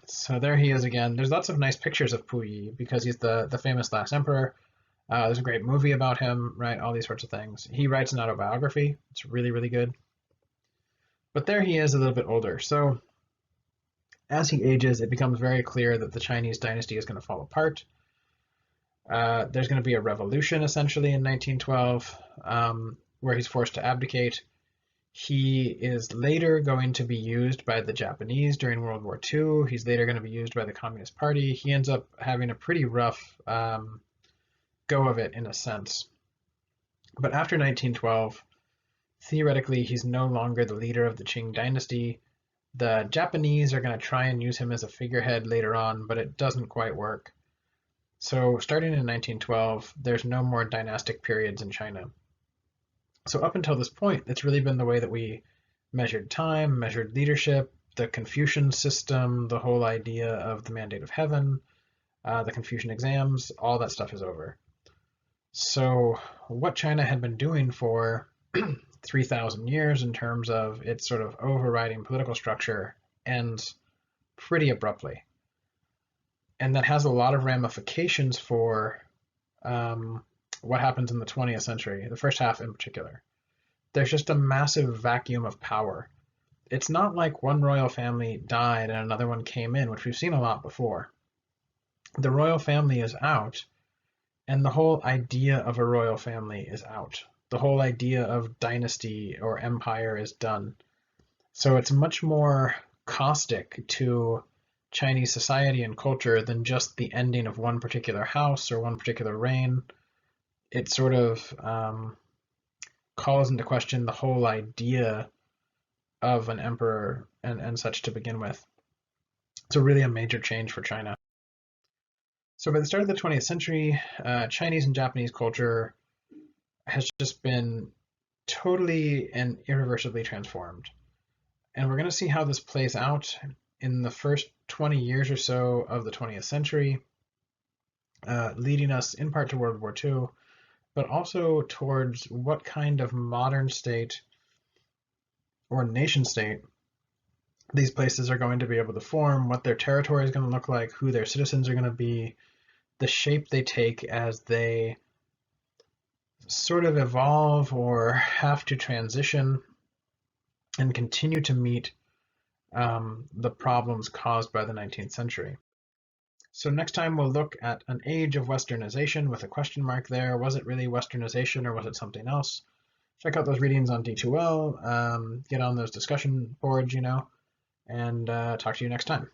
So there he is again. There's lots of nice pictures of Puyi because he's the famous last emperor. There's a great movie about him, right? All these sorts of things. He writes an autobiography. It's really, really good. But there he is a little bit older. So as he ages, it becomes very clear that the Chinese dynasty is going to fall apart. There's going to be a revolution, essentially, in 1912, where he's forced to abdicate. He is later going to be used by the Japanese during World War II. He's later going to be used by the Communist Party. He ends up having a pretty rough go of it, in a sense. But after 1912, theoretically, he's no longer the leader of the Qing dynasty. The Japanese are going to try and use him as a figurehead later on, but it doesn't quite work. So starting in 1912, there's no more dynastic periods in China. So up until this point, it's really been the way that we measured time, measured leadership, the Confucian system, the whole idea of the mandate of heaven, the Confucian exams, all that stuff is over. So what China had been doing for 3,000 years in terms of its sort of overriding political structure ends pretty abruptly. And that has a lot of ramifications for what happens in the 20th century, the first half in particular. There's just a massive vacuum of power. It's not like one royal family died and another one came in, which we've seen a lot before. The royal family is out, and the whole idea of a royal family is out. The whole idea of dynasty or empire is done. So it's much more caustic to Chinese society and culture than just the ending of one particular house or one particular reign. It sort of calls into question the whole idea of an emperor and such to begin with. So really a major change for China. So by the start of the 20th century, Chinese and Japanese culture has just been totally and irreversibly transformed. And we're going to see how this plays out in the first 20 years or so of the 20th century, leading us in part to World War II, but also towards what kind of modern state or nation state these places are going to be able to form, what their territory is going to look like, who their citizens are going to be, the shape they take as they sort of evolve or have to transition and continue to meet the problems caused by the 19th century. So next time we'll look at an age of westernization with a question mark there. Was it really westernization or was it something else? Check out those readings on D2L, get on those discussion boards, and talk to you next time.